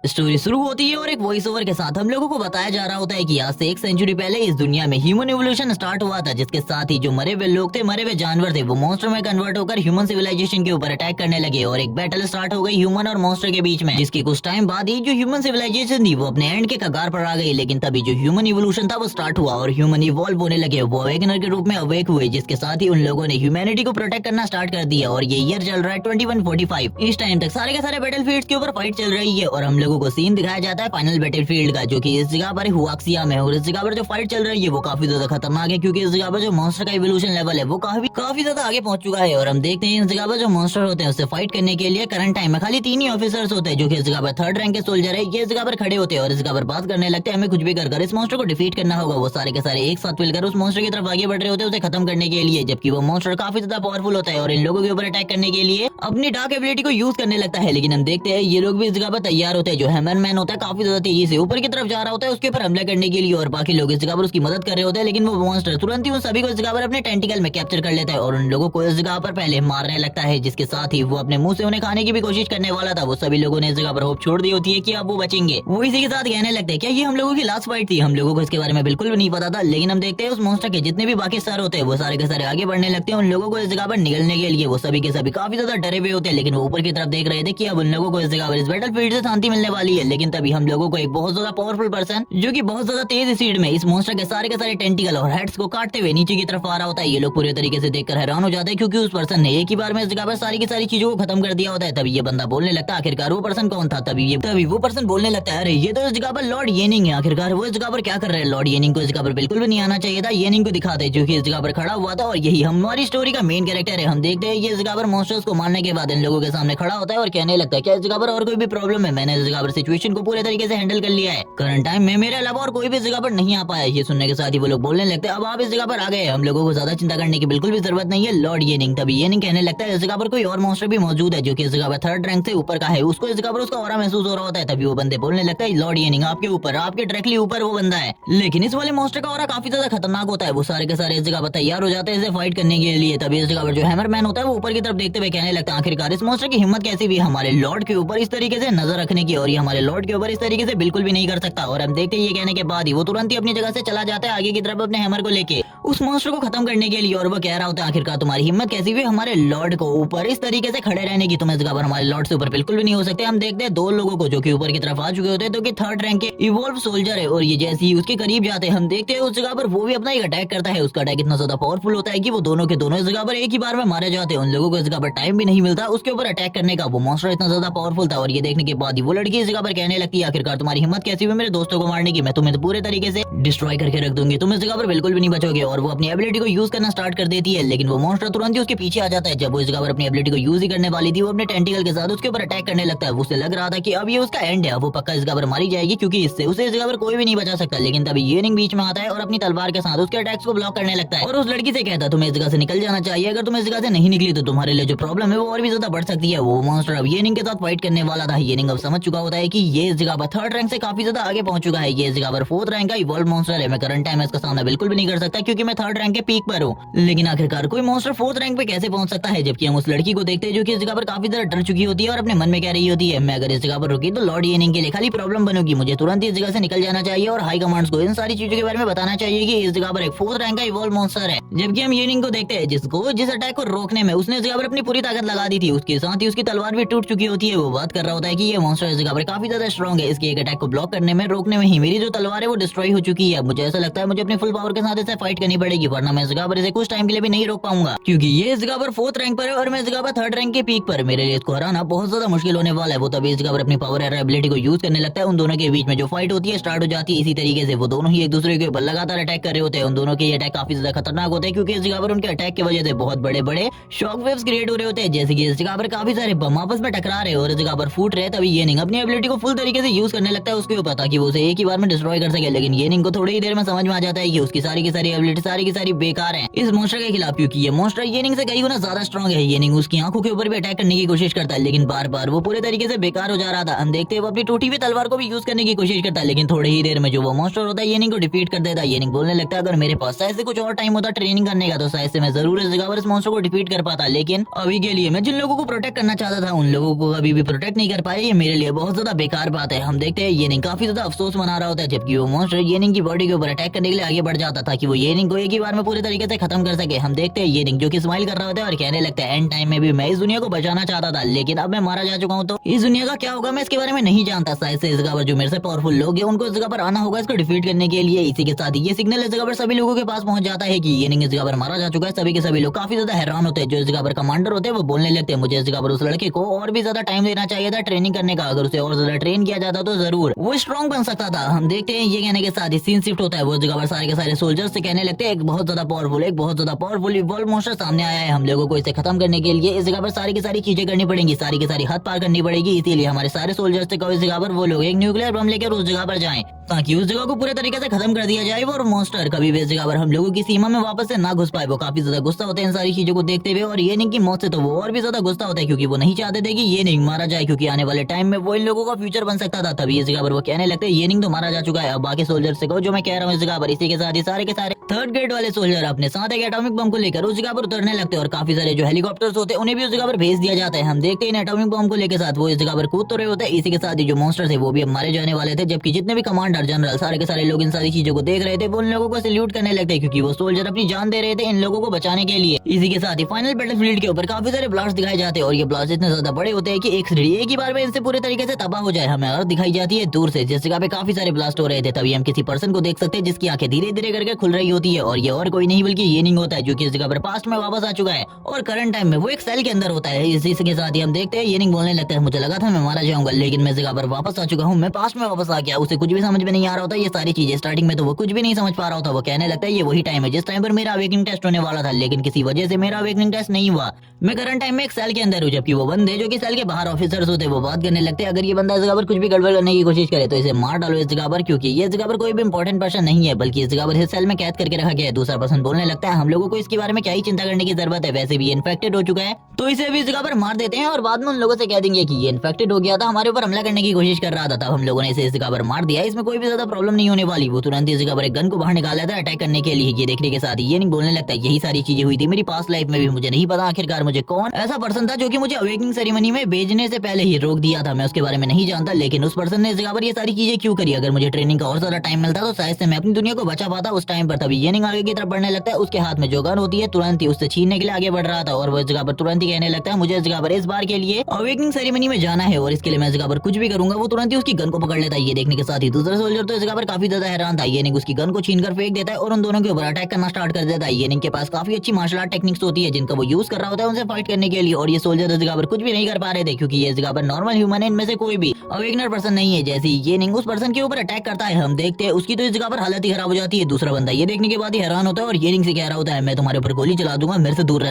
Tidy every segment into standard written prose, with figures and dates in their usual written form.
Story शुरू होती है और एक वॉइस ओवर के साथ हम लोगों को बताया जा रहा होता है कि आज से 1 सेंचुरी पहले इस दुनिया में ह्यूमन इवोल्यूशन स्टार्ट हुआ था, जिसके साथ ही जो मरे हुए लोग थे, मरे हुए जानवर थे, वो मॉन्स्टर में कन्वर्ट होकर ह्यूमन सिविलाइजेशन के ऊपर अटैक करने लगे और एक बैटल स्टार्ट हो गई ह्यूमन और मॉन्स्टर के बीच में, जिसकी कुछ टाइम बाद ही जो ह्यूमन सिविलाइजेशन थी वो अपने एंड के कगार पर आ गई। लेकिन तभी जो ह्यूमन इवोल्यूशन था वो स्टार्ट हुआ और ह्यूमन इवॉल्व होने लगे, वो अवेकनर के रूप में अवेक हुए, जिसके साथ ही उन लोगों ने ह्यूमैनिटी को प्रोटेक्ट करना स्टार्ट कर दिया। और ये ईयर चल रहा है 2145। इस टाइम तक सारे के सारे बैटल फील्ड के ऊपर फाइट चल रही है और हम लोगों को सीन दिखाया जाता है फाइनल बैटलफील्ड का, जो कि इस जगह पर हुआक्सिया में है। और इस जगह पर जो फाइट चल रही है वो काफी ज्यादा खतरनाक है, क्योंकि इस जगह पर जो मॉन्स्टर का इवोल्यूशन लेवल है वो काफी ज्यादा आगे पहुंच चुका है। और हम देखते हैं इस जगह पर जो मॉन्स्टर होते हैं उससे फाइट करने के लिए करंट टाइम में खाली 3 ही ऑफिसर्स होते हैं, जो कि इस जगह पर 3rd रैंक के सोल्जर है। ये इस जगह पर खड़े होते हैं और इस जगह पर बात करने लगते हैं हमें कुछ भी कर इस मॉन्स्टर को डिफीट करना होगा। वो सारे के सारे एक साथ मिलकर उस मॉन्स्टर की तरफ आगे बढ़ रहे होते हैं उसे खत्म करने के लिए, जबकि वो मॉन्स्टर काफी ज्यादा पावरफुल होता है और इन लोगों के ऊपर अटैक करने के लिए अपनी डार्क एबिलिटी को यूज करने लगता है। लेकिन हम देखते हैं ये लोग भी इस जगह पर तैयार होते हैं। जो हैमरमैन होता है काफी ज्यादा तेजी से ऊपर की तरफ जा रहा होता है उसके ऊपर हमला करने के लिए और बाकी लोग इस जगह पर उसकी मदद कर रहे होते हैं। लेकिन वो मॉन्स्टर तुरंत ही उन सभी को इस जगह पर अपने टेंटिकल में कैप्चर कर लेता है और उन लोगों को इस जगह पर पहले मारने लगता है, जिसके साथ ही वो अपने मुंह से उन्हें खाने की भी कोशिश करने वाला था। वो सभी लोगों ने इस जगह पर होप छोड़ दी होती है कि अब वो बचेंगे। वो इसी के साथ कहने लगते हैं क्या ये हम लोगों की लास्ट फाइट थी, हम लोगों को इसके बारे में बिल्कुल भी नहीं पता था। लेकिन हम देखते हैं उस मॉन्स्टर के जितने भी बाकी सर होते हैं वो सारे के सारे आगे बढ़ने लगते हैं उन लोगों को इस जगह पर निकलने के लिए। वो सभी के सभी काफी ज्यादा डरे हुए होते हैं, लेकिन वो ऊपर की तरफ देख रहे थे कि अब उन लोगों को इस जगह पर इस बैटल फील्ड से शांति मिलने वाली है। लेकिन तभी हम लोगों को एक बहुत ज्यादा पावरफुल पर्सन, जो कि बहुत ज्यादा तेज स्पीड में इस मॉन्स्टर के सारे टेंटिकल और हेड्स को काटते हुए नीचे की तरफ आ रहा होता है। ये लोग पूरे तरीके से देखकर हैरान हो जाते हैं, क्योंकि उस पर्सन ने एक ही बार में इस जगह पर सारी की सारी चीजों को खत्म कर दिया होता है। तभी ये बंदा बोलने लगता है आखिरकार वो पर्सन कौन था। तभी वो पर्सन बोलने लगता है अरे ये तो इस जगह पर लॉर्ड येनिंग है, आखिरकार वो इस जगह पर क्या कर रहे हैं। लॉर्ड येनिंग को इस जगह पर बिल्कुल भी नहीं आना चाहिए था। येनिंग को दिखाते हैं जो कि इस जगह पर खड़ा हुआ था और यही हमारी स्टोरी का मेन कैरेक्टर है। हम देखते हैं ये इस जगह पर मॉन्स्टर्स को मारने के बाद इन लोगों के सामने खड़ा होता है और कहने लगता है क्या इस जगह पर और कोई भी प्रॉब्लम है। मैंने इस जगह पर सिचुएशन को पूरे तरीके से हैंडल कर लिया है, करंट टाइम में मेरे अलावा और कोई भी इस जगह पर नहीं आ पाया। ये सुनने के साथ ही वो लोग बोलने लगते हैं अब आप इस जगह पर आ गए, हम लोगों को ज्यादा चिंता करने की बिल्कुल भी जरूरत नहीं है लॉर्ड येनिंग। तभी येनिंग कहने लगता है इस जगह पर कोई और मॉन्स्टर भी मौजूद है जो कि इस जगह पर 3rd रैंक से ऊपर का है, उसको इस जगह पर उसका ऑरा महसूस हो रहा होता है। तभी वो बंदे बोलने लगता है लॉर्ड येनिंग आपके ऊपर, आपके डायरेक्टली ऊपर वो बंदा है, लेकिन इस वाले मॉन्स्टर का ऑरा काफी ज्यादा खतरनाक होता है। वो सारे के सारे इस जगह पर तैयार हो जाते हैं इसे फाइट करने के लिए। तभी इस जगह पर जो हैमरमैन होता है वो ऊपर की तरफ देखते हुए कहने लगता है आखिरकार इस मॉन्स्टर की हिम्मत कैसी भी हमारे लॉर्ड के ऊपर इस तरीके से नजर रखने की, और ये हमारे लॉर्ड के ऊपर इस तरीके से बिल्कुल भी नहीं कर सकता। और हम देखते हैं ये कहने के बाद ही वो तुरंत ही अपनी जगह से चला जाता है आगे की तरफ अपने हैमर को लेके उस मॉन्स्टर को खत्म करने के लिए। और वो कह रहा होता है आखिरकार तुम्हारी हिम्मत कैसी भी हमारे लॉर्ड को ऊपर इस तरीके से खड़े रहने की, तुम इस जगह पर हमारे लॉर्ड से ऊपर बिल्कुल भी नहीं हो सकते। हम देखते हैं 2 लोगों को जो कि ऊपर की तरफ आ चुके होते हैं, तो कि 3rd रैंक के इवॉल्व सोल्जर है और ये जैसे ही उसके करीब जाते हैं हम देखते हैं उस जगह पर वो भी अपना एक अटैक करता है। उसका अटैक इतना ज्यादा पावरफुल होता है कि वो दोनों के दोनों इस जगह पर एक ही बार में मारे जाते हैं। उन लोगों को इस जगह पर टाइम भी नहीं मिलता उसके ऊपर अटैक करने का, वो मॉन्स्टर इतना ज्यादा पावरफुल था। और ये देखने के बाद ही वो लड़की इस जगह पर कहने लगती है आखिरकार तुम्हारी हिम्मत कैसी भी मेरे दोस्तों को मारने की, मैं तुम्हें तो पूरे तरीके से डिस्ट्रॉय करके रख दूंगी, तुम इस जगह पर बिल्कुल भी नहीं बचोगे। और वो अपनी एबिलिटी को यूज करना स्टार्ट कर देती है, लेकिन वो मॉन्स्टर तुरंत ही उसके पीछे आ जाता है। जब वो इस जगह पर अपनी एबिलिटी को यूज ही करने वाली थी वो अपने टेंटिकल के साथ उसके ऊपर अटैक करने लगता है। उसे लग रहा था कि अब ये उसका एंड है, वो पक्का इस जगह पर मारी जाएगी क्योंकि इससे उसे इस जगह पर कोई भी नहीं बचा सकता। लेकिन तभी येनिंग बीच में आता है और अपनी तलवार के साथ उसके अटैक्स को ब्लॉक करने लगता है और उस लड़की से कहता है तुम्हें इस जगह से निकल जाना चाहिए, अगर तुम इस जगह से नहीं निकली तो तुम्हारे लिए जो प्रॉब्लम है वो और भी ज्यादा बढ़ सकती है। वो मॉन्स्टर अब येनिंग के साथ फाइट करने वाला था। येनिंग अब समझ चुका होता है कि ये इस जगह पर 3rd रैंक से काफी ज्यादा आगे पहुंच चुका है, ये इस जगह पर 4th रैंक का इवॉल्व मॉन्स्टर है। मैं करंट टाइम में इसका सामना बिल्कुल भी नहीं कर सकता क्योंकि मैं 3rd रैंक के पीक पर हूँ। लेकिन आखिरकार कोई मॉन्स्टर 4th रैंक पे कैसे पहुंच सकता है, जबकि हम उस लड़की को देखते हैं जो कि इस जगह पर काफी ज्यादा डर चुकी होती है और अपने मन में कह रही होती है मैं अगर इस जगह पर रुकी तो लॉर्ड येनिंग के लिए खाली प्रॉब्लम बनोगी, मुझे तुरंत इस जगह से निकल जाना चाहिए और हाई कमांड्स को इन सारी चीजों के बारे में बताना चाहिए कि इस जगह पर एक 4th रैंक का इवॉल्व मॉन्स्टर है। जबकि हम येनिंग को देखते हैं जिस अटैक को रोकने में उसने इस जगह पर अपनी पूरी ताकत लगा दी थी, उसके साथ ही उसकी तलवार भी टूट चुकी होती है। वो बात कर रहा होता है कि ये मॉन्स्टर इस जगह पर काफी ज्यादा स्ट्रॉन्ग है, इसके एक अटैक को ब्लॉक करने में रोकने में ही मेरी जो तलवार है वो डिस्ट्रॉय हो चुकी है। मुझे ऐसा लगता है मुझे अपनी फुल पावर के साथ इसे फाइट करनी पड़ेगी, वरना मैं इस जगह पर इसे कुछ टाइम के लिए भी नहीं रोक पाऊंगा, क्योंकि ये इस जगह पर 4th रैंक पर है और मैं इस जगह पर 3rd रैंक के पीक पर। मेरे लिए इसको हराना बहुत ज्यादा मुश्किल होने वाला है। वो तभी इस जगह पर अपनी पावर और एबिलिटी को यूज करने लगता है। उन दोनों के बीच में जो फाइट होती है स्टार्ट हो जाती है। इसी तरीके से वो दोनों ही एक दूसरे के ऊपर लगातार अटैक कर रहे होते हैं। उन दोनों के अटैक काफी ज्यादा खतरनाक होते हैं क्योंकि इस जगह पर उनके अटैक की वजह से बहुत बड़े बड़े शॉक वेव्स क्रिएट हो रहे होते हैं, जैसे कि इस जगह पर काफी सारे बम आपस में टकरा रहे और इस जगह पर फूट रहे। तभी येनिंग अपनी एबिलिटी को फुल तरीके से यूज करने लगता है उसके ऊपर ताकि वो उसे एक ही बार में डिस्ट्रॉय कर सके। लेकिन येनिंग को थोड़ी ही देर में समझ में आ जाता है कि उसकी सारी की सारी एबिलिटी सारी की सारी बेकार है इस मॉन्स्टर के खिलाफ, क्योंकि ये मॉन्स्टर येनिंग से कई गुना ज्यादा स्ट्रॉन्ग है। येनिंग उसकी आंखों के ऊपर भी अटैक करने की कोशिश करता है, लेकिन बार बार वो पूरे तरीके से बेकार हो जा रहा था। हम देखते हैं वो अपनी टूटी हुई तलवार को भी यूज करने की कोशिश करता है, लेकिन थोड़ी ही देर में जो वो मॉन्स्टर होता है येनिंग को डिफीट कर देता है। येनिंग बोलने लगता है अगर मेरे पास शायद से कुछ और टाइम होता ट्रेनिंग करने का तो शायद से मैं जरूर इस जगह पर इस मॉन्स्टर को डिफीट कर पाता, लेकिन अभी के लिए मैं जिन लोगों को प्रोटेक्ट करना चाहता था उन लोगों को अभी भी प्रोटेक्ट नहीं कर पाया। ये मेरे लिए बहुत ज्यादा बेकार बात है। हम देखते हैं येनिंग काफी ज्यादा अफसोस मना रहा होता है, जबकि वो मॉन्स्टर येनिंग की बॉडी के ऊपर अटैक करने के लिए आगे बढ़ जाता था कि वो येनिंग को एक ही बार में पूरी तरीके से खत्म कर सके। हम देखते हैं येनिंग जो कि स्माइल कर रहा होता है और कहने लगता है एंड टाइम में भी मैं इस दुनिया को बचाना चाहता था, लेकिन अब मैं मारा जा चुका हूँ तो इस दुनिया का क्या होगा मैं इसके बारे में नहीं जानता। शायद से इस जगह पर जो मेरे से पावरफुल लोग हैं उनको इस जगह पर आना होगा इसको डिफीट करने के लिए। इसी के साथ ये सिग्नल इस जगह पर सभी लोगों के पास पहुंच जाता है कि येनिंग इस जगह पर मारा जा चुका है। सभी के सभी लोग काफी ज्यादा हैरान होते हैं। जो इस जगह पर कमांडर होते हैं वो बोलने लगते हैं मुझे इस जगह पर उस लड़के को और भी ज्यादा टाइम देना चाहिए था ट्रेनिंग करने का, अगर उसे और ज्यादा ट्रेन किया जाता तो जरूर वो स्ट्रॉन्ग बन सकता था। हम देखते हैं ये कहने के साथ ही सीन शिफ्ट होता है। वो जगह पर सारे के सारे सोल्जर्स से कहने लगते हैं एक बहुत ज्यादा पावरफुल इवॉल्व मॉन्स्टर सामने आया है, हम लोगों को इसे खत्म करने के लिए इस जगह पर सारी की सारी चीजें करनी पड़ेंगी, सारी की सारी हद पार करनी पड़ेगी। इसीलिए हमारे सारे सोल्जर्स से कहो इस जगह पर वो लोग एक न्यूक्लियर बम लेकर उस जगह पर जाएं ताकि उस जगह को पूरे तरीके से खत्म कर दिया जाए और मॉन्स्टर कभी भी इस जगह पर हम लोगों की सीमा में वापस से ना घुस पाए। वो काफी ज्यादा गुस्सा होते हैं इन सारी चीजों को देखते हुए, और येनिंग की मौत से तो वो और भी ज्यादा गुस्सा होता है क्योंकि वो नहीं चाहते थे कि येनिंग मारा जाए, क्योंकि आने वाले टाइम में वो इन लोगों का फ्यूचर बन सकता था। तभी इस जगह पर वो कहने लगते हैं येनिंग तो मारा जा चुका है, अब बाकी सोल्जर से कहो जो मैं कह रहा हूँ इस जगह पर। इसी के साथ ही सारे के सारे थर्ड ग्रेड वाले सोल्जर अपने साथ एक एटॉमिक बम को लेकर उस जगह पर उतरने लगते हैं और काफी सारे जो हेलीकॉप्टर्स होते हैं उन्हें भी उस जगह पर भेज दिया जाता है। हम देखते हैं इन एटॉमिक बम को लेकर साथ वो इस जगह पर कूद तो रहे होते हैं। इसी के साथ ही जो मॉन्स्टर थे वो भी अब मारे जाने वाले थे, जबकि जितने भी कमांडर जनरल सारे के सारे लोग इन सारी चीजों को देख रहे थे वो उन लोगों को सैल्यूट करने लगते क्योंकि वो सोल्जर अपनी जान दे रहे थे इन लोगों को बचाने के लिए। इसी के साथ ही फाइनल बैटलफील्ड के ऊपर काफी सारे ब्लास्ट दिखाए जाते हैं और ये ब्लास्ट इतने ज्यादा बड़े होते हैं कि एक ही बार में इनसे पूरे तरीके से तबाह हो जाए। हमें अर्थ दिखाई जाती है दूर से जिस जगह पे काफी सारे ब्लास्ट हो रहे थे। तभी हम किसी पर्सन को देख सकते हैं जिसकी आंखें धीरे धीरे करके खुल रही होती है, और ये और कोई नहीं बल्कि येनिंग होता है जो कि इस जगह पर पास्ट में वापस आ चुका है और करंट टाइम में वो एक सेल के अंदर होता है। इसी के साथ ही हम देखते हैं येनिंग बोलने लगता है मुझे लगा था मैं मारा जाऊंगा, लेकिन मैं इस जगह पर वापस आ चुका हूँ, मैं पास्ट में वापस आ गया। उसे कुछ भी समझ में नहीं आ रहा होता ये सारी चीजें, स्टार्टिंग में तो वो कुछ भी नहीं समझ पा रहा होता। वो कहने लगता है ये वही टाइम है जिस टाइम पर मेरा अवेकनिंग टेस्ट होने वाला था, लेकिन किसी वजह से मेरा अवेकनिंग टेस्ट नहीं हुआ। मैं करंट टाइम में एक सेल के अंदर हूँ, जबकि वो बंदे जो कि सेल के बाहर ऑफिसर्स होते हैं वो बात करने लगते हैं अगर ये बंदा इस जगह पर कुछ भी गड़बड़ करने की कोशिश करे तो इसे मार डालो इस जगह पर, क्योंकि ये जगह पर कोई भी इंपॉर्टेंट पर्सन नहीं है बल्कि इस जगह पर इस सेल में कैद करके रखा गया है। दूसरा पर्सन बोलने लगता है हम लोगों को इसके बारे में क्या ही चिंता करने की जरूरत है, वैसे भी इन्फेक्टेड हो चुका है तो इसे भी इस जगह पर मार देते हैं और बाद में उन लोगों से कह देंगे कि ये इन्फेक्टेड हो गया था, हमारे ऊपर हमला करने की कोशिश कर रहा था, तब हम लोगों ने इसे इस जगह पर मार दिया, इसमें कोई भी ज्यादा प्रॉब्लम नहीं होने वाली। वो तुरंत इस जगह पर एक गन को बाहर निकाला था अटैक करने के लिए। ये देखने के साथ ये नहीं बोलने लगता है यही सारी चीजें हुई थी मेरी पास्ट लाइफ में भी, मुझे नहीं पता आखिरकार मुझे कौन ऐसा पर्सन था जो कि मुझे अवेकनिंग सेरेमनी में भेजने से पहले ही रोक दिया था, मैं उसके बारे में नहीं जानता, लेकिन उस पर्सन ने इस जगह पर ये सारी चीजें क्यों करी। अगर मुझे ट्रेनिंग का और ज्यादा टाइम मिलता तो शायद से मैं अपनी दुनिया को बचा पाता उस टाइम पर। तभी येनिंग आगे की तरफ बढ़ने लगता है, उसके हाथ में जो गन होती है तुरंत ही उससे छीनने के लिए आगे बढ़ रहा था और वो इस जगह पर तुरंत ही कहने लगता है मुझे इस जगह पर इस बार के लिए अवेकनिंग सेरेमनी में जाना है और इसके लिए मैं इस जगह पर कुछ भी करूंगा। वो तुरंत ही उसकी गन को पकड़ लेता है। ये देखने के साथ ही दूसरा सोल्जर तो इस जगह पर काफी ज्यादा हैरान था। येनिंग उसकी गन को छीन कर फेंक देता है और उन दोनों के ऊपर अटैक करना स्टार्ट कर देता है। येनिंग के पास काफी अच्छी मार्शल आर्ट टेक्निक्स होती है जिनका वो यूज कर रहा होता है उनसे फाइट करने के लिए, और ये सोल्जर इस जगह पर कुछ भी नहीं कर पा रहे थे क्योंकि ये इस जगह पर नॉर्मल ह्यूमन है, इनमें से कोई भी अवेकनर पर्सन नहीं है। जैसे येनिंग उस पर्सन के ऊपर अटैक करता है हम देखते हैं उसकी तो इस जगह पर हालत ही खराब हो जाती है। दूसरा बंदा ये देखने के बाद ही हैरान होता है और येनिंग से कह रहा होता है मैं तुम्हारे ऊपर गोली चला दूंगा, मेरे से दूर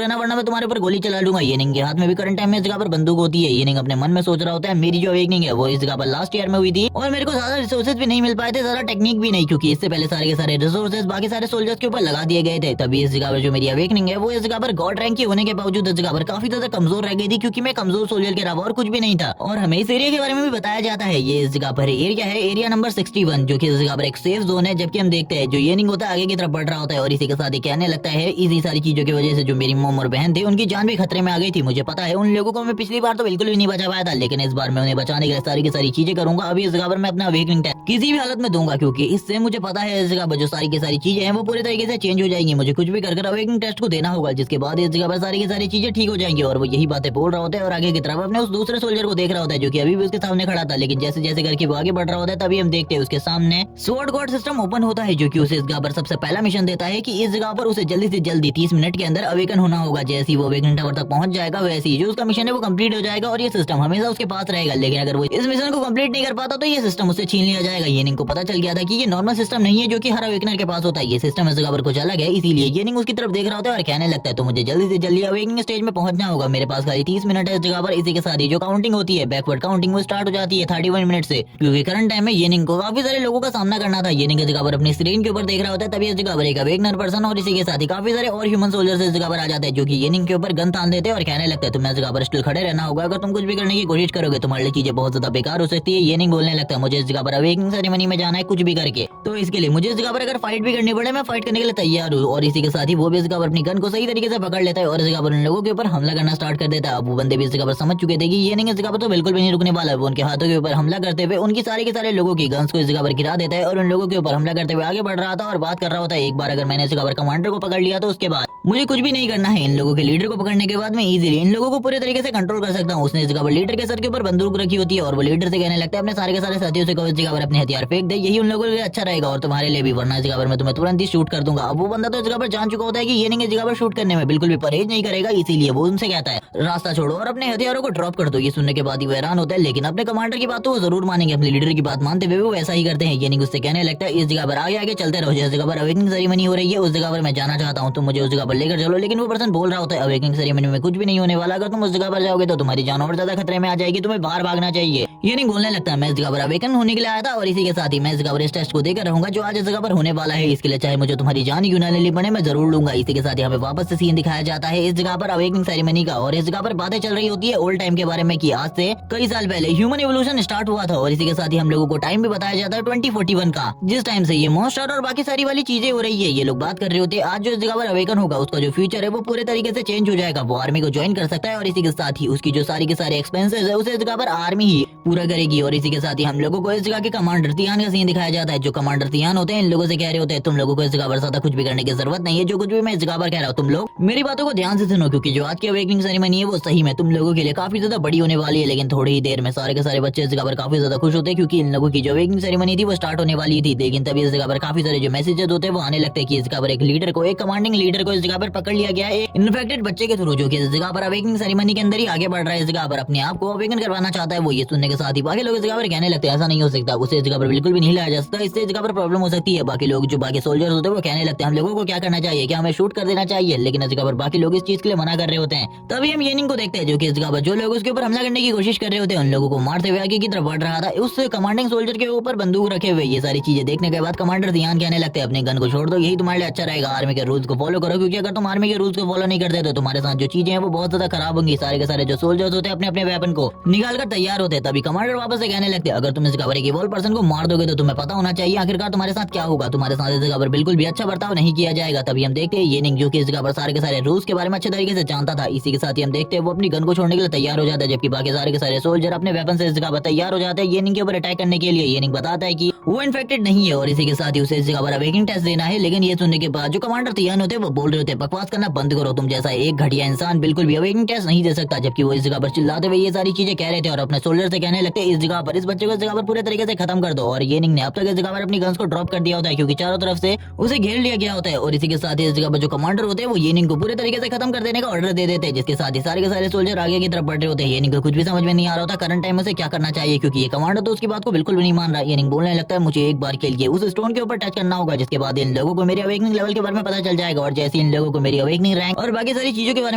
रहना वरना मैं तुम्हारे ऊपर गोली चला दूंगा। येनिंग के हाथ में भी करंट टाइम में इस जगह पर बंदूक होती है। येनिंग अपने मन में सोच रहा होता है मेरी जो अवेकनिंग है वो इस जगह पर लास्ट ईयर में हुई थी और मेरे को ज्यादा रिसोर्सेज भी नहीं मिल पाए थे, ज्यादा टेक्निक भी नहीं, क्योंकि इससे पहले सारे के सारे रिसोर्सेज बाकी सारे सोल्जर्स के ऊपर लगा दिए गए थे। तभी इस जगह पर जो मेरी अवेकनिंग है वो इस जगह पर गॉड रैंक की होने के बावजूद इस जगह पर काफी ज्यादा कमजोर रह गई थी क्योंकि मैं कमजोर सोल्जर के अलावा और कुछ भी नहीं था। और हमें इस एरिया के बारे में भी बताया जाता है। ये इस जगह पर एरिया है एरिया नंबर 61 जो कि इस जगह पर एक सेफ जोन है, जबकि हम देखते हैं जो येनिंग होता है आगे की तरफ बढ़ रहा होता है और इसी के साथ ही कहने लगता है इसी सारी चीजों की वजह से जो मेरी मॉम और बहन थी उनकी जान भी खतरे में आ गई थी। मुझे पता है उन लोगों को मैं पिछली बार तो बिल्कुल भी नहीं बचा पाया था, लेकिन इस बार मैं उन्हें बचाने के लिए सारी की सारी चीजें करूंगा। अभी इस जगह पर मैं अपना अवेकनिंग टेस्ट किसी भी हालत में दूंगा क्योंकि इससे मुझे पता है इस जगह पर जो सारी की सारी चीजें हैं वो पूरी तरीके से चेंज हो जाएंगी। मुझे कुछ भी कर अवेकनिंग टेस्ट को देना होगा जिसके बाद इस जगह पर सारी की सारी चीजें ठीक हो जाएंगी। और वो यही बातें बोल रहा होता है और आगे की तरफ अपने उस दूसरे सोल्जर को देख रहा होता है जो कि अभी भी उसके सामने खड़ा था, लेकिन जैसे जैसे करके वो आगे बढ़ रहा होता है तभी हम देखते हैं उसके सामने स्वॉर्ड गॉड सिस्टम ओपन होता है जो कि उसे इस जगह पर सबसे पहला मिशन देता है कि इस जगह पर उसे जल्दी से जल्दी 30 मिनट के अंदर अवेकन होना होगा। जैसे ही वो अवेकन टावर तक पहुंच जाएगा वैसे ही जो उसका मिशन है वो कंप्लीट हो जाएगा और ये सिस्टम हमेशा उसके पास रहेगा। लेकिन अगर वो इस मिशन को कंप्लीट नहीं कर पाता तो ये सिस्टम उससे छीन लिया जाएगा। येनिंग को पता चल गया था कि ये नॉर्मल सिस्टम नहीं है जो कि हर अवेकनर के पास होता है, ये सिस्टम इस जगह पर कुछ अलग है। इसीलिए येनिंग उसकी तरफ देख रहा होता है और कहने लगता है तो मुझे जल्दी से जल्दी अवेकनिंग स्टेज में पहुंचना होगा, मेरे पास खाली 30 मिनट है इस जगह पर। इसी के साथ ही जो काउंटिंग होती है बैकवर्ड काउंटिंग वो स्टार्ट हो जाती है 31 मिनट से, क्योंकि करंट टाइम में येनिंग को काफी सारे लोगों का सामना करना था। येनिंग इस जगह पर अपनी स्क्रीन के ऊपर देख रहा होता है, तभी इस जगह पर एक अवेकनर पर्सन और इसी के साथ ही काफी सारे और ह्यूमन सोल्जर्स इस जगह पर आ जाते हैं, जो कि येनिंग के ऊपर गन तान देते हैं और कहने लगता है तुम्हें इस जगह पर स्टिल खड़े रहना होगा, अगर तुम कुछ भी करने की कोशिश करोगे तुम्हारे लिए चीजें बहुत ज्यादा बेकार हो सकती है। येनिंग बोलने लगता है मुझे इस जगह पर अवेकनिंग सेरेमनी में जाना है कुछ भी करके, तो इसके लिए मुझे इस जगह पर अगर फाइट भी करनी पड़े मैं फाइट करने के लिए तैयार हूँ। और इसी के साथ ही वो भी इस जगह पर अपनी गन को सही तरीके से पकड़ लेता है और इस जगह पर उन लोगों के ऊपर हमला करना स्टार्ट कर देता है। अब वो बंदे भी इस जगह पर समझ चुके थे कि येनिंग इस जगह पर तो बिल्कुल भी नहीं रुकने वाला है। वो उनके हाथों के ऊपर हमला करते हुए उनकी सारे के सारे लोगों की गन्स को इस जगह पर गिरा देता है और उन लोगों के ऊपर हमला करते हुए आगे बढ़ रहा था और बात कर रहा होता है एक बार अगर मैंने इस जगह पर कमांडर को पकड़ लिया तो उसके बाद मुझे कुछ भी नहीं करना है, इन लोगों के लीडर को पकड़ने के बाद मैं इजीली इन लोगों को पूरे तरीके से कंट्रोल कर सकता हूँ। उसने इस जगह पर लीडर के सर के ऊपर बंदूक रखी होती है और वो लीडर से कहने लगता है अपने सारे के सारे साथियों से इस जगह पर अपने हथियार फेंक दे, यही उन लोगों के लिए अच्छा रहेगा और तुम्हारे लिए भी, वरना इस जगह पर मैं तुम्हें तुरंत ही शूट कर दूंगा। अब वो बंदा तो इस जगह पर जान चुका होता है कि येनिंग इस जगह पर शूट करने में बिल्कुल भी परहेज नहीं करेगा, इसीलिए वो उनसे कहता है रास्ता छोड़ो और अपने हथियारों को ड्रॉप कर दो। ये सुनने के बाद ही वो हैरान होता है, लेकिन अपने कमांडर की बात तो वो जरूर मानेंगे, अपने लीडर की बात मानते हुए वो ऐसा ही करते हैं। येनिंग उससे कहने लगता है इस जगह पर आगे आगे चलते रहो, जिस जगह पर अवेकनिंग सेरेमनी हो रही है उस जगह पर मैं जाना चाहता हूँ, तुम मुझे उस जगह पर लेकर चलो। लेकिन वो पर्सन बोल रहा होता है अवेकनिंग सेरेमनी में कुछ भी नहीं होने वाला, अगर तुम उस जगह पर जाओगे तो तुम्हारी जान और ज्यादा खतरे में आ जाएगी, तुम्हें बाहर भागना चाहिए। येनिंग बोलने लगता है मैं इस जगह पर अवेकन होने के लिए आया था और इसी के साथ ही मैं इस जगह पर इस टेस्ट को देकर रहूंगा जो आज इस जगह पर होने वाला है, इसके लिए चाहे मुझे तुम्हारी जान ही क्यों ना लेनी पड़े मैं जरूर लूंगा। इसी के साथ ही हमें वापस से सीन दिखाया जाता है इस जगह पर अवेकनिंग सेरेमनी का और इस जगह पर बातें चल रही होती है ओल्ड टाइम के बारे में कि आज से कई साल पहले ह्यूमन इवोल्यूशन स्टार्ट हुआ था और इसी के साथ ही हम लोगों को टाइम भी बताया जाता है 2041 का, जिस टाइम से ये मॉन्स्टर और बाकी सारी वाली चीजें हो रही है। ये लोग बात कर रहे होते हैं आज जो इस जगह पर अवेकन होगा उसका जो फ्यूचर है वो पूरे तरीके से चेंज हो जाएगा, वो आर्मी को ज्वाइन कर सकता है और इसी के साथ ही उसकी जो सारी के सारे एक्सपेंसेस है उसे इस जगह पर आर्मी ही पूरा करेगी। और इसी के साथ ही हम लोगों को इस जगह के कमांडर तियान का सीन दिखाया जाता है, जो कमांडर तियान होते हैं इन लोगों से कह रहे होते हैं तुम लोगों को इस जगह पर ज्यादा कुछ भी करने की जरूरत नहीं है, जो कुछ भी मैं इस जगह पर कह रहा हूँ तुम लोग मेरी बातों को ध्यान से सुनो, क्योंकि जो आज की अवेकनिंग सेरेमनी है वो सही में तुम लोगों के लिए काफी ज्यादा बड़ी होने वाली है। लेकिन थोड़ी ही देर में सारे के सारे बच्चे इस जगह पर काफी ज्यादा खुश होते हैं क्योंकि इन लोगों की जो अवेकनिंग सेरेमनी थी वो स्टार्ट होने वाली थी। लेकिन तभी इस जगह पर काफी सारे जो मैसेजेस होते हैं वो आने लगते हैं कि इस जगह पर एक लीडर को, एक कमांडिंग लीडर को इस जगह पर पकड़ लिया गया है इन्फेक्टेड बच्चे के थ्रू, जो कि इस जगह पर अवेकनिंग सेरेमनी के अंदर ही आगे बढ़ रहा है, इस जगह पर अपने आप को अवेकन करवाना चाहता है। वो ये सुनने के साथ ही बाकी लोग इस जगह पर कहने लगते हैं ऐसा नहीं हो सकता, उसे इस जगह पर बिल्कुल भी नहीं लाया जा सकता, इससे इस जगह पर प्रॉब्लम हो सकती है। बाकी लोग जो बाकी सोल्जर्स होते हैं वो कहने लगते हैं हम लोगों को क्या करना चाहिए, क्या हमें शूट कर देना चाहिए, लेकिन इस जगह पर बाकी लोग इस चीज के लिए मना कर रहे होते हैं। तभी हम येनिंग को देखते हैं जो कि इस जगह पर जो लोग उसके ऊपर हमला करने की कोशिश कर रहे होते हैं उन लोगों को मारते हुए आगे की तरफ बढ़ रहा था, उस कमांडिंग सोल्जर के ऊपर बंदूक रखे हुए। ये सारी चीजें देखने के बाद कमांडर ध्यान कहने लगते हैं अपने गन को छोड़ दो, यही तुम्हारे लिए अच्छा रहेगा, आर्मी के रूल्स को फॉलो करो, क्योंकि अगर तुम आर्मी के रूल्स को फॉलो नहीं करते तो तुम्हारे साथ जो चीजें हैं वो बहुत ज्यादा खराब होंगी। सारे के सारे जो सोल्जर्स होते हैं अपने अपने वेपन को निकाल कर तैयार होते हैं। तभी कमांडर वापस से कहने लगते हैं अगर तुम इस जगह पर एक इवोल्व पर्सन को मार दोगे तो तुम्हें पता होना चाहिए आखिरकार तुम्हारे साथ क्या होगा, तुम्हारे साथ इस जगह पर बिल्कुल भी अच्छा बर्ताव नहीं किया जाएगा। तभी हम देखते हैं येनिंग जो कि इस जगह पर सारे के सारे रूल्स के बारे में अच्छे तरीके से जानता था, इसी के साथ ही हम देखते हैं वो अपनी गन को छोड़ने के लिए तैयार हो जाता है, जबकि बाकी सारे के सारे सोल्जर अपने वेपन से इस जगह पर तैयार हो जाते हैं येनिंग के ऊपर अटैक करने के लिए। येनिंग बताता है कि वो इन्फेक्टेड नहीं है और इसी के साथ ही उसे इस जगह पर अवेकनिंग टेस्ट देना है। लेकिन ये सुनने के बाद जो कमांडर तियान होते हैं वो बोल रहे होते हैं बकवास करना बंद करो, तुम जैसा एक घटिया इंसान बिल्कुल भी अवेकनिंग टेस्ट नहीं दे सकता। जबकि वो इस जगह पर चिल्लाते हुए ये सारी चीजें कह रहे थे और अपने सोल्जर से कहने लगते इस जगह पर इस बच्चे को इस जगह पर पूरे तरीके से खत्म कर दो। और येनिंग ने अब तक इस जगह पर अपनी गन्स को ड्रॉप कर दिया होता है क्योंकि चारों तरफ से उसे घेर लिया गया होता है। और इसी के साथ ही इस जगह पर जो कमांडर होते हैं वो येनिंग को पूरे तरीके से खत्म कर देने का ऑर्डर दे देते हैं, जिसके साथ ही सारे के सारे सोल्जर आगे की तरफ बढ़ रहे होते हैं। येनिंग को कुछ भी समझ में नहीं आ रहा होता करंट टाइम में से क्या करना चाहिए, क्योंकि ये कमांडर तो उसकी बात को बिल्कुल भी नहीं मान रहा। येनिंग बोलने लगता है मुझे एक बार के लिए उस स्टोन के ऊपर टच करना होगा, जिसके बाद इन लोगों को मेरी अवेकनिंग लेवल के बारे में पता चल जाएगा और जैसे इन लोगों को मेरी अवेकनिंग रैंक और बाकी सारी चीजों के बारे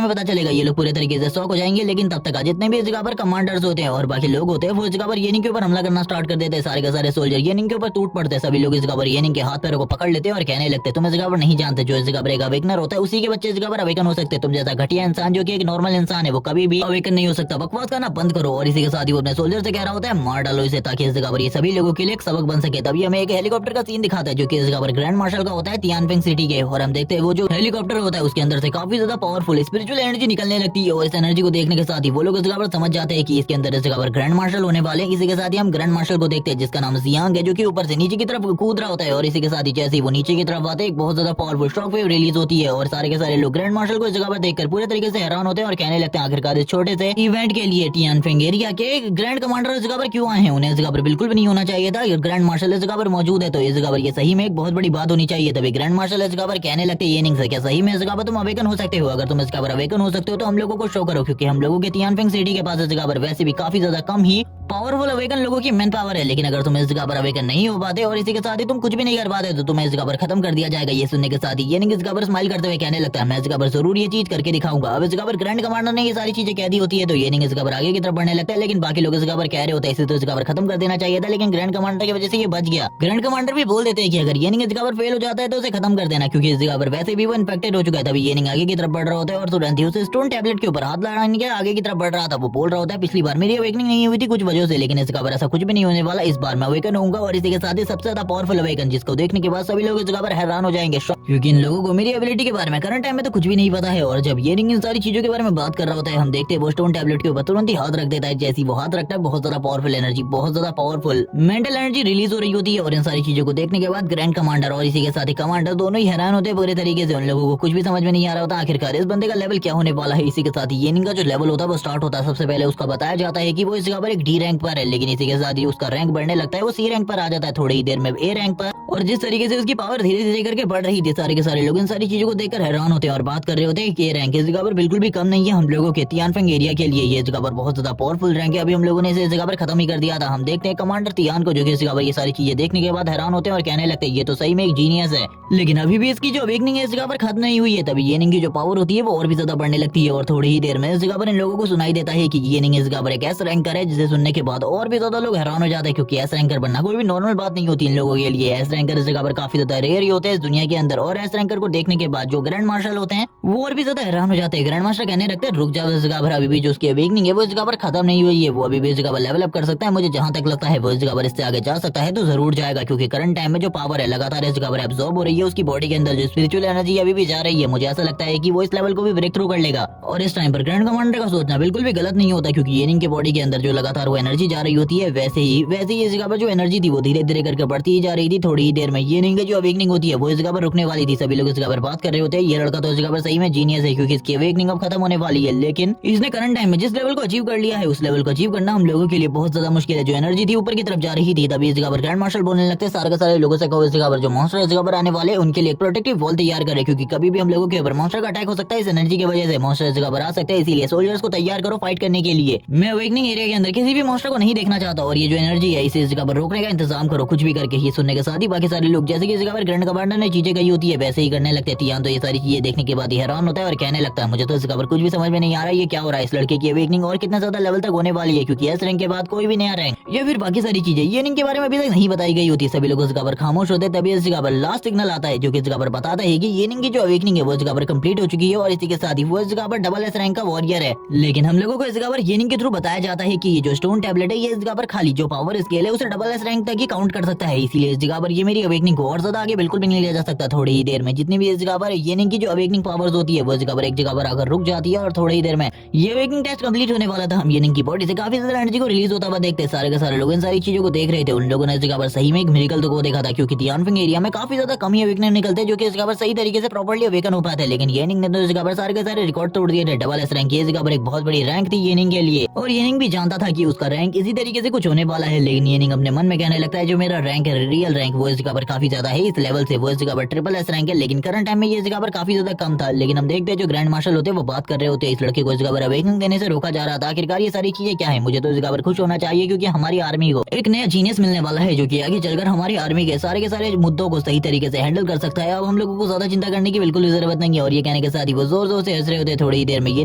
में पता चलेगा ये लोग पूरे तरीके से शॉक हो जाएंगे। लेकिन तब तक जितने भी इस जगह पर कमांडर्स होते हैं और बाकी लोग होते हैं वो इस जगह पर येनिंग के ऊपर हमला करना स्टार्ट कर देते हैं। सारे के सारे सोल्जर येनिंग के ऊपर टूट पड़ते हैं, सभी लोग इस जगह पर येनिंग के हाथ पैरों को पकड़ लेते हैं और कहने लगते हैं तुम इस जगह पर नहीं जानते, जो इस जगह पर एक अवेकनर होता है उसी के बच्चे इस जगह पर अवेकन हो सकते हैं, तुम जैसा घटिया इंसान जो कि एक नॉर्मल इंसान है वो कभी भी अवेकन नहीं हो सकता, बकवास करना बंद करो। और इसी के साथ ही वो अपने सोल्जर से कह रहा होता है मार डालो इसे ताकि इस जगह पर ये सभी लोगों के लिए एक सबक बन सके। तभी हमें एक हेलीकॉप्टर का सीन दिखाता है जो कि इस जगह पर ग्रैंड मार्शल का होता है तियानफेंग सिटी के, और हम देखते हैं वो जो हेलीकॉप्टर होता है उसके अंदर से काफी ज्यादा पावरफुल स्पिरिचुअल एनर्जी निकलने लगती है। और इस एनर्जी को देखने के साथ ही वो लोग इस जगह पर समझ जाते हैं कि इसके अंदर इस जगह पर ग्रैंड मार्शल होने वाले हैं। इसी के साथ ही हम ग्रैंड मार्शल को देखते हैं जिसका नाम जियांग है, जो कि ऊपर से नीचे की तरफ कूद रहा होता है। और इसी के साथ ही जैसे ही वो नीचे की तरफ आते हैं एक बहुत ज्यादा पावरफुल शॉक वेव रिलीज होती है और सारे के सारे लोग ग्रैंड मार्शल को इस जगह पर देखकर पूरे तरीके से हैरान होते हैं और कहने लगते हैं आखिरकार इस छोटे से इवेंट के लिए तियानफेंग एरिया के ग्रैंड कमांडर इस जगह पर क्यों आए हैं, उन्हें इस जगह पर बिल्कुल भी नहीं होना चाहिए था। ग्रैंड मार्शल इस जगह पर मौजूद है तो इस जगह पर ये सही में एक बहुत बड़ी बात होनी चाहिए। तभी ग्रैंड मार्शल इस जगह पर कहने लगते हैं येनिंग से क्या सही में इस जगह पर तुम अवेकन हो सकते हो, अगर तुम इस जगह पर अवेकन हो सकते हो तो हम लोगों को शो करो, क्योंकि हम लोगों के तियानफेंग सिटी के पास इस जगह पर वैसे भी काफी ज्यादा कम ही पावरफुल अवेकन लोगों की मेन पावर है, लेकिन अगर तुम इस जगह पर अवेकन नहीं हो पाते और इसी के साथ ही तुम कुछ भी नहीं कर पाते तो तुम्हें इस जगह पर खत्म कर दिया जाएगा। ये सुनने के साथ ही ये नहीं इस जगह पर स्माइल करते हुए कहने लगता है, मैं इस जगह पर जरूर ये चीज करके दिखाऊंगा। अब इस जगह पर ग्रैंड कमांडर ने ये सारी चीजें कह दी होती है तो ये नहीं इस जगह पर आगे की तरफ बढ़ने लगता है, लेकिन बाकी लोग इस जगह पर कह रहे होते हैं इसे तो इस जगह पर खत्म कर देना चाहिए था, लेकिन ग्रैंड कमांडर की वजह से ये बच गया। ग्रैंड कमांडर भी बोल देते हैं कि अगर ये नहीं इस जगह पर फेल हो जाता है तो उसे खत्म कर देना, क्योंकि इस जगह पर वैसे भी वो इन्फेक्टेड हो चुका है। तभी ये नहीं आगे की तरफ बढ़ रहा होता है और तुरंत ही उसे स्टोन टैबलेट के ऊपर हाथ लगाने के आगे की तरफ बढ़ रहा था। वो बोल रहा होता है पिछली बार मेरी अवेकनिंग नहीं हुई थी कुछ वजह से, लेकिन इस जगह पर ऐसा कुछ भी नहीं होने वाला। इस बार मैं अवेकन होऊंगा और इसी के साथ ही सबसे ज्यादा पावरफुल अवेकन, जिसको देखने के बाद सभी लोग इस जगह पर हैरान हो जाएंगे, क्योंकि इन लोगों को मेरी एबिलिटी के बारे में करंट टाइम में तो कुछ भी नहीं पता है। और जब ये रिंग इन सारी चीजों के बारे में बात कर रहा होता है, हम देखते हैं वो स्टोन टैबलेट के ऊपर तुरंत ही हाथ रख देता है। जैसे वो हाथ रखता है बहुत ज्यादा पावरफुल एनर्जी, बहुत ज्यादा पावरफुल मेंटल एनर्जी रिलीज हो रही होती है। और इन सारी चीजों को देखने के बाद ग्रैंड कमांडर और इसी के साथ ही कमांडर दोनों ही हैरान होते हैं पूरे तरीके से। उन लोगों को कुछ भी समझ में नहीं आ रहा होता आखिरकार इस बंदे का लेवल क्या होने वाला है। इसी के साथ ही ये रिंग का जो लेवल होता है वो स्टार्ट होता है। सबसे पहले उसका बताया जाता है कि वो इस जगह पर एक डी रैंक पर है, लेकिन इसी के साथ ही उसका रैंक बढ़ने लगता है, वो सी रैंक पर आ जाता है थोड़ी ही देर में ए रैंक पर। और जिस तरीके से उसकी पावर धीरे धीरे करके बढ़ रही थी, सारे के सारे लोग इन सारी चीजों को देखकर हैरान होते हैं और बात कर रहे होते हैं कि ये रैंक इस जगह पर बिल्कुल भी कम नहीं है हम लोगों के तियानफेंग एरिया के लिए। ये जगह पर बहुत ज्यादा पावरफुल रैंक है, अभी हम लोगों ने इसे इस जगह पर खत्म ही कर दिया था। हम देखते हैं कमांडर तियान को, जो कि इस जगह पर ये सारी चीजें देखने के बाद हैरान होते हैं और कहने लगते हैं ये तो सही में एक जीनियस है, लेकिन अभी भी इसकी जो अवेकनिंग है इस जगह पर खत्म नहीं हुई है। तभी ये निंग की जो पावर होती है वो और भी ज्यादा बढ़ने लगती है और थोड़ी ही देर में इस जगह पर इन लोगों को सुनाई देता है कि ये निंग इस जगह पर एक एस रैंकर है, जिसे सुनने के बाद और भी ज्यादा लोग हैरान हो जाते हैं, क्योंकि एस रैंकर बनना कोई भी नॉर्मल बात नहीं होती इन लोगों के लिए। एस रैंकर इस जगह पर काफी ज्यादा रेयर ही होते हैं इस दुनिया के अंदर। और एस रैंकर को देखने के बाद जो ग्रैंड मार्शल होते हैं वो और भी ज्यादा हैरान हो जाते हैं। ग्रैंड मास्टर कहने लगते हैं रुक जाओ, इस जगह पर अभी भी जो उसकी अवेकनिंग है वो इस जगह पर खत्म नहीं हुई है, वो अभी भी इस जगह पर लेवल अप कर सकता है। मुझे जहां तक लगता है वो इस जगह पर इससे आगे जा सकता है तो जरूर जाएगा, क्योंकि करंट टाइम में जो पावर है लगातार इस जगह पर एब्जॉर्ब हो रही है उसकी बॉडी के अंदर, जो स्पिरिचुअल एनर्जी अभी भी जा रही है। मुझे ऐसा लगता है कि वो इस लेवल को भी ब्रेक थ्रू कर लेगा। और इस टाइम पर ग्रैंड कमांडर का सोचना बिल्कुल भी गलत नहीं होता, क्योंकि येनिंग के बॉडी के अंदर जो लगातार वो एनर्जी जा रही होती है, वैसे ही इस जगह पर जो एनर्जी थी वो धीरे धीरे करके बढ़ती ही जा रही थी। थोड़ी ही देर में येनिंग की जो अवेकनिंग होती है वो इस जगह पर रुकने वाली थी। सभी लोग इस जगह पर बात कर रहे होते हैं ये लड़का तो इस जगह पर सही में जीनियस है, क्योंकि इसकी अवेकनिंग अब खत्म होने वाली है, लेकिन इसने करंट टाइम में जिस लेवल को अचीव कर लिया है उस लेवल को अचीव करना हम लोगों के लिए बहुत ज्यादा मुश्किल है। जो एनर्जी थी ऊपर की तरफ जा रही थी, तभी इस जगह पर ग्रैंड मार्शल बोलने लगते हैं सारे के सारे लोगों से कहो इस जगह पर जो मॉन्स्टर इस जगह पर आने वाले उनके लिए एक प्रोटेक्टिव वॉल तैयार करे, क्योंकि कभी भी हम लोगों के ऊपर मॉन्स्टर का अटैक हो सकता है। इस एनर्जी की वजह से मॉन्स्टर इस जगह पर आ सकते हैं, इसीलिए सोल्जर्स को तैयार करो फाइट करने के लिए। मैं अवेकनिंग एरिया के अंदर किसी भी मॉन्स्टर को नहीं देखना चाहता, और ये जो एनर्जी है इसे इस जगह पर रोकने का इंतजाम करो कुछ भी करके। ये सुनने के साथ ही बाकी सारे लोग जैसे कि इस जगह पर ग्रैंड कमांडर ने चीजें कही होती है वैसे ही करने लगते हैं। तो ये सारी चीजें देखने के बाद ही हैरान होता है और कहने लगता है मुझे तो इस जगह पर कुछ भी समझ में नहीं आ रहा है, ये क्या हो रहा है। इस लड़के की अवेकनिंग और कितना ज्यादा लेवल तक होने वाली है, क्योंकि एस रैंक के बाद कोई भी नया रैंक या फिर बाकी सारी चीजें ये रैंक के बारे में अभी तक नहीं बताई गई होती। सभी लोग इस जगह पर खामोश होते हैं। तभी इस जगह पर लास्ट सिग्नल आता है जो कि इस जगह पर बताता है कि ये रैंक की जो अवेकनिंग है वो इस जगह पर कंप्लीट हो चुकी है, और इसी के साथ ही वो इस जगह पर डबल एस रैंक का वॉरियर है। लेकिन हम लोगों को इस जगह पर ये रैंक के थ्रू बताया जाता है कि ये जो स्टोन टैबलेट है ये इस जगह पर खाली जो पावर स्केल है उसे डबल एस रैंक तक ही काउंट कर सकता है, इसीलिए इस जगह पर ये मेरी अवेकनिंग को और ज्यादा आगे बिल्कुल भी नहीं ले जा सकता। थोड़ी ही देर में जितनी भी इस जगह पर ये रैंक की जो अवेकनिंग पावर्स होती है वो इस जगह पर एक जगह पर आकर रुक जाती है, और थोड़ी ही देर में ये अवेकनिंग टेस्ट कंप्लीट होने वाला था। हम ये रैंक की बॉडी से काफी ज्यादा एनर्जी को रिलीज होता हुआ देखते हैं। सारे के सारे लोग इन सारी चीजों को देख रहे थे। उन लोगों ने इस जगह पर सही में एक मिरेकल तो को देखा था, क्योंकि तियानफेंग एरिया में काफी ज्यादा कम ही अवेकनर निकलते हैं जो कि इस जगह पर सही तरीके से प्रॉपर्ली अवेकन हो पाते हैं। लेकिन ये रैंक ने तो इस जगह पर सारे के सारे रिकॉर्ड तोड़ दिए थे। डबल एस रैंक ये जगह पर एक बहुत बड़ी रैंक थी ये रैंक के लिए, और ये रैंक भी जानता था कि उसका रैंक इसी तरीके से कुछ होने वाला है। लेकिन ये रैंक अपने मन में कहने लगता है जो मेरा रैंक है रियल रैंक वो इस जगह पर काफी ज्यादा है, इस लेवल से वो इस जगह पर ट्रिपल एस रैंक है। लेकिन करंट टाइम में ये जगह पर काफी ज्यादा कम था। लेकिन हम देखते हैं जो ग्रैंड मार्शल होते हैं वो बात कर रहे होते हैं इस लड़के को इस जगह पर अवेकनिंग देने से रोका जा रहा था। आखिरकार ये सारी चीजें क्या है, मुझे तो इस जगह पर खुश होना चाहिए, क्योंकि हमारी आर्मी को एक नया जीनियस मिलने वाला है जो कि आगे चलकर हमारी आर्मी के सारे मुद्दों को सही तरीके से हैंडल कर सकता है। अब हम लोगों को ज्यादा चिंता करने की बिल्कुल भी जरूरत नहीं है। और ये कहने के साथ ही वो जोर जोर से हंस रहे होते हैं। थोड़ी ही देर में ये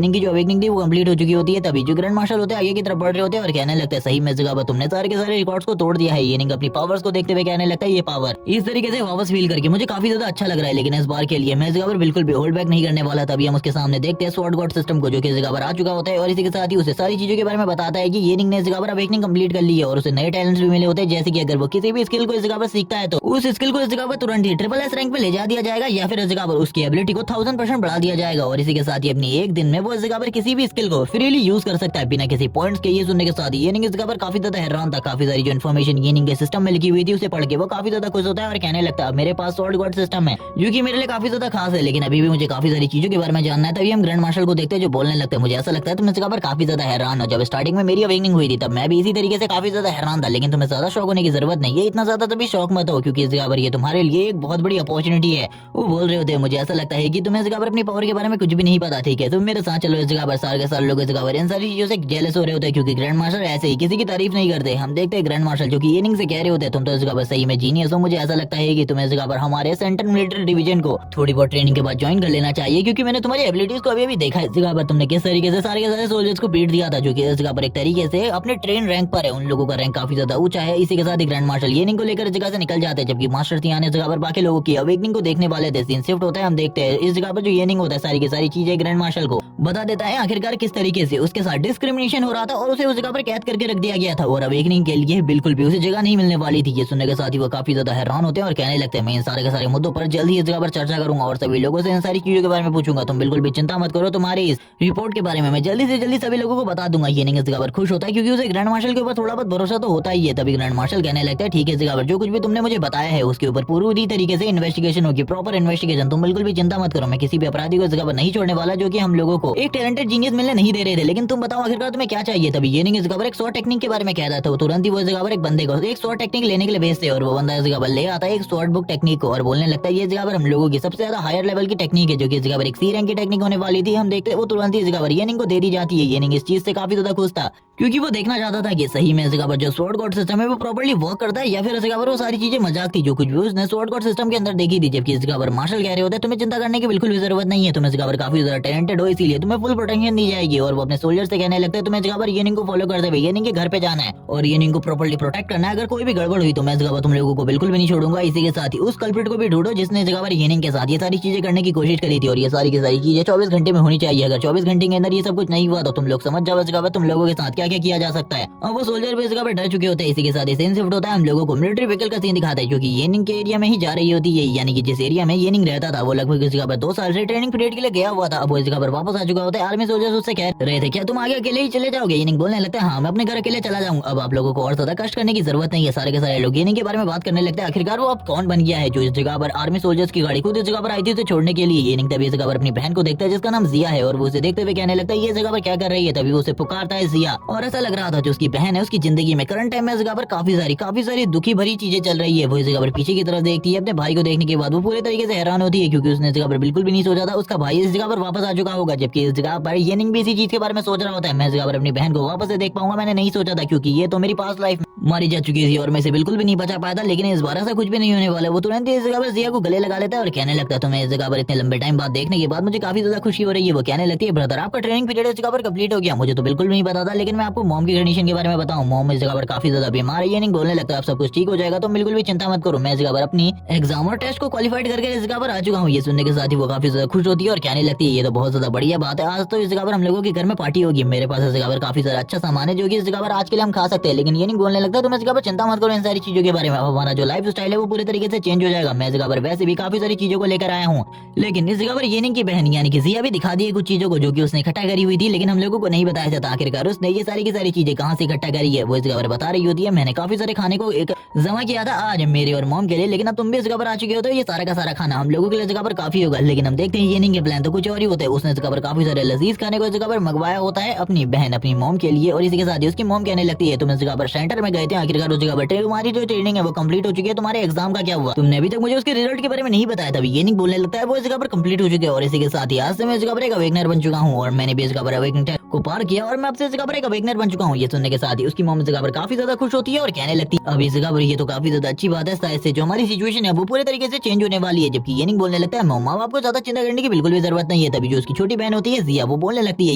रैंक की जो अवेकनिंग थी वो कंप्लीट हो चुकी होती है। तभी जो ग्रैंड मार्शल होते हैं आगे की तरफ बढ़ रहे होते हैं और कहने लगता है सही में इस जगह पर तुमने सारे के सारे रिकॉर्ड्स को तोड़ दिया है। ये रैंक अपनी पावर्स को देखते हुए कहने लगता है ये पावर इस तरीके से वापस फील करके मुझे काफी ज्यादा अच्छा लग रहा है। लेकिन इस बार के लिए मैं इस जगह पर बिल्कुल भी होल्ड बैक नहीं करने वाला। तभी हम उसके सामने देखते हैं स्वॉर्ड गॉड सिस्टम को, जो कि इस जगह पर आ चुका होता है और इसी के साथ ही उसे सारी चीजों के बारे में बताता है कि ये रैंक ने इस जगह पर अवेकनिंग कंप्लीट कर ली है और उसे नए टैलेंट्स भी मिले होते हैं। जैसे कि अगर वो किसी भी स्किल को इस जगह पर सीखता है तो उस स्किल को इस जगह पर तुरंत ही ट्रिपल एस रैंक पे ले जा दिया जाएगा, या फिर इस जगह पर उसकी एबिलिटी को 1000% बढ़ा दिया जाएगा। और इसी के साथ ही अपनी एक दिन में वो इस जगह पर किसी भी स्किल को फ्रीली यूज कर सकता है बिना किसी पॉइंट्स के। ये सुनने के साथ ही ये रैंक इस जगह पर काफी ज्यादा हैरान था। काफी सारी जो इन्फॉर्मेशन ये रैंक के सिस्टम में लिखी हुई थी उसे पढ़ के वो काफी ज्यादा खुश होता है और कहने लगता है मेरे पास स्वॉर्ड गॉड सिस्टम है जो कि मेरे लिए काफी ज्यादा खास है, लेकिन अभी भी मुझे काफी सारी चीजों के बारे में जानना है। तभी हम ग्रैंड मार्शल को देखते हैं जो बोलने लगते हैं मुझे ऐसा लगता है तुम इस जगह पर काफी ज्यादा हैरान हो। जब स्टार्टिंग में मेरी अवेकनिंग हुई थी तब मैं भी इसी तरीके से काफी ज्यादा हैरान था, लेकिन तुम्हें ज्यादा शौक होने की जरूरत नहीं है, इतना ज्यादा तभी शौक मत हो क्योंकि इस जगह पर ये तुम्हारे लिए एक बहुत बड़ी अपॉर्चुनिटी है। वो बोल रहे होते हैं मुझे ऐसा लगता है कि तुम्हें इस जगह पर अपनी पावर के बारे में कुछ भी नहीं पता, ठीक है तुम मेरे साथ चलो इस जगह पर। सारे के सारे लोग इस जगह पर इन सारी चीजों से जेलस हो रहे होते हैं क्योंकि ग्रैंड मास्टर ऐसे ही किसी की तारीफ नहीं करते। हम देखते हैं ग्रैंड मार्शल जो कि येनिंग से कह रहे होते हैं तुम तो इस जगह पर सही में जीनियस हो, मुझे ऐसा लगता है कि तुम्हें इस जगह पर हमारे सेंट्रल मिलिट्री डिवीजन को थोड़ी बहुत ट्रेनिंग के बाद ज्वाइन कर लेना चाहिए क्योंकि मैंने तुम्हारी एबिलिटीज को अभी देखा है। इस जगह पर तुमने किस तरीके से सारे के सारे सोल्जर्स को पीट दिया था जो कि इस जगह पर एक तरीके से अपने ट्रेन रैंक पर है, उन लोगों का रैंक काफी ज्यादा ऊंचा है। इसी के साथ ही ग्रैंड मार्शल येनिंग को लेकर इस जगह से निकल जाते हैं जबकि मास्टर थियान इस जगह पर बाकी लोगों की अवेकनिंग को देखने वाले थे। सीन शिफ्ट होता है, हम देखते हैं इस जगह पर जो येनिंग होता है सारी की सारी चीजें ग्रैंड मार्शल को बता देता है आखिरकार किस तरीके से उसके साथ डिस्क्रिमिनेशन हो रहा था और उसे उस जगह पर कैद करके रख दिया गया था और अवेकनिंग के लिए बिल्कुल भी उसे जगह नहीं मिलने वाली थी। ये सुनने के साथ ही वो काफी ज्यादा हैरान होते हैं और कहने लगते हैं मैं इन सारे के सारे मुद्दों पर जल्द ही इस जगह पर चर्चा करूंगा और सभी लोगों से इन सारी चीजों के बारे में पूछूंगा। तुम बिल्कुल भी चिंता मत करो, तुम्हारी इस रिपोर्ट के बारे में मैं जल्दी से जल्दी सभी लोगों को बता दूंगा। येनिंग इस जगह पर खुश होता है क्योंकि उसे ग्रैंड मार्शल के ऊपर थोड़ा बहुत भरोसा तो होता ही है। तभी ग्रैंड मार्शल कहने लगता है ठीक है इस जगह पर जो कुछ भी तुमने मुझे बताया है उसके ऊपर पूरी तरीके से इन्वेस्टिगेशन होगी, प्रॉपर इन्वेस्टिगेशन। तुम बिल्कुल भी चिंता मत करो, मैं किसी भी अपराधी को इस जगह पर नहीं छोड़ने वाला जो कि हम लोगों को एक टैलेंटेड जीनियस मिलने नहीं दे रहे थे। लेकिन तुम बताओ आखिरकार तुम्हें क्या चाहिए। तभी येनिंग इस जगह पर एक स्वॉर्ड टेक्निक के बारे में कह रहा था। वो तुरंत ही वो इस जगह पर एक बंदे को एक स्वॉर्ड टेक्निक लेने के लिए भेजते हैं और वो बंदा इस जगह पर ले आता है एक स्वॉर्ड बुक टेक्निक को और बोलने लगता है ये जगह पर हम लोगों की सबसे ज्यादा हायर लेवल की टेक्निक है जो कि इस जगह पर एक सी रैंक की टेक्निक होने वाली थी। हम देखते हैं वो तुरंत ही इस जगह पर येनिंग को दे दी जाती है। येनिंग इस चीज से काफी ज्यादा खुश था क्योंकि वो देखना चाहता था कि सही में इस जगह पर जो स्वॉर्ड गॉड सिस्टम है वो प्रॉपर्ली वर्क करता है या फिर इस जगह पर वो सारी चीजें मजाक थी जो कुछ भी उसने स्वॉर्ड गॉड सिस्टम के अंदर देखी थी। जबकि इस जगह पर मार्शल कह रहे होते हैं तुम्हें चिंता करने की बिल्कुल भी जरूरत नहीं है, तुम इस जगह पर काफी ज्यादा टैलेंटेड हो इसीलिए तुम्हें फुल प्रोटेक्शन दी जाएगी। और वो अपने सोल्जर से कहने लगते हैं तुम्हें इस जगह पर येनिंग को फॉलो करते हुए येनिंग के घर पे जाना है और येनिंग को प्रॉपर्ली प्रोटेक्ट करना है। अगर कोई भी गड़बड़ हुई तो मैं इस जगह पर तुम लोगों को बिल्कुल भी नहीं छोड़ूंगा। इसी के साथ ही उस कल्प्रिट को भी ढूंढो जिसने इस जगह पर येनिंग के साथ ये सारी चीजें करने की कोशिश करी थी और ये सारी की सारी चीजें 24 घंटे में होनी चाहिए। अगर 24 घंटे के अंदर ये सब कुछ नहीं हुआ तो तुम लोग समझ जाओ इस जगह पर तुम लोगों के साथ क्या क्या किया जा सकता है। और वो सोल्जर भी इस जगह पर डर चुके होते हैं। इसी के साथ सीन शिफ्ट होता है, हम लोगों को मिलिट्री व्हीकल का सीन दिखाता है क्योंकि येनिंग के एरिया में ही जा रही होती है, यानी कि जिस एरिया में येनिंग रहता था वो लगभग इस जगह पर 2 साल से ट्रेनिंग पीरियड के लिए गया हुआ था। अब वो इस जगह पर वापस आ चुका होता है। आर्मी सोल्जर्स उससे कह रहे थे क्या तुम आगे अकेले ही चले जाओगे। येनिंग बोलने लगता है हाँ मैं अपने घर अकेले चला जाऊंगा, अब आप लोगों को और ज्यादा कष्ट करने की जरूरत नहीं है। सारे के सारे लोग येनिंग के बारे में बात करने लगते हैं आखिरकार वो अब कौन बन गया है जो इस जगह पर आर्मी सोल्जर्स की गाड़ी खुद इस जगह पर आई थी उसे छोड़ने के लिए। येनिंग तभी इस जगह पर अपनी बहन को देखता है जिसका नाम जिया है और वो उसे देखते हुए कहने लगता है ये जगह पर क्या कर रही है। तभी वो उसे पुकारता है जिया और ऐसा लग रहा था जो उसकी बहन है उसकी जिंदगी में करंट टाइम में इस जगह पर काफी सारी दुखी भरी चीजें चल रही है। वो इस जगह पर पीछे की तरफ देखती है, अपने भाई को देखने के बाद वो पूरे तरीके से हैरान होती है क्योंकि उसने इस जगह पर बिल्कुल भी नहीं सोचा था उसका भाई इस जगह पर वापस आ चुका होगा। जबकि इस जगह पर येनिंग भी इसी चीज के बारे में सोच रहा होता है मैं इस जगह पर अपनी बहन को वापस से देख पाऊंगा, मैंने नहीं सोचा था क्योंकि ये तो मेरी पास्ट लाइफ में मारी जा चुकी थी और मैं इसे बिल्कुल भी नहीं बचा पाया था। लेकिन इस बार ऐसा कुछ भी नहीं होने वाला। वो तुरंत ही इस जगह पर जिया को गले लगा लेता है और कहने लगता है तुम्हें इस जगह पर इतने लंबे टाइम बाद देखने के बाद मुझे काफी ज्यादा खुशी हो रही है। वो कहने लगती है ब्रदर आपका ट्रेनिंग पीरियड इस जगह पर कंप्लीट हो गया, मुझे तो बिल्कुल नहीं पता था, लेकिन मैं आपको मॉम की कंडीशन के बारे में बताऊं। मॉम इस जगह पर काफी ज्यादा बीमार है। ये नहीं बोलने लगता है अब सब कुछ ठीक हो जाएगा, तुम बिल्कुल भी चिंता मत करो, मैं इस जगह पर अपनी एग्जाम और टेस्ट को क्वालिफाइड करके इस जगह पर आ चुका हूँ। ये सुनने के साथ ही वो काफी ज्यादा खुश होती है और कहने लगती है ये तो बहुत ज्यादा बढ़िया बात है, आज तो इस जगह पर हम लोगों के घर में पार्टी होगी, मेरे पास इस जगह पर काफी सारा अच्छा सामान है जो कि इस जगह पर आज के लिए हम खा सकते हैं। लेकिन ये नहीं बोलने लगता तुम इस जगह पर चिंता मत करो इन सारी चीजों के बारे में, हमारा जो लाइफ स्टाइल है वो पूरी तरीके से चेंज हो जाएगा। मैं इस जगह पर वैसे भी काफी सारी चीजों को लेकर आया हूँ, लेकिन इस जगह पर येनिंग की बहन यानी कि जिया भी दिखा दी है कुछ चीजों को जो कि उसने इकट्ठा करी हुई थी, लेकिन हम लोगों को नहीं बताया जाता आखिरकार उसने ये सारी की सारी चीजें कहाँ से इकट्ठा करी है। वो इस जगह पर बता रही होती है मैंने काफी सारे खाने को एक जमा किया था आज मेरे और मॉम के लिए, लेकिन अब तुम भी इस जगह पर आ चुके हो तो ये सारा का सारा खाना हम लोगों के लिए जगह पर काफी होगा। लेकिन हम देखते हैं येनिंग के प्लान तो कुछ और ही होते हैं। उसने इस जगह पर काफी सारे लजीज खाने को इस जगह पर मंगवाया होता है अपनी बहन अपनी मॉम के लिए और इसी के साथ ही उसकी मॉम कहने लगती है तुम इस जगह पर सेंटर में गए थे आखिरकार उस जगह पर तुम्हारी जो ट्रेनिंग है वो कंप्लीट हो चुकी है, तुम्हारे एग्जाम का क्या हुआ, तुमने अभी तक मुझे उसके रिजल्ट के बारे में नहीं बताया। तभी येनिंग बोलने लगता है वो इस जगह पर कंप्लीट हो चुके हैं और इसी के साथ ही आज से मैं इस जगह पर एक अवेकनर बन चुका हूँ और मैंने भी इस जगह पर अवेकनर को पार किया और मैं अब से इस जगह पर एक अवेकनर बन चुका हूँ। ये सुनने के साथ ही उसकी मॉम इस जगह पर काफी ज्यादा खुश होती है और कहने लगती है अब इस जगह पर ये तो काफी ज्यादा अच्छी बात है, शायद से जो हमारी सिचुएशन है वो पूरे तरीके से चेंज होने वाली है। जबकि येनिंग बोलने लगता है मम्मा आपको ज्यादा चिंता करने की बिल्कुल भी जरूरत नहीं है। तभी जो उसकी छोटी बहन होती है जिया वो बोलने लगती है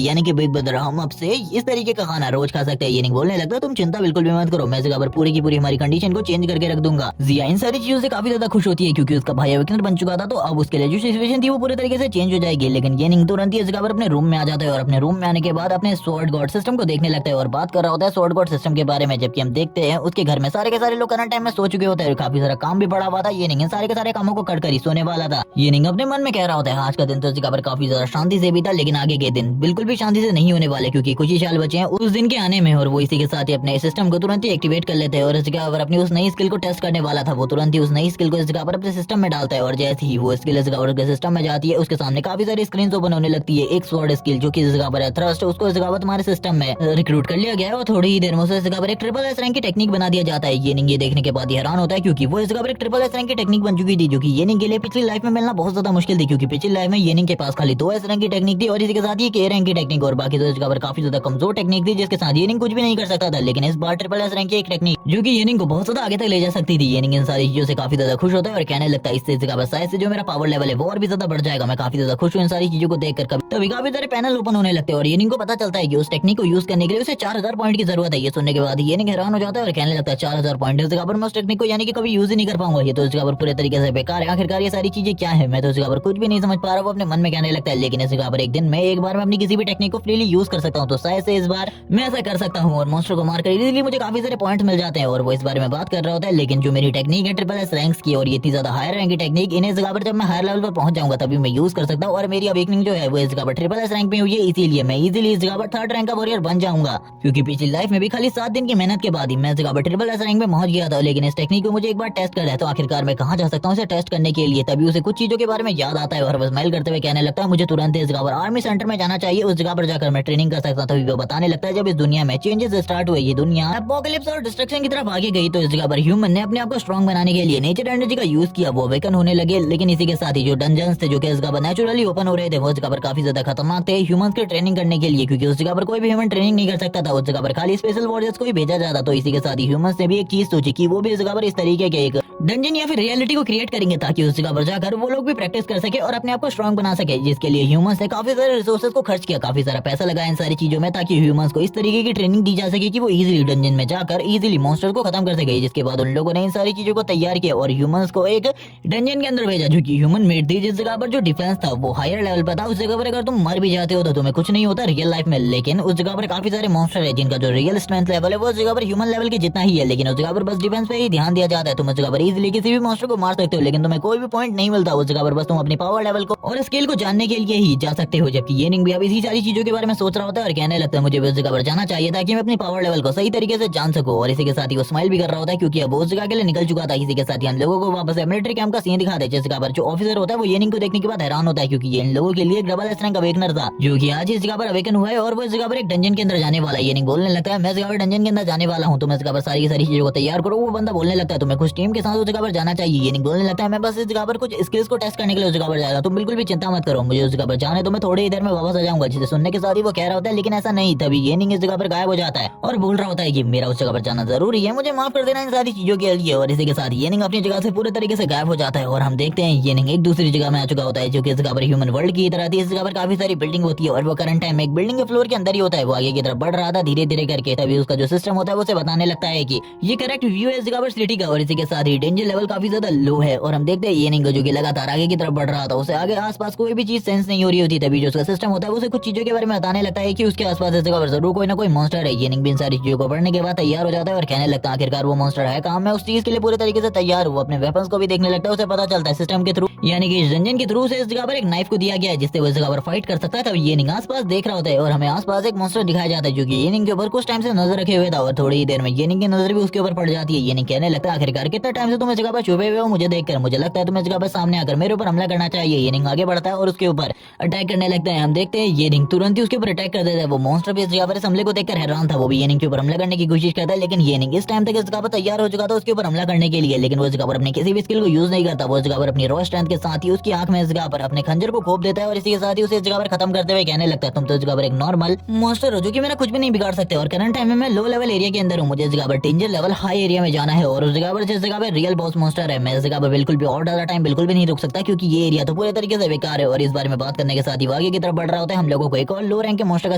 यानी कि बिग ब्रदर हम अब से इस तरीके का खाना रोज खा सकते हैं। येनिंग बोलने लगता है तुम चिंता बिल्कुल भी मत करो, मैं इस जगह पर पूरी की पूरी हमारी कंडीशन को चेंज करके रख दूंगा। जिया इन सारी चीजों से काफी ज्यादा खुश होती है क्योंकि उसका भाई अवेकनर बन चुका था तो अब उसके लिए जो सिचुएशन थी वो पूरी तरीके से चेंज हो जाएगी। लेकिन येनिंग तुरंत ही इस जगह पर अपने रूम में आ जाता है और अपने रूम में आने के बाद अपने स्वॉर्ड गॉड सिस्टम को देखने लगता है और बात कर रहा होता है स्वॉर्ड गॉड सिस्टम के बारे में। जबकि हम देखते हैं उसके घर में सारे के सारे लोग करंट टाइम में सो चुके होते हैं, काफी सारा काम भी पड़ा हुआ था। येनिंग इन सारे के सारे कामों को कर कर ही सोने वाला था। येनिंग अपने मन में कह रहा होता है आज का दिन तो इस जगह पर काफी ज्यादा शांति से भी था, लेकिन आगे के दिन बिल्कुल भी शांति से नहीं होने वाले क्योंकि कुछ ही साल बचे हैं उस दिन के आने में। और वो इसी के साथ ही अपने सिस्टम को तुरंत ही एक्टिवेट कर लेते हैं और इस जगह पर अपनी उस नई स्किल को टेस्ट करने वाला था। वो तुरंत ही उस नई स्किल को इस जगह पर अपने सिस्टम में डालता है और जैसे ही वो स्किल इस जगह पर सिस्टम में जाती है उसके सामने काफी सारी स्क्रीन ओपन होने लगती है। एक स्वॉर्ड स्किल जो कि इस जगह पर है थ्रस्ट, उसको इस जगह पर तुम्हारे सिस्टम में रिक्रूट कर लिया गया है और थोड़ी ही देर में उसे इस जगह पर एक ट्रिपल एस रैंक की टेक्निक बना दिया जाता है। ये देखने के बाद हैरान होता है क्योंकि वो इस जगह पर एक ट्रिपल एस रैंक की टेक्निक बन चुकी थी जो कि येनिंग के लिए पिछली लाइफ में मिलना बहुत ज्यादा मुश्किल थी, क्योंकि पिछली लाइफ में येनिंग के पास खाली 2 एस रैंक की टेक्निक थी और इसी के साथ ही के रैंक की टेक्निक और बाकी तो इस जगह पर काफी ज्यादा कमजोर टेक्निक थी जिसके साथ येनिंग कुछ भी नहीं कर सकता था। लेकिन इस बार ट्रिपल एस रैंक की एक टेक्निक जो कि येनिंग को बहुत ज्यादा आगे तक ले जा सकती थी। येनिंग इन सारी चीजों से काफी ज्यादा खुश होता है और कहने लगता है इससे इस जगह पर शायद से जो मेरा पावर लेवल है वो और भी ज्यादा बढ़ जाएगा। मैं काफी ज्यादा खुश हूँ इन सारी चीजों को देखकर। तभी काफी सारे पैनल ओपन होने लगते हैं और येनिंग को पता चलता है कि उस टेक्निक को यूज करने के लिए उसे 4000 पॉइंट की जरूरत है। ये सुनने के बाद येनिंग हैरान हो जाता है और कहने लगता है 4000 पॉइंट इस जगह पर मैं उस टेक्निक को यानी कि कभी यूज ही नहीं कर पाऊंगा, ये तो इस जगह पर पूरे तरीके से बेकार है। आखिरकार ये सारी चीजें क्या है, मैं तो इस जगह पर कुछ भी नहीं समझ पा रहा हूँ, अपने मन में कहने लगता है। लेकिन इस जगह पर एक दिन मैं एक बार में अपनी किसी भी टेक्निक को फ्रीली यूज कर सकता हूँ, तो शायद से इस बार मैं ऐसा कर सकता हूँ और मॉन्स्टर को मारकर इजीली मुझे काफी सारे पॉइंट्स मिल जाते हैं। और वो इस बारे में बात कर रहा होता है। लेकिन जो मेरी टेक्निक है ट्रिपल एस रैंक्स की और ये इतनी ज्यादा हायर रैंक की टेक्निक, इन्हें इस जगह पर जब मैं हायर लेवल पर पहुंच जाऊंगा तभी मैं यूज कर सकता हूँ और मेरी अवेकनिंग जो है वो इस जगह पर ट्रिपल एस रैंक में हुई है, इसीलिए मैं इजीली इस जगह पर 3rd रैंक का वॉरियर बन जाऊंगा। क्योंकि पिछली लाइफ में भी खाली 7 दिन की मेहनत के बाद ही मैं इस जगह पर ट्रिपल एस रैंक में पहुंच गया था। लेकिन इस टेक्निक को मुझे एक बार टेस्ट करना है, तो आखिरकार मैं कहाँ जा सकता हूँ इसे टेस्ट करने के लिए। तभी उसे कुछ चीजों के बारे में याद आता है और वो स्माइल करते हुए कहने लगता है मुझे तुरंत इस जगह पर आर्मी सेंटर में जाना चाहिए, उस जगह पर जाकर मैं ट्रेनिंग कर सकता। तभी वो बताने लगता है जब इस दुनिया में चेंजेस स्टार्ट हुए, ये दुनिया एपोकलिप्स और डिस्ट्रक्शन की तरफ आगे गई, तो इस जगह पर ह्यूमन ने अपने आप को स्ट्रॉन्ग बनाने के लिए नेचर एनर्जी का यूज किया, वो अवेकन होने लगे। लेकिन इसी के साथ ही जो डंजन्स थे जो कि इस जगह पर नेचुरली ओपन हो रहे थे वो इस जगह पर काफी ज्यादा खतरनाक थे ह्यूमंस की ट्रेनिंग करने के लिए, क्योंकि उस जगह पर कोई भी ह्यूमन ट्रेनिंग नहीं कर सकता था, उस जगह पर खाली स्पेशल वॉरियर्स को ही भेजा जाता। तो इसी के साथ ही ह्यूमंस ने भी एक चीज सोची कि वो भी इस जगह पर इस तरीके के एक डंजन या फिर रियलिटी को क्रिएट करेंगे ताकि उस जगह पर जाकर वो लोग भी प्रैक्टिस कर सके और अपने आप को स्ट्रॉन्ग बना सके। जिसके लिए ह्यूमंस ने काफी सारे रिसोर्सेज को खर्च किया, काफी सारा पैसा लगाया इन सारी चीजों में, ताकि ह्यूमंस को इस तरीके की ट्रेनिंग दी जा सके कि वो इजीली डंजन में जाकर इजीली मॉन्स्टर को खत्म कर सके। जिसके बाद उन लोगों ने इन सारी चीजों को तैयार किया और ह्यूमंस को एक डंजन के अंदर भेजा जो कि ह्यूमन मेड थी, जिस जगह पर जो डिफेंस था वो हायर लेवल पर था। उस जगह पर अगर तुम मर भी जाते हो तो तुम्हें कुछ नहीं होता रियल लाइफ में, लेकिन उस जगह पर काफी सारे मॉन्स्टर है जिनका जो रियल स्ट्रेंथ लेवल है वो उस जगह पर ह्यूमन लेवल के जितना ही है। लेकिन उस जगह पर बस डिफेंस पे ही ध्यान दिया जाता है। तुम उस जगह पर इजीली किसी भी मॉन्स्टर को मार सकते हो, लेकिन तुम्हें कोई भी पॉइंट नहीं मिलता उस जगह पर, बस तुम अपनी पावर लेवल को और स्किल को जानने के लिए ही जा सकते हो। जबकि येनिंग भी अब इसी सारी चीजों के बारे में सोच रहा होता है और कहने लगता है मुझे भी उस जगह पर जाना चाहिए ताकि मैं अपनी पावर लेवल को सही तरीके से जान सकूं। और इसी के साथ ही वो स्माइल भी कर रहा होता है क्योंकि अब उस जगह के लिए निकल चुका था। इसी के साथ ही हम लोगों को वापस मिलिट्री कैंप का सीन दिखा दे, जिस जगह पर जो ऑफिसर होता है वो येनिंग को देखने के बाद हैरान होता है क्योंकि ये इन लोगों के लिए डबल एस रैंक अवेकनर था जो कि आज इस जगह पर अवेकन हुआ है और वो इस जगह पर एक डंजन के अंदर जाने वाला है। येनिंग बोलने लगता है मैं इस जगह पर डंजन के अंदर जाने वाला हूं, तो मैं इस जगह पर सारी की सारी चीजों को तैयार करो। वो बंदा बोलने लगता है तुम्हें कुछ टीम के साथ उस जगह पर जाना चाहिए। येनिंग बोलने लगता है मैं बस इस जगह पर कुछ स्किल्स को टेस्ट करने के लिए उस जगह पर जाएगा, तुम बिल्कुल भी चिंता मत करो, मुझे उस जगह पर जाने तो मैं थोड़ी ही देर में वापस आ जाऊंगा। जिसे सुनने के साथ ही वो कह रहा होता है लेकिन ऐसा नहीं। तभी येनिंग इस जगह पर गायब हो जाता है और बोल रहा होता है कि मेरा उस जगह पर जाना जरूरी है, मुझे माफ कर देना इन सारी चीजों के लिए। और इसी के साथ येनिंग अपनी जगह से पूरे तरीके से गायब हो जाता है और हम देखते हैं येनिंग एक दूसरी जगह में आ चुका होता है जो कि इस जगह पर ह्यूमन वर्ल्ड की तरह थी। इस जगह पर काफी सारी बिल्डिंग होती है और वो करंट टाइम में एक बिल्डिंग के फ्लोर के अंदर ही होता है। वो आगे की तरफ बढ़ रहा था धीरे धीरे करके, तभी उसका जो सिस्टम होता है वो उसे बताने लगता है कि ये करेक्ट व्यू है इस जगह पर सिटी का। और इसी के साथ ही डेंजर लेवल काफी ज्यादा लो है और हम देखते हैं येनिंग जो कि लगातार आगे की तरफ बढ़ रहा था, उसे आगे आसपास कोई भी चीज सेंस नहीं हो रही होती। तभी जो उसका सिस्टम होता है उसे कुछ चीजों के बारे में बताने लगता है कि उसके आसपास इस जगह पर जरूर कोई ना कोई मॉन्स्टर है। येनिंग भी इन सारी चीजों को पढ़ने के बाद तैयार हो जाता है और कहने लगता है आखिरकार वो मॉन्स्टर है कहाँ, मैं उस चीज के लिए पूरे तरीके से तैयार हूँ। अपने वेपन्स को भी देखने लगता है, उसे पता चलता है सिस्टम के थ्रू यानी कि इस डंजन के थ्रू से इस जगह पर एक नाइफ को दिया गया है जिससे वो इस जगह पर फाइट कर सकता है। तभी येनिंग आसपास देख रहा होता है और हमें आसपास एक मॉन्स्टर दिखाया जाता है जो कि येनिंग के ऊपर कुछ टाइम से नजर रखे हुए था और थोड़ी ही देर में येनिंग की नजर भी उसके ऊपर पड़ जाती है। येनिंग कहने लगता है आखिरकार कितना टाइम से तुम इस जगह पर छुपे हुए हो, मुझे देखकर मुझे लगता है तुम इस जगह पर सामने आकर मेरे ऊपर हमला करना चाहिए। येनिंग आगे बढ़ता है और उसके ऊपर अटैक करने लगता है। हम देखते हैं येनिंग तुरंत ही उसके ऊपर अटैक कर देता है। वो मॉन्स्टर भी इस जगह पर इस हमले को देखकर हैरान था, वो भी येनिंग के ऊपर हमला करने की कोशिश करता है। लेकिन येनिंग इस टाइम तक इस जगह पर तैयार हो चुका था उसके ऊपर हमला करने के लिए, लेकिन वो इस जगह पर अपनी किसी भी स्किल को यूज नहीं करता। वो इस जगह पर अपनी रॉ स्ट्रेंथ के साथ ही उसकी आंख में इस जगह पर अपने खंजर को खोप देता है और इसी के साथ ही उसे इस जगह पर खत्म करते हुए कहने लगता है तुम तो इस जगह पर एक नॉर्मल मॉन्स्टर हो जो कि मेरा कुछ भी नहीं बिगाड़ सकते और करंट टाइम में मैं लो लेवल एरिया के अंदर हूँ, मुझे इस जगह पर डेंजर लेवल हाई एरिया में जाना है और उस जगह पर जिस जगह पर रियल बॉस मॉन्स्टर है मैं इस जगह पर बिल्कुल भी और ज्यादा टाइम बिल्कुल भी नहीं रुक सकता क्योंकि ये एरिया तो पूरे तरीके से बेकार है। और इस बारे में बात करने के साथ ही आगे की तरफ बढ़ रहा होता है। हम लोगों को एक और लो रैंक के मॉन्स्टर का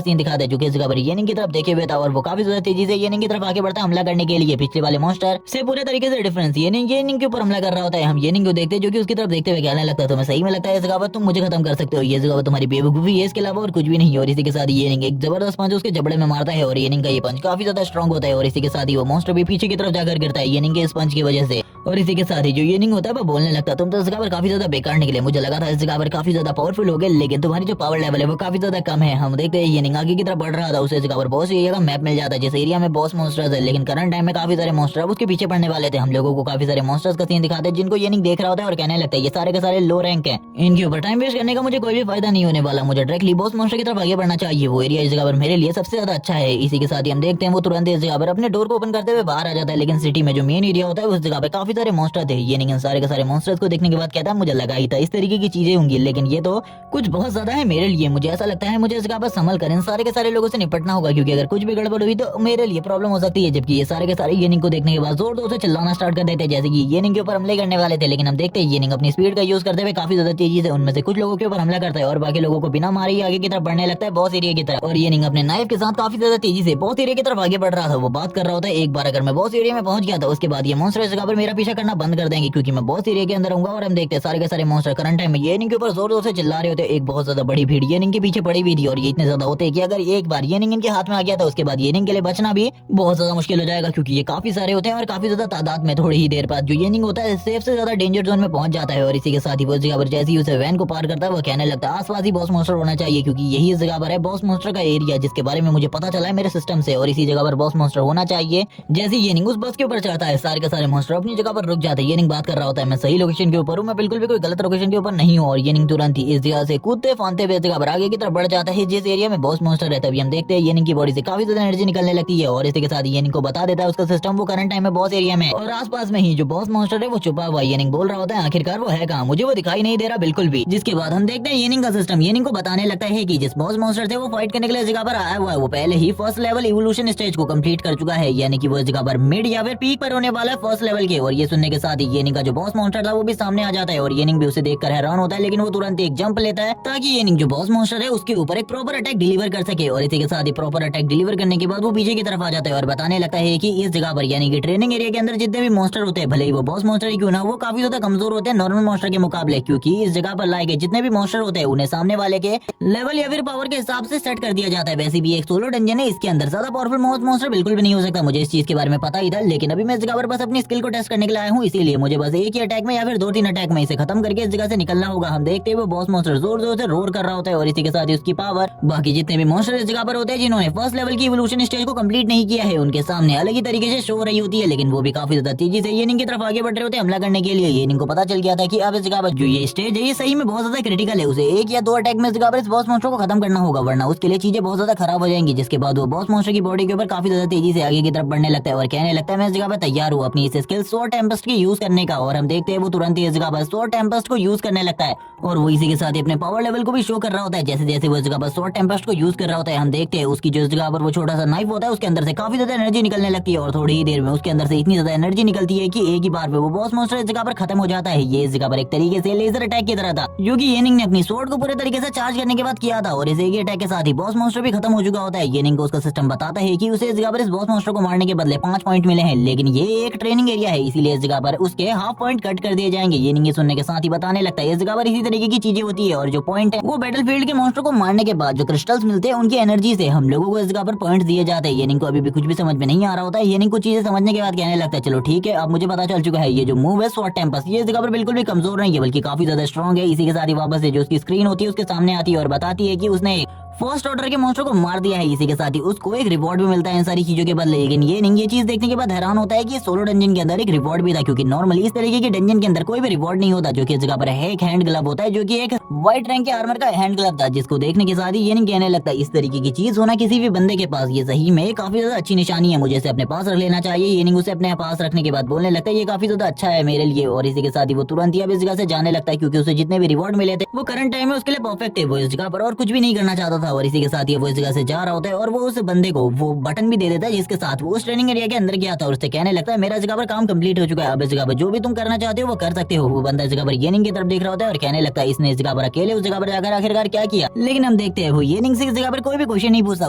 सीन दिखाता है जो कि इस जगह पर येनिंग की तरफ देखे हुए था और वो काफी ज्यादा तेजी से येनिंग की तरफ आगे बढ़ता है हमला करने के लिए। पिछले वाले मॉन्स्टर से पूरे तरीके से डिफरेंस येनिंग के ऊपर हमला कर रहा होता है। हम येनिंग को देखते हैं जो कि उसकी तरफ देखते हुए कहने लगता है तुम्हें सही में लगता है इस जगह पर तुम मुझे खत्म कर सकते हो, ये जगह तुम्हारी बेवकूफी है, इसके अलावा और कुछ भी नहीं। और इसी के साथ येनिंग एक जबरदस्त पंच उसके जबड़े में मारता है और येनिंग का ये पंच काफी ज्यादा स्ट्रॉन्ग होता है और इसी के साथ ही वो मॉन्स्टर भी पीछे की तरफ जाकर गिरता है। येनिंग के इस पंच की वजह से और इसी के साथ ही जो येनिंग होता है वो बोलने लगता है तुम तो इस जगह पर काफी ज्यादा बेकार निकले, मुझे लगा था इस जगह पर काफी ज्यादा पावरफुल हो गए, लेकिन तुम्हारी जो पावर लेवल है वो काफी ज्यादा कम है। हम देखते हैं येनिंग आगे की तरफ बढ़ रहा था, उसे जगह पर बॉस एरिया का मैप मिल जाता है जिस एरिया में बॉस मॉन्स्टर्स है, लेकिन करंट टाइम में काफी सारे मॉन्स्टर उसके पीछे पड़ने वाले थे। हम लोगों को काफी सारे मॉन्स्टर्स का सीन दिखाते हैं जिनको येनिंग देख रहा होता है और कहने लगता है ये सारे के सारे लो रैंक है, इनके ऊपर टाइम वेस्ट करने का मुझे कोई भी फायदा नहीं होने वाला, मुझे डायरेक्टली बॉस मॉन्स्टर की तरफ आगे बढ़ना चाहिए, वो एरिया इस जगह पर मेरे लिए सबसे ज्यादा अच्छा है। इसी के साथ ही हम देखते हैं वो तुरंत इस जगह पर अपने डोर को ओपन करते हुए बाहर आ जाता है, लेकिन सिटी में जो मेन एरिया होता है उस जगह पे काफी सारे मॉन्स्टर थे। ये नहीं सारे के सारे मॉन्स्टर्स को देखने के बाद कहता है मुझे लगा ही था इस तरीके की चीजें होंगी, लेकिन ये तो कुछ बहुत ज्यादा है मेरे लिए, मुझे ऐसा लगता है मुझे इस जगह पर संभल कर इन सारे के सारे लोगों से निपटना होगा, क्योंकि अगर कुछ भी गड़बड़ हुई तो मेरे लिए प्रॉब्लम हो सकती है। जबकि ये सारे के सारे येनिंग को देखने के बाद जोर जोर से चिल्लाना स्टार्ट कर देते हैं जैसे कि येनिंग के ऊपर हमले करने वाले थे, लेकिन हम देखते हैं येनिंग अपनी स्पीड का यूज करते हुए काफी ज्यादा तेजी से उनमें से कुछ लोगों के ऊपर हमला करता है और बाकी लोगों को बिना मारे ही आगे की तरफ बढ़ने लगता है बॉस एरिया की तरफ। और येनिंग अपने नाइफ के साथ काफी ज्यादा तेजी से बॉस एरिया की तरफ आगे बढ़ रहा था, वो बात कर रहा होता है एक बार अगर मैं बॉस एरिया में पहुंच गया था उसके बाद ये मॉन्स्टर इस जगह पर मेरा पीछा करना बंद कर देंगे, क्योंकि मैं बॉस एरिया के अंदर हूँ। और हम देखते हैं सारे के सारे मॉन्स्टर करंट टाइम में येनिंग के ऊपर जोर जोर से चिल्ला रहे होते हैं, एक बहुत ज्यादा बड़ी भीड़ येनिंग के पीछे पड़ी हुई थी और ये इतने ज्यादा होते हैं कि अगर एक बार येनिंग इनके हाथ में आ गया था उसके बाद येनिंग के लिए बचना भी बहुत ज्यादा मुश्किल हो जाएगा, क्योंकि ये काफी सारे होते हैं और काफी ज्यादा तादाद में। थोड़ी ही देर बाद जो येनिंग होता है सेफ से ज्यादा डेंजर जोन में पहुंच जाता है और इसी के साथ ही वो जगह पर जैसे ही उसे वैन को पार करता है वो कहने लगता है आसपास ही बॉस मॉन्स्टर होना चाहिए, क्योंकि यही इस जगह पर है बॉस मॉन्स्टर का एरिया जिसके बारे में मुझे पता चला है मेरे सिस्टम से, और इसी जगह पर बॉस मॉन्स्टर होना चाहिए। जैसे येनिंग उस बस के ऊपर चढ़ता है सारे के सारे मॉन्स्टर अपनी जगह पर रुक जाते हैं। येनिंग बात कर रहा होता है मैं सही लोकेशन के ऊपर हूँ, मैं बिल्कुल भी कोई गलत लोकेशन के ऊपर नहीं हूँ, और येनिंग तुरंत ही इस जगह से कूदते फांदते हुए जगह पर आगे की तरफ बढ़ जाता है जिस एरिया में बॉस मॉन्स्टर रहता है। अभी हम देखते हैं येनिंग की बॉडी से काफी ज्यादा एनर्जी निकलने लगती है और इसी के साथ येनिंग को बता देता है उसका सिस्टम वो करंट टाइम में बॉस एरिया में और आसपास में ही जो बॉस मॉन्स्टर है वो छुपा हुआ है। येनिंग बोल रहा होता है आखिरकार वो है कहाँ, मुझे वो दिखाई नहीं दे रहा बिल्कुल भी। जिसके बाद हम देखते हैं येनिंग का सिस्टम येनिंग को बताने लगता है कि जिस बॉस मॉन्स्टर से वो फाइट करने के लिए जगह पर आया हुआ है वो पहले ही फर्स्ट लेवल इवोल्यूशन स्टेज को कंप्लीट कर चुका है, यानी कि वो जगह पर मिड या फिर पीक पर होने वाला है फर्स्ट लेवल के। और ये सुनने के साथ ही येनिंग का जो बॉस मॉन्स्टर था वो भी सामने आ जाता है और येनिंग भी उसे देखकर हैरान होता है, लेकिन वो तुरंत एक जंप लेता है ताकि येनिंग जो बॉस मॉन्स्टर है उसके ऊपर एक प्रॉपर अटैक डिलीवर कर सके। और इसी के साथ ही प्रॉपर अटैक डिलीवर करने के बाद वो पीछे की तरफ आ जाता है और बताने लगता है कि इस जगह पर यानी कि ट्रेनिंग एरिया के अंदर जितने भी मॉन्स्टर होते हैं भले ही वो बॉस मॉन्स्टर ही क्यों ना वो काफी ज्यादा कमजोर होते हैं नॉर्मल मॉन्स्टर के मुकाबले, क्योंकि इस जगह पर लाए गए जितने भी मॉन्स्टर होते हैं उन्हें सामने वाले के लेवल या फिर पावर के हिसाब से सेट कर दिया जाता है। वैसे भी एक सोलो डंजन है, इसके अंदर ज्यादा पावरफुल मॉन्स्टर बिल्कुल भी नहीं हो सकता, मुझे इस चीज के बारे में पता ही था, लेकिन अभी मैं इस जगह पर बस अपनी स्किल को टेस्ट करने के लिए आया हूँ, इसीलिए मुझे बस एक ही अटैक में या फिर 2-3 अटैक में इसे खत्म करके इस जगह से निकलना होगा। हम देखते हुए बॉस मॉन्स्टर जोर जोर से रोर कर रहा होता है और इसी के साथ ही उसकी पावर बाकी जितने भी मॉन्स्टर इस जगह पर होते हैं जिन्होंने फर्स्ट लेवल की इवोल्यूशन स्टेज को कंप्लीट नहीं किया है उनके सामने अलग ही तरीके से शो हो रही होती है, लेकिन वो भी काफी ज्यादा तेजी से येनिंग की तरफ आगे बढ़ रहे होते हैं हमला करने के लिए। येनिंग को पता चल गया था कि अब इस जगह पर जो ये स्टेज है ये सही में बहुत ज्यादा क्रिटिकल है, उसे 1 या 2 अटैक में इस जगह पर इस बॉस मॉन्स्टर को खत्म करना होगा, वरना उसके लिए चीजें बहुत ज्यादा खराब हो जाएंगी। जिसके बाद वो बॉस मॉन्स्टर की बॉडी के ऊपर काफी ज्यादा तेजी से आगे की तरफ बढ़ने लगता है और कहने लगता है मैं इस जगह पर तैयार हूँ अपनी इस स्किल स्वॉर्ड टेम्पेस्ट की यूज करने का। और हम देखते हैं वो तुरंत ही इस जगह पर स्वॉर्ड टेम्पेस्ट को यूज करने लगता है और वो इसी के साथ ही अपने पावर लेवल को भी शो कर रहा होता है। जैसे जैसे वो इस जगह पर स्वॉर्ड टेम्पेस्ट को यूज कर रहा होता है हम देखते हैं उसकी जो इस जगह पर वो छोटा सा नाइफ होता है उसके अंदर से काफी ज्यादा एनर्जी निकलने लगती है और थोड़ी ही देर में उसके अंदर से इतनी ज्यादा एनर्जी निकलती है कि एक ही बार में वो बॉस मॉन्स्टर इस जगह पर खत्म हो जाता है। ये इस जगह पर एक तरीके से लेजर अटैक की तरह था जो कि येनिंग ने अपनी स्वॉर्ड को पूरे तरीके से चार्ज करने के बाद किया था और इस एक ही अटैक के साथ ही बॉस मॉन्स्टर भी खत्म हो चुका होता है। येनिंग को उसका सिस्टम बताता है कि उसे इस जगह पर इस बॉस मॉन्स्टर को मारने के बदले 5 पॉइंट मिले हैं, लेकिन ये एक ट्रेनिंग एरिया है इसीलिए इस जगह पर उसके हाफ पॉइंट कट कर दिए जाएंगे। येनिंग ये सुनने के साथ ही बताने लगता है इस जगह पर इसी तरीके की चीजें होती है और जो पॉइंट है वो बैटलफील्ड के मॉन्स्टर को मारने के बाद जो क्रिस्टल्स मिलते हैं उनकी एनर्जी से हम लोगों को इस जगह पर पॉइंट दिए जाते हैं। येनिंग को अभी भी कुछ भी समझ में नहीं आ रहा होता है, येनिंग कुछ चीजें समझने के बाद कहने लगता है चलो ठीक है अब मुझे पता चल चुका है ये जो मूव है स्वॉर्ड टेम्पेस्ट ये इस जगह पर बिल्कुल भी कमजोर नहीं है बल्कि काफी ज्यादा स्ट्रॉन्ग है। इसी के साथ ही वापस से जो उसकी स्क्रीन होती है उसके सामने आती है और बताती है कि उसने फर्स्ट ऑर्डर के मॉन्स्टर को मार दिया है। इसी के साथ ही उसको एक रिवॉर्ड भी मिलता है इन सारी चीजों के बदले, लेकिन ये नहीं ये चीज देखने के बाद हैरान होता है कि सोलो डंजन के अंदर एक रिवॉर्ड भी था, क्योंकि नॉर्मली इस तरीके के डंजन के अंदर कोई भी रिवॉर्ड नहीं होता। जो कि इस जगह पर है एक हैंड ग्लव होता है जो कि एक व्हाइट रैंक के आर्मर का हैंड ग्लव था, जिसको देखने के साथ ही ये नहीं कहने लगता इस तरीके की चीज होना किसी भी बंदे के पास ये सही में काफी ज्यादा अच्छी निशानी है, मुझे इसे अपने पास रख लेना चाहिए। ये नहीं उसे अपने पास रखने के बाद बोलने लगता है ये काफी ज्यादा अच्छा है मेरे लिए और इसी के साथ ही वो तुरंत ही अब इस जगह से जाने लगता है, क्योंकि उसे जितने भी रिवॉर्ड मिले थे वो करंट टाइम में उसके लिए परफेक्ट थे, वो इस जगह पर और कुछ भी नहीं करना चाहता था। और इसी के साथ ही वो इस जगह से जा रहा होता है और वो उस बंदे को वो बटन भी दे देता है जिसके साथ वो उस ट्रेनिंग एरिया के अंदर गया था और उससे कहने लगता है मेरा इस जगह पर काम कंप्लीट हो चुका है, अब इस जगह पर जो भी तुम करना चाहते हो वो कर सकते हो। वो बंदा इस जगह पर येनिंग की तरफ देख रहा होता है और कहने लगता है इसने इस जगह पर अकेले उस जगह पर जाकर आखिरकार क्या किया, लेकिन हम देखते हैं वो येनिंग से इस जगह पर कोई भी क्वेश्चन नहीं पूछता,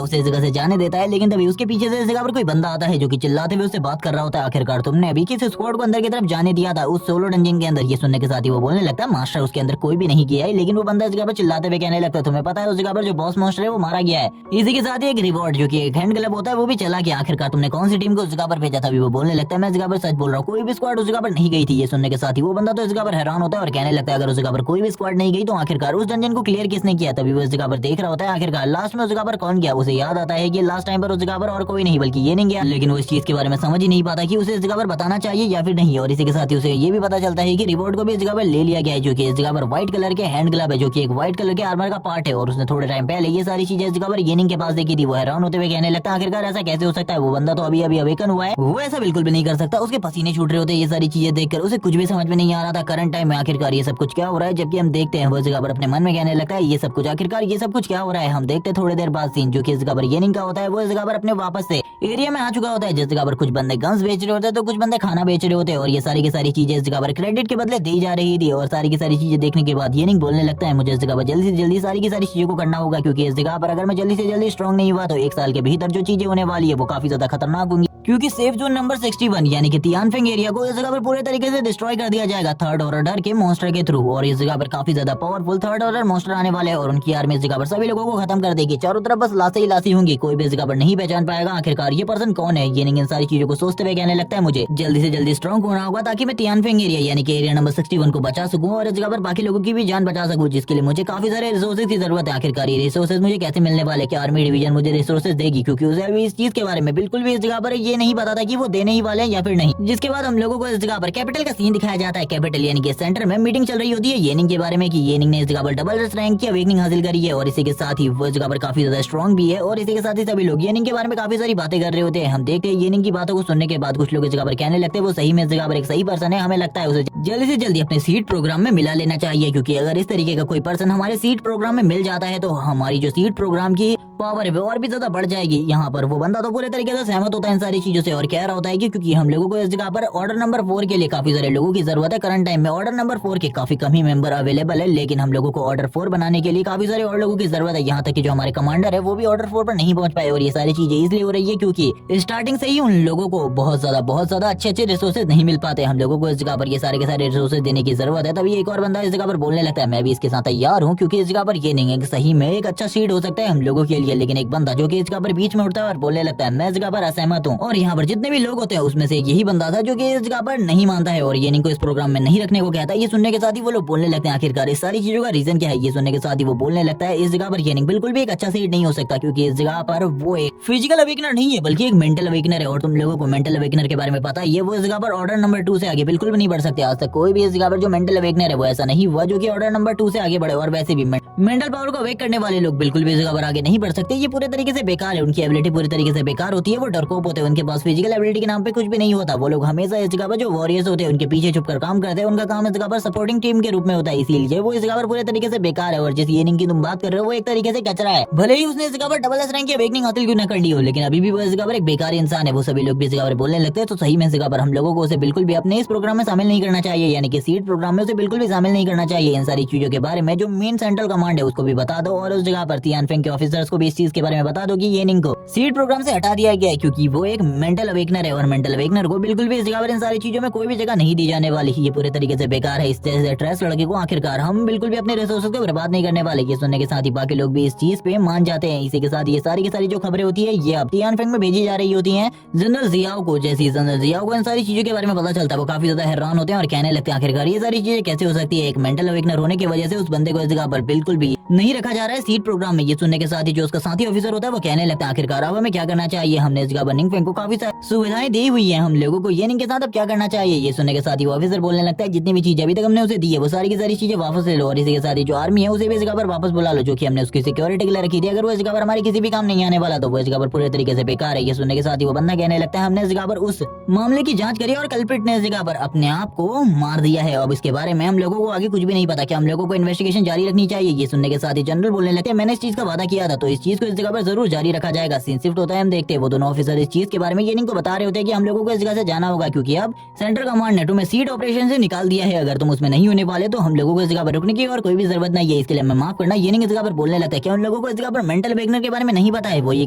उसे इस जगह से जाने देता है। लेकिन तभी उसके पीछे से इस जगह पर कोई बंदा आता है जो कि चिल्लाते हुए उससे बात कर रहा होता है आखिरकार तुमने अभी किस स्क्वाड को अंदर की तरफ जाने दिया था उस सोलो डंजन के अंदर। ये सुनने के साथ ही वो बोलने लगता है मास्टर उसके अंदर कोई भी नहीं किया है, लेकिन वो बंदा इस जगह पर चिल्लाते हुए कहने लगता है तुम्हें पता है उस जगह पर जो बॉस मॉन्स्टर है वो मारा गया है। इसी के साथ ही एक रिवॉर्ड जो कि एक हैंड ग्लव होता है वो भी चला कि आखिरकार तुमने कौन सी टीम को उस जगह पर भेजा था। अभी वो बोलने लगता है मैं इस जगह पर सच बोल रहा हूँ, कोई भी स्क्वाड उस जगह पर नहीं गई थी। ये सुनने के साथ ही वो बंदा तो इस जगह पर हैरान होता है और कहने लगता है अगर उस जगह पर कोई भी स्क्वाड नहीं गई तो आखिरकार उस डंजन को क्लियर किसने किया। तभी वो इस जगह पर देख रहा होता है आखिरकार लास्ट में उस जगह पर कौन गया। उसे याद आता है कि लास्ट टाइम पर उस जगह पर और कोई नहीं बल्कि ये नहीं गया, लेकिन वो इस चीज के बारे में समझ ही नहीं पाता कि उसे इस जगह पर बताना चाहिए या फिर नहीं। और इसी के साथ ही उसे ये भी पता चलता है कि रिवॉर्ड को भी इस जगह पर ले लिया गया है, जो कि इस जगह पर व्हाइट कलर के हैंड ग्लव है जो कि एक व्हाइट कलर के आर्मर का पार्ट है। और उसने थोड़े टाइम पहले ये सारी चीजें इस जगह पर येनिंग के पास देखी थी। वो हैरान होते हुए कहने लगता है आखिरकार ऐसा कैसे हो सकता है, वो बंदा तो अभी अभी अवेकन हुआ है, वो ऐसा बिल्कुल भी नहीं कर सकता। उसके पसीने छूट रहे होते ये सारी चीजें देखकर, उसे कुछ भी समझ में नहीं आ रहा था करंट टाइम में आखिरकार ये सब कुछ क्या हो रहा है। जबकि हम देखते हैं वो इस जगह पर अपने मन में कहने लगता है ये सब कुछ आखिरकार ये सब कुछ क्या हो रहा है। हम देखते हैं थोड़ी देर बाद सीन जो कि इस जगह पर येनिंग का होता है। वो इस जगह पर अपने वापस से एरिया में आ चुका होता है जिस जगह पर कुछ बंदे गन्स बेच रहे होते हैं तो कुछ बंदे खाना बेच रहे होते हैं। और ये सारी की सारी चीजें इस जगह पर क्रेडिट के बदले दी जा रही थी। और सारी की सारी चीजें देखने के बाद येनिंग बोलने लगता है मुझे इस जगह पर जल्दी से जल्दी सारी की सारी चीजों को करना होगा, क्योंकि इस जगह पर अगर मैं जल्दी से जल्दी स्ट्रॉन्ग नहीं हुआ तो एक साल के भीतर जो चीजें होने वाली है वो काफी ज्यादा खतरनाक होंगी। क्योंकि सेफ जोन नंबर 61 यानी कि तियानफेंग एरिया को इस जगह पर पूरे तरीके से डिस्ट्रॉय कर दिया जाएगा थर्ड ऑर्डर के मॉन्स्टर के थ्रू। और इस जगह पर काफी ज्यादा पावरफुल थर्ड ऑर्डर मॉन्स्टर आने वाले हैं और उनकी आर्मी इस जगह पर सभी लोगों को खत्म कर देगी। चारों तरफ बस लाशें ही लाशें होंगी, कोई भी इस जगह पर नहीं पहचान पाएगा आखिरकार ये पर्सन कौन है। ये नहीं इन सारी चीजों को सोचते हुए कहने लगता है मुझे जल्दी से जल्दी स्ट्रॉन्ग होना होगा ताकि मैं तियानफेंग एरिया यानी कि एरिया नंबर 61 को बचा सकूं और इस जगह पर बाकी लोगों की भी जान बचा सकूं, जिसके लिए मुझे काफी सारे रिसोर्सेज की जरूरत है। आखिरकार ये रिसोर्सेज मुझे कैसे मिलने वाले, क्या आर्मी डिवीजन मुझे रिसोर्सेज देगी, क्योंकि उसे अभी इस चीज के बारे में बिल्कुल भी इस जगह पर ये नहीं पता था कि वो देने ही वाले हैं या फिर नहीं। जिसके बाद हम लोगों को इस जगह पर कैपिटल का सीन दिखाया जाता है। कैपिटल यानी कि सेंटर में मीटिंग चल रही होती है येनिंग के बारे में कि येनिंग ने इस जगह पर डबल रैंक की अवेकनिंग हासिल करी है और इसी के साथ ही वो इस जगह पर काफी ज्यादा स्ट्रॉन्ग भी है। और इसी के साथ ही सभी लोग येनिंग के बारे में काफी सारी बातें कर रहे होते हैं। हम देखते हैं येनिंग की बातों को सुनने के बाद कुछ लोग इस जगह पर कहने लगते हैं वो सही में इस जगह पर एक सही पर्सन है, हमें लगता है उसे जल्दी से जल्दी अपने सीट प्रोग्राम में मिला लेना चाहिए, क्योंकि अगर इस तरीके का कोई पर्सन हमारे सीट प्रोग्राम में मिल जाता है तो हमारी जो सीट प्रोग्राम की पावर है वो और भी ज्यादा बढ़ जाएगी। यहाँ पर वो बंदा तो पूरे तरीके से सहमत होता है इन सारी चीजों से और कह रहा होता है कि क्योंकि हम लोगों को इस जगह पर ऑर्डर नंबर 4 के लिए काफी सारे लोगों की जरूरत है। करंट टाइम में ऑर्डर नंबर 4 के काफी कम ही मेंबर अवेलेबल है, लेकिन हम लोगों को ऑर्डर 4 बनाने के लिए काफी सारे और लोगों की जरूरत है। यहाँ तक कि जो हमारे कमांडर है वो भी ऑर्डर 4 पर नहीं पहुंच पाए। और ये सारी चीजें इसलिए हो रही है क्योंकि स्टार्टिंग से ही उन लोगों को बहुत ज्यादा अच्छे रिसोर्सेज नहीं मिल पाते। हम लोगों को इस जगह पर ये सारे के सारे रिसोर्सेज देने की जरूरत है। तभी एक और बंदा इस जगह पर बोलने लगता है मैं भी इसके साथ तैयार हूँ, क्योंकि इस जगह पर ये नहीं है कि सही में एक अच्छा सीट हो सकता है हम लोगों के लिए। लेकिन एक बंदा जो कि इस जगह पर बीच में उठता है और बोलने लगता है मैं इस जगह पर असहमत हूँ। और यहाँ पर जितने भी लोग होते हैं उसमें से यही बंदा था जो कि इस जगह पर नहीं मानता है और येनिंग को इस प्रोग्राम में नहीं रखने को कहता है। ये सुनने के साथ ही वो लोग बोलने लगते हैं आखिरकार इस सारी चीजों का रीजन क्या है। ये सुनने के साथ ही वो बोलने लगता है इस जगह पर येनिंग बिल्कुल भी एक अच्छा सीट नहीं हो सकता, क्योंकि इस जगह पर वो एक फिजिकल अवेकनर नहीं है बल्कि एक मेंटल अवेकनर है। और तुम लोगों को मेंटल अवेकनर के बारे में पता है, ये वो इस जगह पर ऑर्डर नंबर 2 से आगे बिल्कुल भी नहीं बढ़ सकते। आज तक कोई भी इस जगह पर जो मेंटल अवेकनर है वो ऐसा नहीं हुआ जो कि ऑर्डर नंबर 2 से आगे बढ़े। और वैसे भी मेंटल पावर को अवेक करने वाले लोग बिल्कुल भी इस जगह पर आगे नहीं बढ़ सकते। ये पूरे तरीके से बेकार है, उनकी एबिलिटी पूरी तरीके से बेकार होती है। वो डरपोक होते हैं, उनके पास फिजिकल एबिलिटी के नाम पे कुछ भी नहीं होता। वो लोग हमेशा इस जगह पर जो वॉरियर्स होते हैं उनके पीछे छुपकर काम करते हैं। उनका काम इस जगह पर सपोर्टिंग टीम के रूप में होता है, इसीलिए वो इस जगह पर पूरे तरीके से बेकार है। और जिस येनिंग की तुम बात कर रहे हो वो एक तरीके से कचरा है, भले ही उसने इस जगह पर डबल एस रैंक की अवेकनिंग हासिल क्यों न कर ली हो, लेकिन अभी भी वो इस जगह पर एक बेकार इंसान है। वो सभी लोग भी इस जगह पर बोलने लगते हैं तो सही में इस जगह पर हम लोगों को उसे बिल्कुल भी अपने इस प्रोग्राम में शामिल नहीं करना चाहिए, यानी कि सीट प्रोग्राम में उसे बिल्कुल भी शामिल नहीं करना चाहिए। इन सारी चीजों के बारे में जो मेन सेंट्रल कमांड है उसको भी बता दो और उस जगह पर तियानफेंग के ऑफिसर्स को भी इस चीज के बारे में बता दो कि येनिंग को सीट प्रोग्राम से हटा दिया गया है, क्योंकि वो एक मेंटल अवेकनर है और मेंटल अवेकनर को बिल्कुल भी इस जगह पर इन सारी चीजों में कोई भी जगह नहीं दी जाने वाली। ये पूरे तरीके से बेकार है। इस जैसे ट्रेस लड़के को आखिरकार हम बिल्कुल भी अपने रिसोर्सेज को बर्बाद नहीं करने वाले। ये सुनने के साथ ही बाकी लोग भी इस चीज पे मान जाते हैं। इसी के साथ ये सारी की सारी जो खबरें होती है ये अब तियानफेंग में भेजी जा रही होती है जनरल जियाओ को। जैसे जनरल जियाओ को इन सारी चीजों के बारे में पता चलता है वो काफी ज्यादा हैरान होते हैं और कहने लगते हैं आखिरकार ये सारी चीजें कैसे हो सकती है। एक मेंटल अवेकनर होने की वजह से उस बंदे को इस जगह पर बिल्कुल भी नहीं रखा जा रहा है सीट प्रोग्राम में। ये सुनने के साथ ही जो उसका साथी ऑफिसर होता है वो कहने लगता है आखिरकार अब हमें क्या करना चाहिए। हमने इस जगह पर निंगफेंग को काफी सारी सुविधाएं दी हुई है, हम लोगों को येनिंग के साथ अब क्या करना चाहिए। ये सुनने के साथ ही वो ऑफिसर बोलने लगता है जितनी भी चीजें अभी तक हमने उसे दी है वो सारी की सारी चीजें वापस ले लो और इसी के साथ ही जो आर्मी है उसे भी इस जगह पर वापस बुला लो जो कि हमने उसकी सिक्योरिटी के लिए रखी थी। अगर वो इस जगह पर हमारे किसी भी काम नहीं आने वाला तो वो इस जगह पर पूरे तरीके से बेकार है। ये सुनने के साथ ही वो बंदा कहने लगता है हमने इस जगह पर उस मामले की जांच करी और कल्प्रिट ने इस जगह पर अपने आप को मार दिया है। अब इसके बारे में हम लोगों को आगे कुछ भी नहीं पता, क्या हम लोगों को इन्वेस्टिगेशन जारी रखनी चाहिए। ये सुनने के साथ ही जनरल बोलने लगते हैं मैंने इस चीज का वादा किया था तो इस चीज को इस जगह पर जरूर जारी रखा जाएगा। सीन शिफ्ट होता है, हम देखते हैं वो दोनों ऑफिसर इस चीज के बारे में येनिंग को बता रहे होते हैं कि हम लोगों को इस जगह से जाना होगा क्योंकि अब सेंट्रल कमांड ने तुम्हें सीट ऑपरेशन से निकाल दिया है। अगर तुम उसमें नहीं होने वाले तो हम लोगों को इस जगह पर रुकने की और कोई भी जरूरत नहीं है, इसके लिए मैं माफ करना। येनिंग इस जगह पर बोलने लगता है कि उन लोगों को इस जगह पर मेंटल अवेकनर के बारे में नहीं पता है। वो ये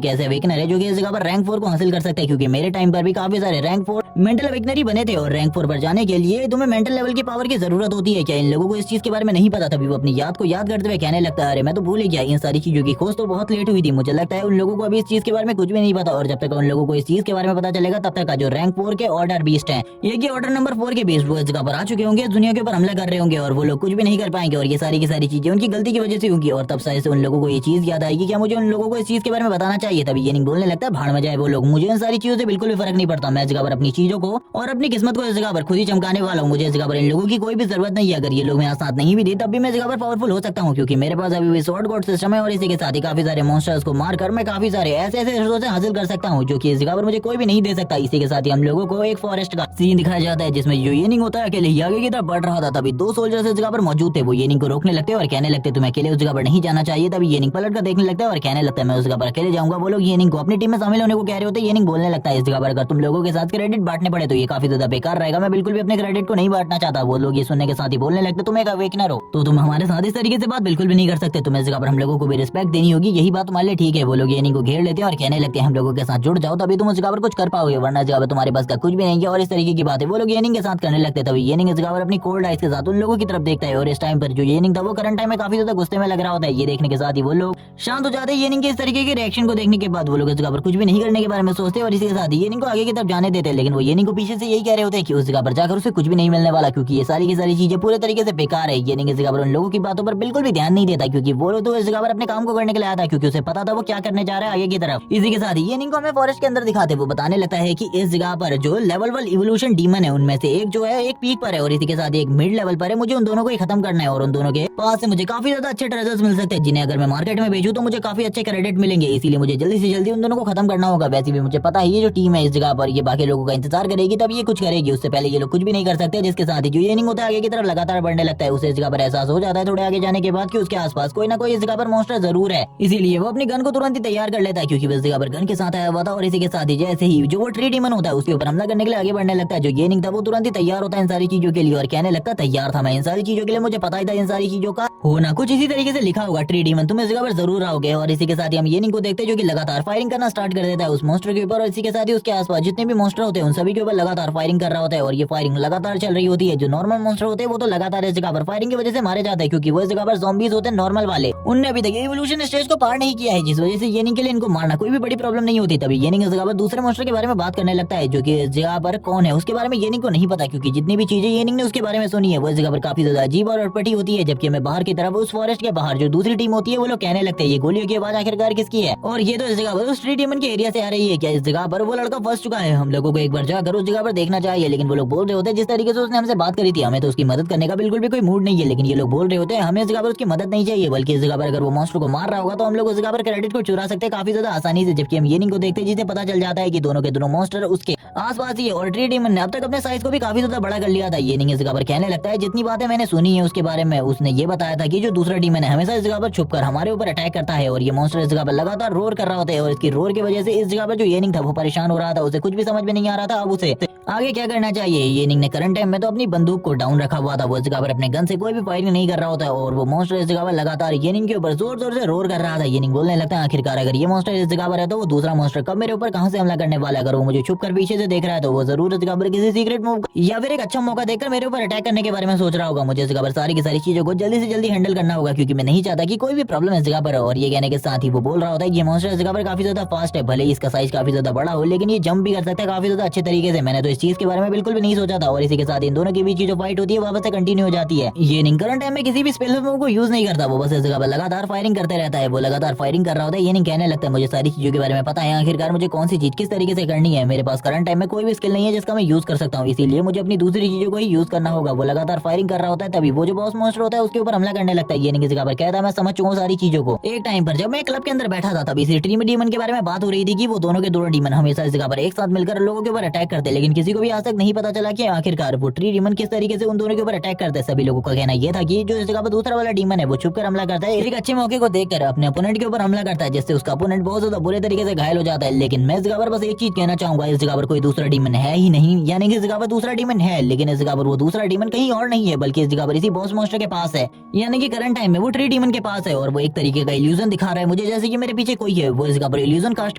कैसे अवेकनर है जो कि इस जगह पर रैंक 4 को हासिल कर सकते हैं, क्योंकि मेरे टाइम पर भी काफी सारे रैंक 4 मेंटल अवेकनर ही बने थे और रैंक 4 पर जाने के लिए तुम्हें मेंटल लेवल की पावर की जरूरत होती है। क्या इन लोगों को इस चीज के बारे में नहीं पता। तभी वो अपनी याद को याद करते हुए कहने लगता है, अरे मैं तो भूल ही गया, इन सारी चीजों की खोज तो बहुत लेट हुई थी। मुझे लगता है उन लोगों को अभी इस चीज के बारे में कुछ भी नहीं पता, और जब तक उन लोगों को इस चीज के बारे में पता चलेगा तब तक का जो रैंक 4 के ऑर्डर बीस्ट है, ये कि ऑर्डर नंबर 4 के बीस्ट वो इस जगह पर आ चुके होंगे, दुनिया के ऊपर हमला कर रहे होंगे और वो लोग कुछ भी नहीं कर पाएंगे, और ये सारी की सारी चीजें उनकी गलती की वजह से होंगी। और तब शायद से उन लोगों को ये चीज याद आएगी, क्या मुझे उन लोगों को इस चीज के बारे में बताना चाहिए। तभी ये नहीं बोलने लगता है भाड़ में जाए वो लोग, मुझे इन सारी चीजों से बिल्कुल भी फर्क नहीं पड़ता, मैं इस जगह पर अपनी चीजों को और अपनी किस्मत को इस जगह पर खुद ही चमकाने वाला हूँ। मुझे इस जगह पर इन लोगों की कोई भी जरूरत नहीं है, अगर ये लोग मेरे साथ नहीं भी थे तब भी मैं इस जगह पर पावरफुल हो सकता हूँ, क्योंकि मेरे पास अभी भी शॉर्ट गॉड सिस्टम है, और इसी के साथ ही काफी सारे मॉन्स्टर्स को मारकर मैं काफी सारे ऐसे ऐसे रिसोर्सेज हासिल कर सकता हूँ जो कि इस जगह पर मुझे कोई भी नहीं दे सकता। इसी के साथ ही हम लोगों को एक फॉरेस्ट का सीन दिखाया जाता है, जिसमें जो येनिंग होता है अकेले ही आगे की तरफ बढ़ रहा था। तभी 2 सोल्जर्स इस जगह पर मौजूद थे, वो येनिंग को रोकने लगते और कहने लगते तुम्हें अकेले उस जगह पर नहीं जाना चाहिए। तभी येनिंग पलट कर देखने लगता है और कहने लगता है मैं उस जगह पर अकेले जाऊंगा। वो लोग येनिंग को अपनी टीम में शामिल होने को कह रहे होते, येनिंग बोलने लगता है इस जगह पर अगर तुम लोगों के साथ क्रेडिट बांटने पड़े तो ये काफी ज्यादा बेकार रहेगा, मैं बिल्कुल भी अपने क्रेडिट को नहीं बांटना चाहता। वो लोग ये सुनने के साथ ही बोलने लगते तुम एक अवेकनर हो तो तुम हमारे साथ इस तरीके से बात बिल्कुल भी नहीं कर सकते, तुम्हें इस जगह पर हम लोगों को भी रिस्पेक्ट देनी होगी, यही बात तुम्हारे लिए ठीक है। वो लोग येनिंग को घेर लेते हैं और कहने लगते हैं हम लोगों के साथ जुड़ जाओ तभी तुम उस जगह पर कुछ कर पाओगे, वरना इस जगह पर तुम्हारे पास का कुछ भी नहीं है। और इस तरीके की बातें वो लोग येनिंग के साथ करने लगते, तभी येनिंग इस जगह पर अपनी कोल्ड आइस के साथ उन लोगों की तरफ देखता है, और इस टाइम पर जो येनिंग था वो करंट टाइम में काफी ज्यादा गुस्से में लग रहा होता है। ये देखने के साथ ही वो लोग शांत हो जाते हैं। येनिंग के इस तरीके के रिएक्शन को देखने के बाद वो लोग इस जगह पर कुछ भी नहीं करने के बारे में सोचते और इसी के साथ ही येनिंग को आगे की तरफ जाने देते हैं, लेकिन वो येनिंग को पीछे से यही कह रहे होते हैं कि उस जगह पर जाकर उसे कुछ भी नहीं मिलने वाला, क्योंकि ये सारी की सारी चीजें पूरे तरीके से बेकार है। येनिंग इस जगह पर उन लोगों की बातों पर बिल्कुल भी ध्यान नहीं देता, क्योंकि वो लोग तो इस जगह पर अपने काम को करने के लिए आया था, क्योंकि उसे पता था वो क्या करने जा रहा है आगे की तरफ। इसी के साथ ही येनिंग को हमें फॉरेस्ट के अंदर दिखाते, वो बताने लगता है कि इस जगह पर जो लेवल 1 इवोल्यूशन डीमन है उनमें से एक जो है एक पीक पर है और इसी के साथ एक मिड लेवल पर है। मुझे उन दोनों को ही खत्म करना है और उन दोनों के पास से मुझे काफी ज्यादा अच्छे ट्रेजर्स मिल सकते हैं, जिन्हें अगर मैं मार्केट में बेचूं तो मुझे काफी अच्छे क्रेडिट मिलेंगे, इसीलिए मुझे जल्दी से जल्दी उन दोनों को खत्म करना होगा। वैसे भी मुझे पता है ये जो टीम है इस जगह पर ये बाकी लोगों का इंतजार करेगी, तब ये कुछ करेगी, उससे पहले ये लोग कुछ भी नहीं कर सकते। जिसके साथ ही जो येनिंग होता है आगे की तरफ लगातार बढ़ने लगता है, उसे इस जगह पर एहसास हो जाता है थोड़े आगे जाने के बाद कि उसके आसपास कोई ना कोई इस जगह पर मॉन्स्टर जरूर है, इसीलिए वो अपनी गन को तुरंत ही तैयार कर लेता है, क्योंकि वो इस जगह पर गन के साथ आया हुआ था। और इसी के साथ ही जैसे ही जो वो ट्री डीमन होता है उसके ऊपर हमला करने के लिए आगे बढ़ने लगता है, जो येनिंग था वो तुरंत ही तैयार होता है इन सारी चीजों के लिए और कहने लगता है तैयार था मैं इन सारी चीजों के लिए, मुझे पता ही था इन सारी चीजों का होना कुछ इसी तरीके से लिखा होगा, ट्री डीमन तुम इस जगह पर जरूर आओगे। और इसी के साथ ही हम येनिंग को देखते हैं जो कि लगातार फायरिंग करना स्टार्ट कर देता है उस मॉन्स्टर के ऊपर, और इसी के साथ ही उसके आसपास जितने भी मॉन्स्टर होते हैं उन सभी के ऊपर लगातार फायरिंग कर रहा होता है, और ये फायरिंग लगातार चल रही होती है। जो नॉर्मल मॉन्स्टर होते हैं वो तो लगातार इस जगह पर फायरिंग की वजह से मारे जाते हैं, क्योंकि वो इस जगह पर ज़ॉम्बीज होते हैं नॉर्मल वाले, उनने अभी तक इवोल्यूशन स्टेज को पार नहीं किया है, जिस वजह से येनिंग के लिए इनको मारना कोई भी बड़ी प्रॉब्लम नहीं होती। तभी येनिंग इस जगह पर दूसरे मॉन्स्टर के बारे में बात करने लगता है, जो कि इस जगह पर कौन है उसके बारे में येनिंग को नहीं पता, क्योंकि जितनी भी चीजें येनिंग ने उसके बारे में सुनी है वो इस जगह पर काफी ज्यादा अजीब और अटपटी होती है। जबकि हमें बाहर की तरफ उस फॉरेस्ट के बाहर जो दूसरी टीम होती है वो लोग कहने लगते हैं ये गोलियों की आवाज आखिरकार किसकी है, और ये तो इस जगह पर उस ट्री डीमन के एरिया से आ रही है, क्या इस जगह पर वो लड़का फंस चुका है, हम लोगों को एक बार जाकर उस जगह पर देखना चाहिए। लेकिन वो लोग बोल रहे होते हैं जिस तरीके से उसने हमसे बात करी थी हमें तो उसकी मदद करने का बिल्कुल भी कोई मूड नहीं है, लेकिन ये लोग बोल रहे होते हैं हमें इस जगह पर उसकी मदद नहीं चाहिए, बल्कि इस जगह पर अगर वो मॉन्स्टर को मार रहा होगा तो हम लोग उस जगह पर क्रेडिट को चुरा सकते हैं काफी ज्यादा आसानी से। जबकि हम येनिंग को देखते हैं जिसे पता चल जाता है कि दोनों के दोनों मॉन्स्टर उसके आसपास ही है, और ट्री डीमन ने अब तक अपने साइज को भी काफी ज्यादा बड़ा कर लिया था। येनिंग इस जगह पर कहने लगता है जितनी बातें मैंने सुनी है उसके बारे में उसने ये बताया था कि जो दूसरा डीमन है हमेशा इस जगह पर छुपकर हमारे ऊपर अटैक करता है, और ये मॉन्स्टर इस जगह पर लगातार रोर कर रहा होता है, और इसकी रोर की वजह से इस जगह पर जो येनिंग था वो परेशान हो रहा था, उसे कुछ भी समझ में नहीं आ रहा था अब उसे आगे क्या करना चाहिए। येनिंग ने करंट टाइम में तो अपनी बंदूक को डाउन रखा हुआ था, वो इस जगह पर अपने गन से कोई भी फायरिंग नहीं कर रहा होता है, और वो मॉन्स्टर इस जगह पर लगातार येनिंग के ऊपर जोर जोर से रोर कर रहा था। येनिंग बोलने लगता है आखिरकार अगर ये मॉन्स्टर इस जगह पर है तो वो दूसरा मॉन्स्टर कब मेरे ऊपर कहां से हमला करने वाला है, अगर वो मुझे छुप कर पीछे से देख रहा है तो वो जरूर इस जगह पर किसी सीक्रेट मूव या फिर एक अच्छा मौका देखकर मेरे ऊपर अटैक करने के बारे में सोच रहा होगा। मुझे इस जगह पर सारी की सारी चीजों को जल्दी से जल्दी हैंडल करना होगा, क्योंकि मैं नहीं चाहता कि कोई भी प्रॉब्लम इस जगह पर हो। और ये कहने के साथ ही वो बोल रहा होता है ये मॉन्स्टर इस जगह पर काफी ज्यादा फास्ट है, भले ही इसका साइज काफी ज्यादा बड़ा हो लेकिन ये जंप भी कर सकता है काफी ज्यादा अच्छे तरीके से, मैंने तो इस चीज के बारे में बिल्कुल भी नहीं सोचा था। और इसी के साथ इन दोनों के बीच जो फाइट होती है वापस से कंटिन्यू हो जाती है। ये निंग करंट टाइम में किसी भी स्पेशल मूव को यूज नहीं करता, वो बस इस जगह पर लगातार फायरिंग करते रहता है, वो लगातार फायरिंग कर रहा होता है। ये नहीं कहने लगता है मुझे सारी चीजों के बारे में पता है, आखिरकार मुझे कौन सी चीज किस तरीके से करनी है, मेरे पास करंट टाइम में कोई भी स्किल नहीं है जिसका मैं यूज कर सकता हूँ, इसीलिए मुझे अपनी दूसरी चीजों को ही यूज करना होगा। वो लगातार फायरिंग कर रहा होता है, तभी वो जो बॉस मॉन्स्टर होता है उसके ऊपर हमला करने लगता है। ये नहीं किसी जगह पर कहता है मैं समझ चुका हूँ सारी चीजों को। एक टाइम पर जब मैं क्लब के अंदर बैठा था तभी इसी ट्री डीमन के बारे में बात हो रही थी कि वो दोनों के दोनों डीमन हमेशा इस जगह पर एक साथ मिलकर लोगों के ऊपर अटैक करते, लेकिन किसी को भी आज तक नहीं पता चला कि आखिरकार वो ट्री डीमन किस तरीके से उन दोनों के ऊपर अटैक करते हैं। सभी लोगों का कहना यह था कि जो इस जगह पर दूसरा वाला डीमन है वो छुपकर हमला करता है, एक अच्छे मौके को देखकर अपने अपोनेंट के ऊपर हमला करता है, जिससे उसका अपोनेंट बहुत ज्यादा बुरे तरीके से घायल हो जाता है। लेकिन मैं इस जगह पर बस एक चीज कहना चाहूंगा, इस जगह पर कोई दूसरा डीमन है ही नहीं, यानी कि इस जगह पर दूसरा डीमन है लेकिन इस जगह पर वो दूसरा डीमन कहीं और नहीं है, बल्कि इस जगह पर इसी बॉस मॉन्स्टर के पास है, यानी कि करंट टाइम में वो ट्री डीमन के पास है। और वो एक तरीके का इल्यूजन दिखा रहा है मुझे, जैसे कि मेरे पीछे कोई है वो इस जगह पर इल्यूजन कास्ट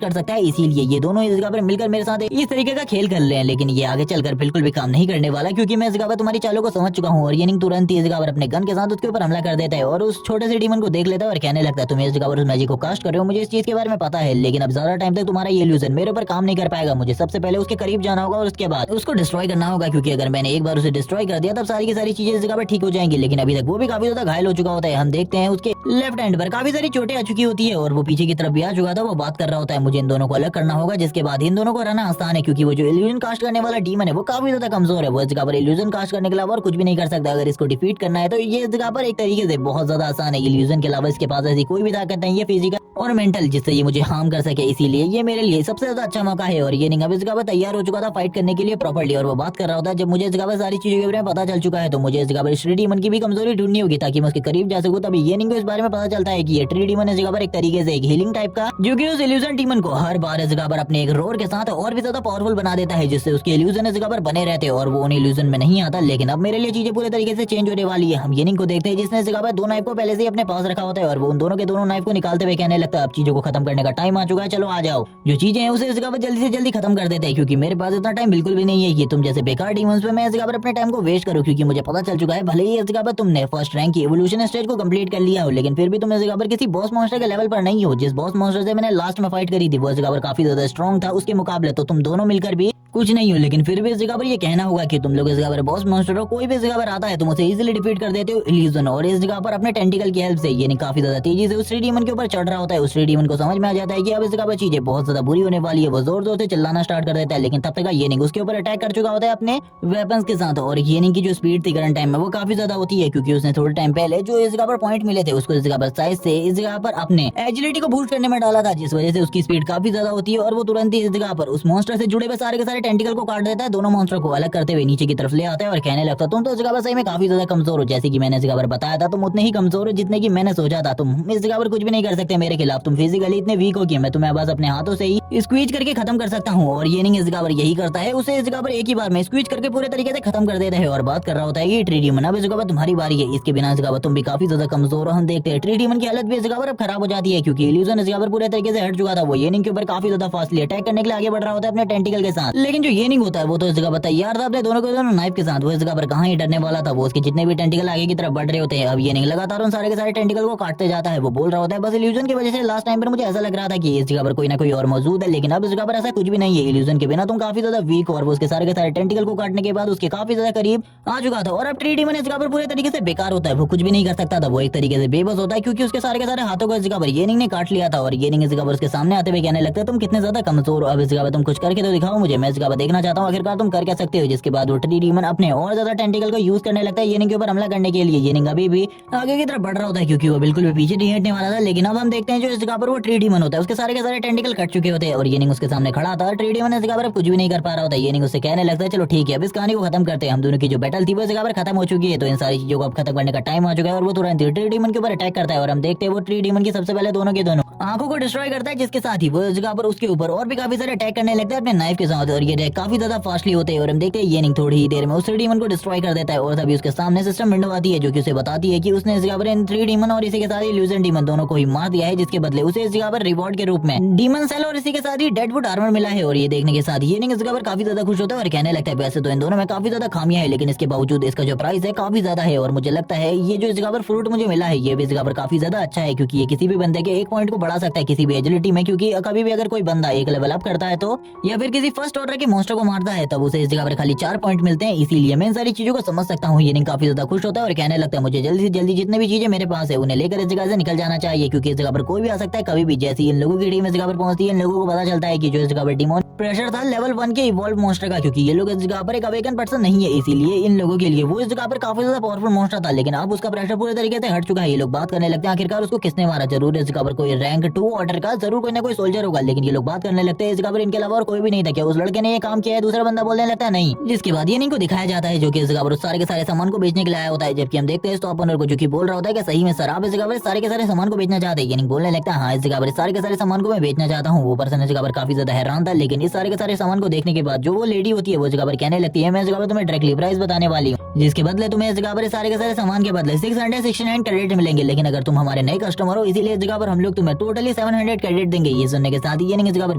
कर सकता है, इसीलिए ये दोनों इस जगह पर मिलकर मेरे साथ इस तरीके का खेल कर रहे हैं। लेकिन ये आगे चलकर बिल्कुल भी काम नहीं करने वाला, क्योंकि मैं इस जगह पर तुम्हारी चालों को समझ चुका हूँ। और ये नहीं तुरंत ही इस जगह पर अपने गन के साथ उसके ऊपर हमला कर देता है, और उस छोटे से डीमन को देख लेता है और कहने लगता है तुम इस जगह पर उस मैजिक को कास्ट कर रहे हो, मुझे इस चीज के बारे में पता है, लेकिन अब ज्यादा टाइम तक तुम्हारा ये इल्यूजन मेरे ऊपर काम नहीं कर पाएगा। मुझे सबसे पहले उसके करीब जाना होगा और उसके बाद उसको डिस्ट्रॉय करना होगा, क्योंकि अगर मैंने एक बार उसे डिस्ट्रॉय कर दिया तब सारी की सारी चीजें इस जगह पर ठीक हो जाएंगी। लेकिन अभी तक वो भी काफी ज्यादा घायल हो चुका होता है। हम देखते हैं उसके लेफ्ट हैंड पर काफी सारी चोटें आ चुकी होती है और वो पीछे की तरफ भी आ चुका था। वो बात कर रहा होता है मुझे इन दोनों को अलग करना होगा, जिसके बाद इन दोनों को रहना आसान है, क्योंकि वो जो इल्यूजन कास्ट करने वाला डीमन है वो काफी ज्यादा कमजोर है। वो इस जगह पर इल्यूजन कास्ट करने के अलावा और कुछ भी नहीं कर सकता। अगर इसको डिफीट करना है तो ये इस जगह पर एक तरीके से बहुत ज्यादा आसान है। इल्यूजन के अलावा इसके पास ऐसी कोई भी ताकत नहीं है फिजिकल और मेंटल जिससे ये मुझे हार्म कर सके, इसीलिए ये मेरे लिए सबसे ज्यादा अच्छा मौका है। और ये नहीं अब इस जगह पर तैयार हो चुका था फाइट करने के लिए प्रॉपर्ली, और वो बात कर रहा होता है जब मुझे इस जगह पर सारी चीजों के बारे में पता चल चुका है तो मुझे इस जगह पर ट्री डीमन की भी कमजोरी ढूंढनी होगी ताकि मैं उसके करीब जा सकूं। तभी ये नहीं इस बारे में पता चलता है कि ये ट्री डीमन इस जगह पर एक तरीके से एक हीलिंग टाइप का, जो कि उस इल्यूजन डीमन को हर बार इस जगह पर अपने एक रोर के साथ और भी ज्यादा पावरफुल बना देता है, जिससे उसके इल्यूजन इस जगह पर बने रहते हैं और वो उन इल्यूजन में नहीं आता। लेकिन अब मेरे लिए चीजें पूरे तरीके से चेंज होने वाली है। हम ये को देखते हैं जिसने इस जगह पर दो नाइफ को पहले से ही अपने पास रखा होता है और वो उन दोनों के दोनों नाइफ को निकालते हुए कहने लगता है अब चीजों को खत्म करने का टाइम आ चुका है, चलो आ जाओ। जो चीजें हैं उसे इस जगह पर जल्दी से जल्दी खत्म कर देते हैं, क्योंकि मेरे पास इतना टाइम बिल्कुल भी नहीं है कि तुम जैसे बेकार डीमंस पे मैं इस जगह पर अपने टाइम को वेस्ट करूं, क्योंकि मुझे पता चल चुका है भले ही इस जगह पर तुमने फर्स्ट रैंक की एवोल्यूशन स्टेज को कंप्लीट कर लिया हो, लेकिन फिर भी तुम इस जगह पर किसी बॉस मॉन्स्टर के लेवल पर नहीं हो। जिस बॉस मॉन्स्टर से मैंने लास्ट में फाइट करी थी वो इस जगह पर काफी ज्यादा स्ट्रॉन्ग था उसके मुकाबले, तो तुम दोनों मिलकर भी कुछ नहीं हो। लेकिन फिर भी इस जगह पर ये कहना होगा कि तुम लोग इस जगह पर बॉस मॉन्स्टर हो, कोई भी इस जगह पर आता है तुम उसे इजीली डिफीट कर देते हो इल्यूजन, और इस जगह पर अपने टेंटिकल की हेल्प से ये नहीं काफी ज्यादा तेजी से उस थ्री डीमन के ऊपर चढ़ रहा होता है। उस थ्री डीमन को समझ में आ जाता है कि अब इस जगह पर चीजें बहुत ज्यादा बुरी होने वाली है। वो जोर जोर से चिल्लाना स्टार्ट कर देता है, लेकिन तब तक ये नहीं उसके ऊपर अटैक कर चुका होता है अपने वेपन्स के साथ। और ये नहीं की जो स्पीड थी करंट टाइम में वो काफी ज्यादा होती है, क्योंकि उसने थोड़े टाइम पहले जो इस जगह पर पॉइंट मिले थे उसको इस जगह पर साइज से इस जगह पर अपने एजिलिटी को बूस्ट करने में डाला था, जिस वजह से उसकी स्पीड काफी ज्यादा होती है और वो तुरंत ही इस जगह पर उस मॉन्स्टर से जुड़े हुए सारे के सारे टेंटिकल को काट देता है। दोनों मॉन्स्टर को अलग करते हुए नीचे की तरफ ले आता है और कहने लगता तुम तो इस जगह पर सही में काफी ज्यादा कमजोर हो। जैसे कि मैंने इस जगह पर बताया था तुम उतने ही कमजोर हो जितने की मैंने सोचा था। तुम इस जगह पर कुछ भी नहीं कर सकते मेरे खिलाफ। तुम फिजिकली इतने वीक हो कि मैं तुम्हें बस अपने हाथों से ही स्क्वीज करके खत्म कर सकता हूँ। और ये नहीं इस जगह पर यही करता है, उसे इस जगह पर एक ही बार में स्क्वीज करके पूरे तरीके से खत्म कर देता है और बात कर रहा होता है कि ट्री डीमन अब इस जगह पर तुम्हारी बारी है। इसके बिना इस जगह पर तुम भी काफी ज्यादा कमजोर हो। हम देखते हैं ट्री डीमन की हालत भी इस जगह पर अब खराब हो जाती है, क्योंकि इल्यूजन इस जगह पर पूरे तरीके से हट चुका था। वो ये नहीं के ऊपर काफी ज्यादा फास्टली अटैक करने के लिए आगे बढ़ रहा होता है अपने टेंटिकल के साथ, लेकिन जो ये नहीं होता है वो तो इस जगह पर तैयार था अपने दोनों के दोनों नाइफ के साथ। वो इस जगह पर कहाँ ही डरने वाला था। वो उसके जितने भी टेंटिकल आगे की तरफ बढ़ रहे होते हैं, अब ये नहीं लगातार उन सारे के सारे टेंटिकल को काटते जाता है। वो बोल रहा होता है बस इल्यूजन की वजह से लास्ट टाइम पर मुझे ऐसा लग रहा था कि इस जगह पर कोई ना कोई और मौजूद है, लेकिन अब इस जगह पर ऐसा कुछ भी नहीं है। इल्यूजन के बिना तुम काफी ज्यादा वीक हो। और वो उसके सारे के सारे टेंटिकल को काटने के बाद उसके काफी ज्यादा करीब आ चुका था और अब ट्री डीमन इस जगह पर पूरे तरीके से बेकार होता है। वो कुछ भी नहीं कर सकता था, वो एक तरीके से बेबस होता है, क्योंकि उसके सारे के सारे हाथों को इस जगह पर ये ने काट लिया था। और ये इस जगह पर उसके सामने आते हुए कहने लगता है तुम कितने ज्यादा कमजोर हो, अब इस जगह पर तुम कुछ करके तो दिखाओ मुझे, मैं इस जगह पर देखना चाहता हूँ आखिरकार तुम कर क्या सकते हो। जिसके बाद वो ट्री डीमन अपने और ज्यादा टेंटिकल को यूज करने लगता है येनिंग के ऊपर हमला करने के लिए। येनिंग अभी भी आगे की तरफ बढ़ रहा होता है क्योंकि वो बिल्कुल भी पीछे नहीं हटने वाला था। लेकिन अब हम देखते हैं जो इस जगह पर वो ट्री डीमन होता है उसके सारे के सारे टेंटिकल कट चुके होते हैं और येनिंग उसके सामने खड़ा था। ट्री डीमन इस जगह पर कुछ भी नहीं कर पा रहा होता है। येनिंग उससे कहने लगता है चलो ठीक है अब इस कहानी को खत्म करते हैं, हम दोनों की जो बैटल थी वो इस जगह पर खत्म हो चुकी है, तो इन सारी चीजों को अब खत्म करने का टाइम आ चुका है। और वो तुरंत ट्री डीमन के ऊपर अटैक करता है और हम देखते हैं वो ट्री डीमन की सबसे पहले दोनों के दोनों आंखों को डिस्ट्रॉय करता है, जिसके साथ ही वो इस जगह पर उसके ऊपर और भी काफी सारे अटैक करने लगता है अपने नाइफ के साथ। और ये अटैक काफी ज्यादा फास्टली होते हैं और हम देखते हैं येनिंग थोड़ी ही देर में उस डीमन को डिस्ट्रॉय कर देता है। और तभी उसके सामने सिस्टम विंडो आती है जो कि उसे बताती है कि उसने इस जगह पर इन थ्री डीमन और इसी के साथ इल्यूजन डीमन दोनों को ही मार दिया है, जिसके बदले उसे इस जगह पर रिवॉर्ड के रूप में डीमन सेल और इसी के साथ ही डेडवुड आर्मर मिला है। और ये देखने के साथ येनिंग इस जगह पर काफी ज्यादा खुश होता है और कहने लगता है वैसे तो इन दोनों में काफी ज्यादा खामियां है, लेकिन इसके बावजूद इसका जो प्राइस है काफी ज्यादा है। और मुझे लगता है ये जो इस जगह पर फ्रूट मुझे मिला है ये भी इस जगह पर काफी ज्यादा अच्छा है, क्योंकि ये किसी भी बंदे के एक पॉइंट को बढ़ा सकता है किसी भी एजिलिटी में। क्योंकि कभी भी अगर कोई बंदा एक लेवल अप करता है तो या फिर किसी फर्स्ट ऑर्डर के मॉन्स्टर को मारता है तब उसे इस जगह पर खाली 4 पॉइंट मिलते हैं। इसीलिए मैं इन सारी चीजों को समझ सकता हूँ। येनिंग काफी ज्यादा खुश होता है और कहने लगता है मुझे जल्दी से जल्दी जितने भी चीजें मेरे पास है उन्हें लेकर इस जगह से निकल जाना चाहिए, क्योंकि इस जगह पर कोई भी आ सकता है कभी भी। जैसे इन लोगों की टीम इस जगह पर पहुंचती है इन लोगों को पता चलता है कि जो इस जगह पर डिमोन प्रेशर था लेवल 1 के इवॉल्व मॉन्स्टर का, क्योंकि ये लोग इस जगह पर एक अवेकन पर्सन नहीं है, इसीलिए इन लोगों के लिए वो इस जगह पर काफी ज्यादा पावरफुल मॉन्स्टर था। लेकिन अब उसका प्रेशर पूरे तरीके से हट चुका है। ये लोग बात करने लगते हैं आखिरकार उसको किसने मारा। जरूर इस जगह पर कोई रैंक 2 ऑर्डर का जरूर कोई ना कोई सोल्जर होगा, लेकिन ये लोग बात करने लगते हैं इस जगह पर इनके अलावा और कोई भी नहीं था। क्या उस लड़के ने ये काम किया है? दूसरा बंदा बोलने लगता है नहीं, जिसके बाद येनिंग को दिखाया जाता है जो कि इस जगह पर उस सारे के सारे सामान को बेचने के लिए आया होता है। जबकि हम देखते हैं इस ओपनर को जो कि बोल रहा होता है कि सही में सर आप इस जगह पर सारे के सारे सामान को बेचना चाहते हैं। येनिंग बोलने लगता है हाँ इस जगह पर सारे के सारे सामान को मैं बेचना चाहता हूँ। वो पर्सन इस जगह पर काफी ज्यादा हैरान था, लेकिन इस सारे के सारे सामान को देखने के बाद जो वो लेडी होती है वो इस जगह पर कहने लगती है मैं इस जगह पर तुम्हें डायरेक्टली प्राइस बताने वाली हूँ, जिसके बदले तुम्हें इस जगह पर सारे के सारे सामान के बदले 669 क्रेडिट मिलेंगे, लेकिन अगर तुम हमारे नए कस्टमर हो इसीलिए इस जगह पर हम लोग तुम्हें टोटली 700 क्रेडिट देंगे। ये सुनने के साथ ही ये इस जगह पर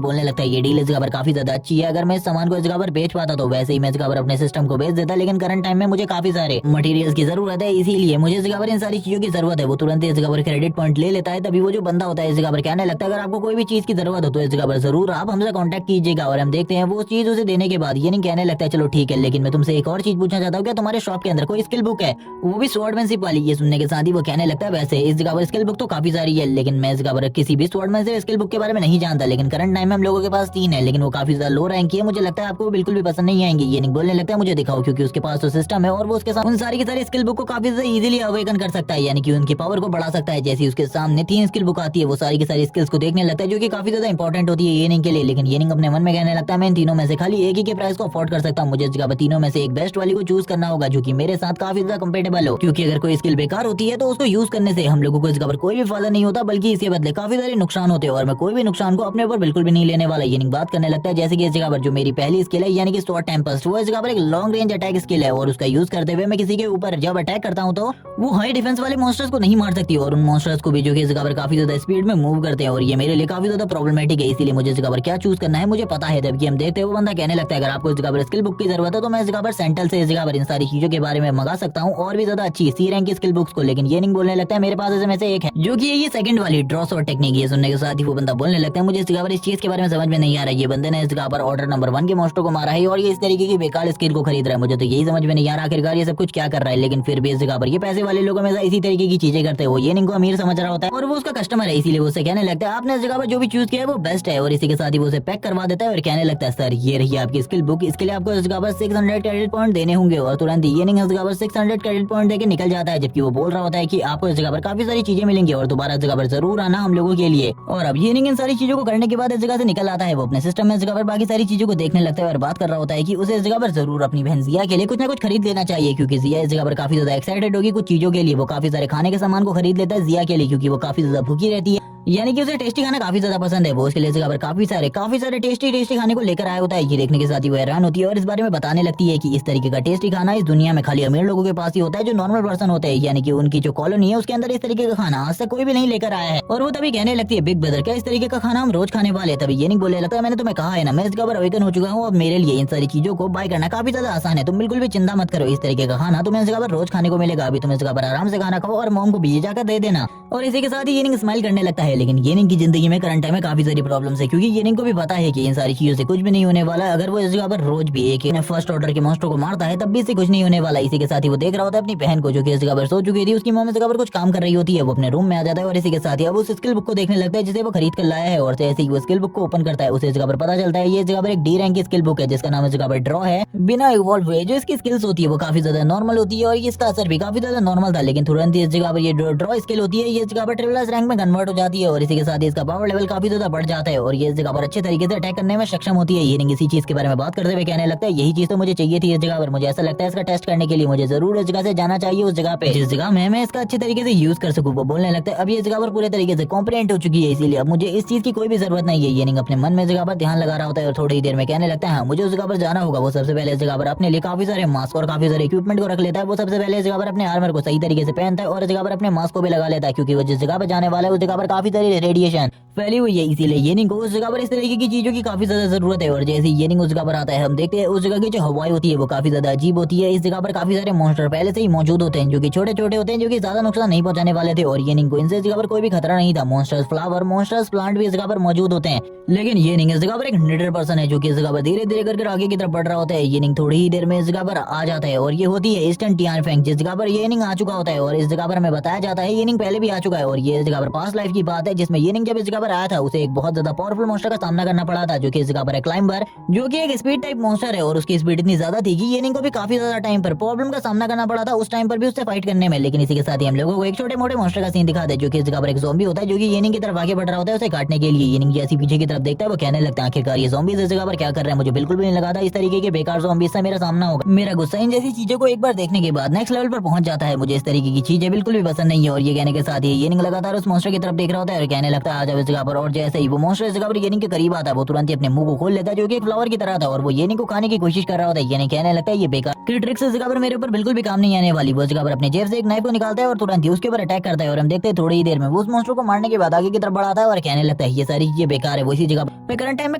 बोलने लगता है ये डील इस जगह पर काफी ज्यादा अच्छी है, अगर मैं इस सामान को इस जगह पर बेच पाता तो वैसे ही मैं इस जगह पर अपने सिस्टम को बेच देता, लेकिन करंट टाइम में मुझे काफी सारे मटेरियल्स की जरूरत है, इसीलिए मुझे इस जगह पर इन सारी चीजों की जरूरत है। वो तुरंत इस जगह पर क्रेडिट पॉइंट ले लेता है। तभी वो जो बंदा होता है इस जगह पर कहने लगता है अगर आपको कोई भी चीज की जरूरत हो तो इस जगह पर जरूर आप हमसे कांटेक्ट कीजिएगा, और हम देखते हैं वो चीज उसे देने के बाद ये नहीं कहने लगता है चलो ठीक है, लेकिन मैं तुमसे एक और चीज पूछना चाहता हूँ क्या तुम्हारे शॉप के अंदर कोई स्किल बुक है, वो भी स्वॉर्डमैनशिप वाली। ये सुनने के साथ ही वो कहने लगता है वैसे इस जगह पर स्किल बुक तो काफी सारी है, लेकिन मैं इस जगह पर किसी भी स्वॉर्डमैनशिप स्किल बुक के बारे में नहीं जानता, लेकिन करंट टाइम में हम लोगों के पास 3 है, लेकिन वो काफी ज्यादा लो रैंक की है, मुझे लगता है आपको बिल्कुल भी पसंद नहीं आएंगे। ये नहीं बोलने लगता है मुझे दिखाओ, क्योंकि उसके पास तो सिस्टम है और वो उसके साथ उन सारी की सारी स्किल बुक को काफी ज्यादा इजीली अवेकन कर सकता है, यानी कि उनकी पावर को बढ़ा सकता है। जैसे उसके सामने 3 स्किल बुक आती है वो सारी की सारी स्किल्स को देखने लगता है जो कि काफी ज्यादा इंपॉर्टेंट होती है ये नहीं के लिए, लेकिन ये नहीं अपने मन में कहने लगता है मैं इन तीनों में से खाली एक ही के प्राइस को अफोर्ड कर सकता हूँ, मुझे इस जगह पर तीनों में से एक बेस्ट वाली को चूज करना होगा जो कि मेरे साथ काफी ज्यादा कंपेटेबल हो, क्योंकि अगर कोई स्किल बेकार होती है तो उसको यूज करने से हम लोगों को इस जगह पर कोई भी फायदा नहीं होता, बल्कि इसके बदले काफी सारे नुकसान होते हैं, और मैं कोई भी नुकसान को अपने ऊपर बिल्कुल भी नहीं लेने वाला। ये नहीं बात करने लगता है जैसे कि इस जगह पर जो मेरी पहली स्किल है यानी कि शॉर्ट टेम्पर्स, वो इस जगह पर एक लॉन्ग रेंज अटैक स्किल है, और उसका यूज करते हुए मैं किसी के ऊपर जब अटैक करता हूँ तो वो हाई डिफेंस वाले मॉन्स्टर्स को नहीं मार सकती, और उन मॉन्स्टर्स को भी जो कि इस जगह पर काफी ज्यादा स्पीड में मूव करते हैं, और ये मेरे लिए काफी ज्यादा प्रॉब्लमेटिक है, इसीलिए मुझे इस जगह पर क्या चूज करना है मुझे पता है। जबकि हम देखते हैं वो बंदा कहने लगता है अगर आपको इस जगह पर स्किल बुक की जरूरत है तो मैं इस जगह पर सेंट्रल से इस जगह पर इन सारी चीजों के बारे में मंगा सकता हूँ और भी ज्यादा अच्छी सी रैंक की स्किल बुक्स को, लेकिन ये नहीं बोलने लगता है मेरे पास इसमें से एक है जो कि ये सेकंड वाली ड्रॉ शॉट टेक्निक। ये सुनने के साथ ही वो बंदा बोलने लगता है मुझे इस जगह पर इस चीज के बारे में समझ में नहीं आ रहा है, ये बंदे ने इस जगह पर ऑर्डर नंबर 1 के मॉन्स्टर को मारा है और ये इस तरीके की बेकार स्किल को खरीद रहा है, मुझे तो यही समझ में नहीं आ रहा आखिरकार ये सब कुछ क्या कर रहा है। लेकिन फिर भी इस जगह पर ये पैसे वाले लोगों में इसी तरीके की चीजें करते हैं, वो ये इनको अमीर समझ रहा होता है और वो उसका कस्टमर है, इसीलिए वो उससे कहने लगता है आपने इस जगह पर जो भी चूज किया है वो बेस्ट है, और इसी के साथ ही वो उसे पैक करवा देता है और कहने लगता है सर ये रही आपकी स्किल बुक, इसके लिए आपको इस जगह पर 600 क्रेडिट पॉइंट देने होंगे, और तुरंत ये नहीं इस जगह पर 600 क्रेडिट पॉइंट देके निकल जाता है, जबकि वो बोल रहा होता है कि आपको इस जगह पर काफी सारी चीजें मिलेंगी और दोबारा इस जगह पर जरूर आना हम लोगों के लिए। और अब ये नहीं इन सारी चीजों को करने के बाद इस जगह से निकल आता है, वो अपने सिस्टम में इस जगह पर बाकी सारी चीजों को देखने लगता है और बात कर रहा होता है कि उसे इस जगह पर जरूर अपनी बहन जिया के लिए कुछ ना कुछ खरीद लेना चाहिए, क्योंकि जिया इस जगह पर काफी ज्यादा एक्साइटेड होगी कुछ चीजों के लिए, वो काफी सारे खाने के सामान को खरीद लेता है जिया के लिए, क्योंकि वो काफी ज्यादा भूखी रहती है, यानी कि उसे टेस्टी खाना काफी ज्यादा पसंद है। वो उसके लिए इस जगह पर काफी सारे टेस्टी खाने को लेकर आया होता है। ये देखने के साथ ही वो हैरान होती है और इस बारे में बताने लगती है कि इस तरीके का टेस्टी खाना इस दुनिया में खाली अमीर लोगों के पास ही होता है जो नॉर्मल पर्सन होते हैं, यानी कि उनकी जो कॉलोनी है उसके अंदर इस तरीके का खाना आज तक कोई भी नहीं लेकर आया है। और वो तभी कहने लगती है बिग ब्रदर क्या इस तरीके का खाना हम रोज खाने वाले हैं। तभी ये नहीं बोलने लगता है मैंने तुम्हें कहा है ना मैं इस जगह पर अवेकन हो चुका हूँ, अब मेरे लिए इन सारी चीजों को बाय करना काफी ज्यादा आसान है, तुम बिल्कुल भी चिंता मत करो, इस तरीके का खाना तुम्हें इस जगह पर रोज खाने को मिलेगा, अभी तुम इस जगह पर आराम से खाना खाओ और मॉम को भी जाकर दे देना। और इसी के साथ ही येनिंग स्माइल करने लगता है, लेकिन येनिंग की जिंदगी में करंट टाइम में काफी सारी प्रॉब्लम्स है, क्योंकि येनिंग को भी पता है कि इन सारी चीजों से कुछ भी नहीं होने वाला, अगर वो इस जगह पर रोज भी एक फर्स्ट ऑर्डर के मॉन्स्टर को मारता है तब भी इससे कुछ नहीं होने वाला। इसी के साथ ही वो देख रहा होता है अपनी बहन को जो कि इस जगह पर सो चुकी थी, उसकी मॉम इस जगह पर कुछ काम कर रही होती है, वो अपने रूम में आ जाता है और इसी के साथ ही अब उस स्किल बुक को देखने लगता है जिसे वो खरीद कर लाया है, और जैसे ही वो स्किल बुक को ओपन करता है उसे इस जगह पर पता चलता है ये इस जगह पर एक डी रैंक की स्किल बुक है जिसका नाम इस जगह पर ड्रॉ है बिना इवॉल्व हुए। जो इसकी स्किल्स होती है वो काफी ज्यादा नॉर्मल होती है और इसका असर भी काफी ज्यादा नॉर्मल था, लेकिन तुरंत इस जगह पर ये ड्रॉ स्किल होती है ये इस जगह पर ट्रिपल रैंक में कन्वर्ट हो जाती है और इसी के साथ ही इसका पावर लेवल काफी ज्यादा बढ़ जाता है और ये इस जगह पर अच्छे तरीके से अटैक करने में सक्षम होती है। ये इसी चीज के बारे में बात करते हुए कहने लगता है यही चीज तो मुझे चाहिए थी इस जगह पर, मुझे ऐसा लगता है इसका टेस्ट करने के लिए मुझे जरूर इस जगह से जाना चाहिए उस जगह पे जिस जगह में मैं इसका अच्छे तरीके से यूज कर सकूं। वो बोलने लगता है अब ये इस जगह पर पूरे तरीके से कॉम्प्रिहेंड हो चुकी है, इसीलिए अब मुझे इस चीज की कोई भी जरूरत नहीं है। ये अपने मन में जगह पर ध्यान लगा रहा होता है और थोड़ी ही देर में कहने लगता है हाँ मुझे उस जगह पर जाना होगा। वो सबसे पहले इस जगह पर अपने लिए काफी सारे मास्क और काफी सारे इक्विपमेंट को रख लेता है। वो सबसे पहले इस जगह पर अपने आर्मर को सही तरीके से पहनता है और इस जगह पर अपने मास्क को भी लगा लेता है, क्योंकि वो जिस जगह पर जाने वाला है उस जगह पर काफी सारी रेडिएशन फैली हुई है, इसीलिए येनिंग को उस जगह पर इस तरीके की चीजों की काफी ज्यादा जरूरत है। और जैसे येनिंग उस जगह पर आता है हम देखते हैं उस जगह की जो हवाई होती है वो काफी ज्यादा अजीब होती है। इस जगह पर काफी सारे मॉन्स्टर पहले से ही मौजूद होते हैं जो कि छोटे छोटे होते हैं जो कि ज्यादा नुकसान नहीं पहुंचाने वाले थे और येनिंग को इनसे इस जगह पर कोई भी खतरा नहीं था। मॉन्स्टर्स फ्लावर मॉन्स्टर्स प्लांट भी इस जगह पर मौजूद होते हैं, लेकिन येनिंग इस जगह पर एक निडर पर्सन है जो कि इस जगह पर धीरे धीरे करके आगे की तरफ बढ़ रहा होता है। येनिंग थोड़ी ही देर में इस जगह पर आ जाता है और ये होती है ईस्टर्न टियानफेंग जिस जगह पर येनिंग आ चुका होता है और इस जगह पर हमें बताया जाता है येनिंग पहले भी आ चुका है और ये इस जगह पर पास्ट लाइफ की बात है जिसमें येनिंग जब इस जगह पर आया था उसे एक बहुत ज्यादा पावरफुल मॉन्स्टर का सामना करना पड़ा था जो कि इस जगह पर है क्लाइंबर, जो कि एक स्पीड टाइप मॉन्स्टर है और उसकी स्पीड इतनी ज्यादा थी कि येनिंग को भी काफी ज्यादा टाइम पर प्रॉब्लम का सामना करना पड़ा था उस टाइम पर भी उससे फाइट करने में। लेकिन इसी के साथ ही हम लोगों को एक छोटे मोटे मॉन्स्टर का सीन दिखाते हैं जो कि इस जगह पर एक ज़ॉम्बी होता है जो कि येनिंग की तरफ आगे बढ़ रहा होता है उसे काटने के लिए। येनिंग जैसे पीछे की तरफ देखता है वो कहने लगता है आखिरकार ये ज़ॉम्बीज़ इस जगह पर क्या कर रहे हैं, मुझे बिल्कुल भी नहीं लगा था इस तरीके के बेकार ज़ॉम्बीज़ से मेरा सामना होगा। मेरा गुस्सा इन जैसी चीजों को एक बार देखने के बाद नेक्स्ट लेवल पर पहुंच जाता है, मुझे इस तरीके की चीजें बिल्कुल भी पसंद नहीं है। और ये कहने के साथ ही येनिंग लगातार उस मॉन्स्टर की तरफ देख रहा होता है आता है और कहने लगता है आ जाओ इस जगह पर। और जैसे ही वो मॉन्स्टर इस जगह पर येनिंग के करीब आता है वो तुरंत ही अपने मुंह को खोल लेता है जो कि एक फ्लावर की तरह था और वो येनिंग को खाने की कोशिश कर रहा होता है। येनिंग कहने लगता है ये बेकार की ट्रिक्स इस जगह पर मेरे ऊपर बिल्कुल भी काम नहीं आने वाली। वो इस जगह पर अपने जेब से एक नाइफ को निकालता है और तुरंत ही उसके ऊपर अटैक करता है और हम देखते हैं थोड़ी ही देर में वो उस मॉन्स्टर को मारने के बाद आगे की तरफ बढ़ाता है और कहने लगता है ये सारी चीजें बेकार है। वो इसी जगह पे करंट टाइम में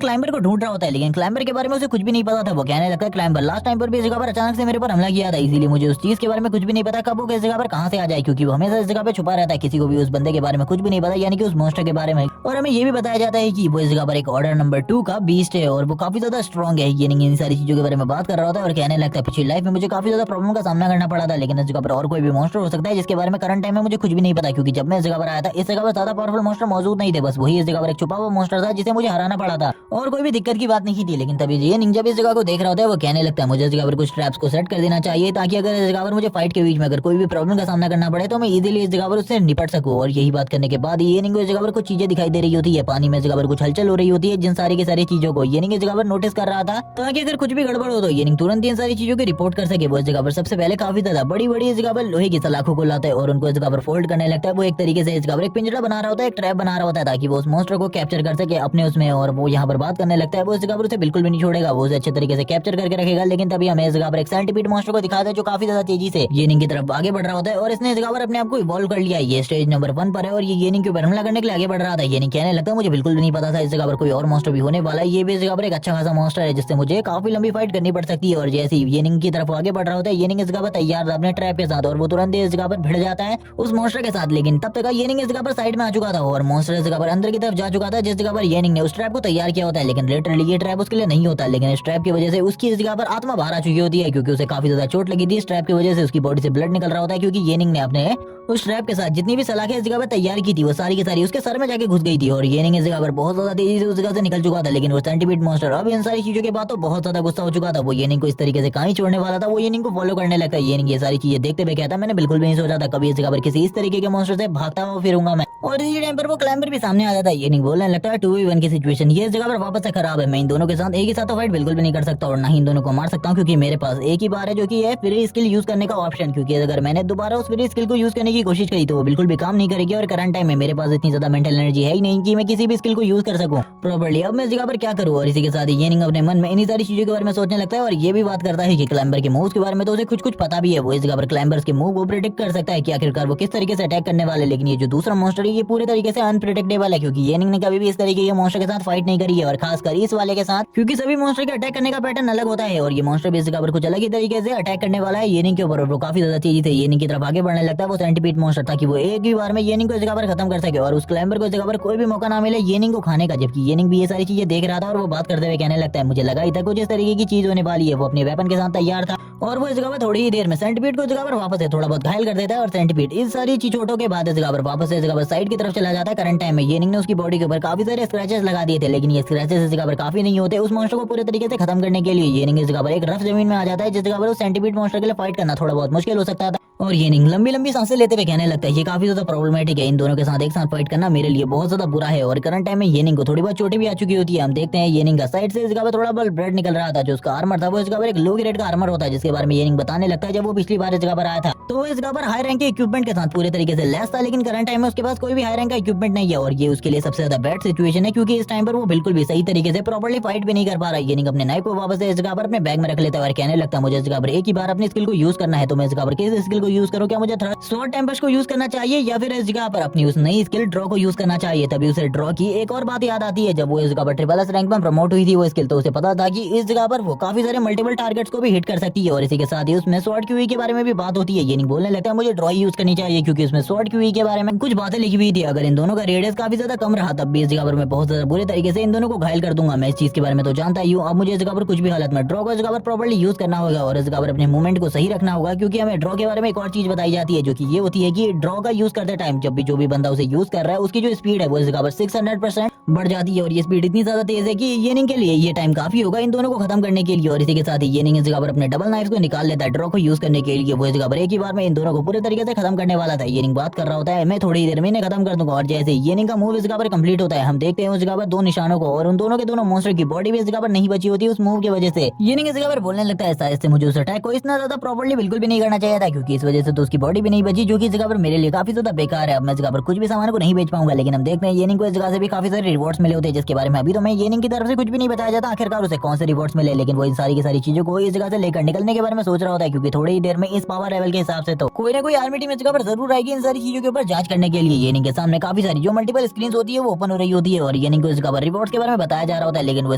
क्लाइंबर को ढूंढ रहा होता है लेकिन क्लाइंबर के बारे में उसे कुछ भी नहीं पता था। वो कहने लगता है क्लाइंबर लास्ट टाइम पर भी इस जगह पर अचानक से मेरे पर हमला किया था इसीलिए मुझे उस चीज के बारे में कुछ भी नहीं पता कब वो किस जगह पर कहां से आ जाए क्योंकि वो हमेशा इस जगह पे छुपा रहता है। किसी को भी उस बंदे के बारे में कुछ भी नहीं पता यानी कि उस मॉन्स्टर के बारे में। और हमें ये भी बताया जाता है कि वो इस जगह पर एक ऑर्डर नंबर 2 का बीस्ट है और वो काफी ज्यादा स्ट्रॉन्ग है। यानी इन सारी चीजों के बारे में बात कर रहा होता है और कहने लगता है पिछली लाइफ में मुझे काफी ज्यादा प्रॉब्लम का सामना करना पड़ा था लेकिन इस जगह पर और कोई भी मॉन्स्टर हो सकता है जिसके बारे में करंट टाइम में मुझे कुछ भी नहीं पता क्योंकि जब मैं इस जगह पर आया था इस जगह पर ज्यादा पावरफुल मॉन्स्टर मौजूद नहीं थे। बस वही इस जगह पर एक छुपा हुआ मॉन्स्टर था जिसे मुझे हराना पड़ा था और कोई भी दिक्कत की बात नहीं थी। लेकिन तभी ये निंजा भी इस जगह को देख रहा होता है। वो कहने लगता है मुझे इस जगह पर कुछ ट्रैप्स को सेट कर देना चाहिए ताकि अगर इस जगह पर मुझे फाइट के बीच में अगर कोई भी प्रॉब्लम का सामना करना पड़े तो मैं इजीली इस जगह पर उससे निपट सकूं। और यही बात करने के बाद ये निंगो इस जगह पर कुछ चीजें दिखाई दे रही होती है। पानी में इस जगह पर कुछ हलचल हो रही होती है जिन सारी की सारी चीजों को ये निंग इस जगह पर नोटिस कर रहा था ताकि अगर कुछ भी गड़बड़ हो तो ये निंग तुरंत इन सारी चीजों की रिपोर्ट कर सके। वो इस जगह पर सबसे पहले काफी ज्यादा बड़ी बड़ी इस जगह पर लोहे की सलाखों को लाता है और उनको इस जगह पर फोल्ड करने लगता है। वो एक तरीके से इस जगह पर एक पिंजरा बना रहा होता है, एक ट्रैप बना रहा होता है ताकि वो उस मॉन्स्टर को कैप्चर कर सके अपने उसमें। और वो यहाँ पर बात करने लगता है वो इस जगह पर उसे बिल्कुल भी नहीं छोड़ेगा, वो उसे अच्छे तरीके से कैप्चर करके रखेगा। लेकिन तभी हमें इस जगह पर एक सेंटीपीड मॉन्स्टर को दिखाता है जो काफी ज्यादा तेजी से येनिंग की तरफ आगे बढ़ रहा होता है और इसने इस जगह पर अपने आप को इवॉल्व कर लिया है। ये स्टेज नंबर 1 पर है और ये येनिंग के ऊपर हमला करने के लिए आगे बढ़ रहा था। येनिंग कहने लगता है मुझे बिल्कुल भी नहीं पता था इस जगह पर कोई और मॉन्स्टर भी होने वाला है। ये भी इस जगह पर एक अच्छा खासा मॉन्स्टर है जिससे मुझे काफी लंबी फाइट करनी पड़ सकती है। और जैसे ही येनिंग की तरफ आगे बढ़ रहा होता है येनिंग इस जगह पर तैयार था अपने ट्रैप के साथ और वो तुरंत इस जगह पर भिड़ जाता है उस मॉन्स्टर के साथ। लेकिन तब तक येनिंग इस जगह पर साइड में आ चुका था और मॉन्स्टर इस जगह पर अंदर की तरफ जा चुका था जिस जगह पर येनिंग ने उस ट्रैप को तैयार किया होता है। लेकिन लिटरली ये ट्रैप उसके लिए नहीं होता लेकिन इस ट्रैप की वजह से उसकी इस जगह पर आत्मा बाहर आ चुकी होती है क्योंकि उसे काफी ज्यादा चोट लगी थी। इस ट्रैप की वजह से उसकी बॉडी से ब्लड निकल रहा होता है क्योंकि येनिंग ने अपने उस ट्रैप के साथ जितनी भी सलाखें इस जगह पर तैयार की थी वो सारी की सारी उसके सर में जाके घुस गई थी। और येनिंग इस जगह पर बहुत ज्यादा तेजी से उस जगह से निकल चुका था। लेकिन वो सेंटीपीड मॉन्स्टर अब इन सारी चीजों के बाद तो बहुत ज्यादा गुस्सा हो चुका था। वो येनिंग को इस तरीके से कहाँ ही छोड़ने वाला था, वो येनिंग को फॉलो करने लगा। येनिंग ये सारी चीजें देखते हुए कहता मैंने बिल्कुल भी नहीं सोचा था कभी इस जगह पर किसी इस तरीके के मॉन्स्टर से भागता हुआ फिरूंगा मैं। और इसी टाइम पर वो क्लाइंबर भी सामने आ जाता है। येनिंग बोलने लगता है 2v1 की सिचुएशन ये इस जगह पर वापस से खराब है, मैं इन दोनों के साथ एक ही साथ तो फाइट बिल्कुल भी नहीं कर सकता और ना ही इन दोनों को मार सकता हूँ क्योंकि मेरे पास एक ही बार है जो कि है फ्री स्किल यूज करने का ऑप्शन। क्योंकि अगर मैंने दोबारा उस फ्री स्किल को यूज करने की कोशिश करी तो वो बिल्कुल भी काम नहीं करेगी और करंट टाइम में मेरे पास इतनी ज्यादा मेंटल एनर्जी है ही नहीं कि मैं किसी भी स्किल को यूज कर सकूं प्रॉपर्ली। अब मैं इस जगह पर क्या करूं। और इसी के साथ येनिंग अपने मन में इन्हीं सारी चीजों के बारे में सोचने लगता है और ये भी बात करता है कि क्लाइंबर के मूव्स के बारे में तो उसे कुछ पता भी है। वो इस जगह पर क्लाइंबर्स के मूव को प्रेडिक्ट कर सकता है कि आखिरकार वो किस तरीके से अटैक करने वाले। लेकिन ये जो दूसरा मॉन्स्टर है ये पूरे तरीके से अनप्रेडिक्टेबल है क्योंकि येनिंग ने कभी भी इस तरीके के मॉन्स्टर के साथ फाइट नहीं करी है और खासकर इस वाले के साथ क्योंकि सभी मॉन्स्टर के अटैक करने का पैटर्न अलग होता है और ये मॉन्स्टर भी इस जगह पर कुछ अलग ही तरीके से अटैक करने वाला है येनिंग के ऊपर। वो काफी ज्यादा तेजी से येनिंग की तरफ आगे बढ़ने लगता है वो सेंटीपीड मॉन्स्टर ताकि वो एक ही बार में येनिंग को इस जगह पर खत्म कर सके और उस क्लाइंबर को इस जगह पर कोई भी मौका ना मिले येनिंग को खाने का। जबकि येनिंग भी ये सारी चीजें देख रहा था और वो बात करते हुए कहने लगता है मुझे लगा ही था कुछ इस तरीके की चीज होने वाली है। वो अपने वेपन के साथ तैयार था और वो इस जगह पर थोड़ी ही देर में सेंटीपीड को इस जगह पर वापस से थोड़ा बहुत घायल कर देता है और सेंटीपीड इस सारी चोटों के बाद इस जगह पर वापस से इस जगह पर साइड की तरफ चला जाता है। करंट टाइम में येनिंग ने उसकी बॉडी के ऊपर काफी सारे स्क्रैचेस लगा दिए थे लेकिन ये स्क्रैचेस इस जगह पर काफी नहीं होते उस मॉन्स्टर को पूरे तरीके से खत्म करने के लिए। येनिंग इस जगह पर एक रफ जमीन में आ जाता है जिस जगह पर उस सेंटीपीड मॉन्स्टर के लिए फाइट करना थोड़ा बहुत मुश्किल हो सकता था। और येनिंग लंबी लंबी सांसें लेते हुए कहने लगता है ये काफी ज्यादा प्रॉब्लमेटिक है, इन दोनों के साथ एक साथ फाइट करना मेरे लिए बहुत ज्यादा बुरा है। और करंट टाइम में येनिंग को थोड़ी बहुत चोटें भी आ चुकी होती है। हम देखते हैं येनिंग का साइड से इस जगह पर थोड़ा बहुत ब्लड निकल रहा था। जो उसका आर्मर था वो इस जगह पर एक लो ग्रेड का आर्मर होता है जिसके बारे में येनिंग बताने लगता है जब वो पिछली बार इस जगह पर आया था तो वो इस जगह पर हाई रैंक के इक्विपमेंट के साथ पूरे तरीके से लेस था। लेकिन करंट टाइम में उसके पास कोई भी हाई रैंक का इक्विपमेंट नहीं है और ये उसके लिए सबसे ज्यादा बैड सिचुएशन है क्योंकि इस टाइम पर वो बिल्कुल भी सही तरीके से प्रॉपर्ली फाइट भी नहीं कर पा रहा है। येनिंग अपने नाइफ को वापस से इस जगह पर अपने बैग में रख लेता है और कहने लगता है मुझे इस जगह पर एक ही बार अपनी स्किल को यूज करना है तो मैं इस जगह पर किस स्किल को यूज करूं, क्या मुझे शॉर्ट टेम्पर्स को यूज करना चाहिए या फिर इस जगह पर अपनी उस नई स्किल ड्रॉ को यूज करना चाहिए। तभी उसे ड्रॉ की एक और बात याद आती है जब वो इस जगह पर ट्रिपल एस रैंक में प्रमोट हुई थी वो स्किल तो उसे पता था कि इस जगह पर वो काफी सारे मल्टीपल टारगेट्स को भी हिट कर सकती है। और इसी के साथ ही उसमें शॉर्ट क्यूई के बारे में भी बात होती है। येनिंग बोलने लगता है मुझे ड्रॉ यूज करनी चाहिए क्योंकि उसमें शॉर्ट क्यूई के बारे में कुछ बातें लिखी हुई थी। अगर इन दोनों का रेडियस काफी ज्यादा कम रहा तब भी इस जगह पर मैं बहुत ज्यादा बुरे तरीके से इन दोनों को घायल कर दूंगा। मैं इस चीज के बारे में तो जानता ही हूँ। अब मुझे इस जगह पर कुछ भी हालत में ड्रॉ को इस जगह पर प्रॉपर्ली यूज करना होगा और इस जगह पर अपने मूवमेंट को सही रखना होगा क्योंकि हमें ड्रॉ के बारे में एक और चीज बताई जाती है जो कि ये होती है कि ड्रॉ का यूज करते टाइम जब भी जो भी बंदा उसे यूज कर रहा है उसकी जो स्पीड है वो इस जगह पर 600% बढ़ जाती है और ये स्पीड इतनी ज्यादा तेज है कि येनिंग के लिए ये टाइम काफी होगा इन दोनों को खत्म करने के लिए। और इसी के साथ ही येनिंग इस जगह पर अपने डबल नाइफ को निकाल लेता है ड्रॉ को यूज करने के लिए। वो इस जगह पर एक ही बार में इन दोनों को पूरे तरीके से खत्म करने वाला था। येनिंग बात कर रहा होता है मैं थोड़ी देर में इन्हें खत्म कर दूंगा। और जैसे येनिंग का मूव इस जगह पर कंप्लीट होता है हम देखते हैं उस जगह पर दो निशानों को और उन दोनों के दोनों मॉन्स्टर की बॉडी भी इस जगह पर नहीं बची होती उस मूव की वजह से। येनिंग इस जगह पर बोलने लगता है शायद से मुझे उस अटैक को इतना ज्यादा प्रॉपर्ली बिल्कुल भी नहीं करना चाहिए था क्योंकि इस वजह से तो उसकी बॉडी भी नहीं बची जो कि इस जगह पर मेरे लिए काफी ज्यादा बेकार है। अब मैं इस जगह पर कुछ भी सामान को नहीं बेच पाऊंगा। लेकिन हम देखते हैं येनिंग को इस जगह से भी काफी सारे रिवॉर्ड्स मिले होते हैं जिसके बारे में अभी तो मैं येनिंग की तरफ से कुछ भी नहीं बताया जाता आखिरकार उसे कौन से रिवॉर्ड्स मिले। लेकिन वो इन सारी की सारी चीजों को इस जगह से लेकर निकलने के बारे में सोच रहा होता है क्योंकि थोड़ी ही देर में इस पावर लेवल के हिसाब से तो कोई ना कोई आर्मी टीम इस जगह पर जरूर आएगी इन सारी चीजों के ऊपर जांच करने के लिए। येनिंग के सामने काफी सारी जो मल्टीपल स्क्रीन होती है वो ओपन हो रही होती है और येनिंग को इस जगह पर रिवॉर्ड्स के बारे में बताया जा रहा होता है। लेकिन वो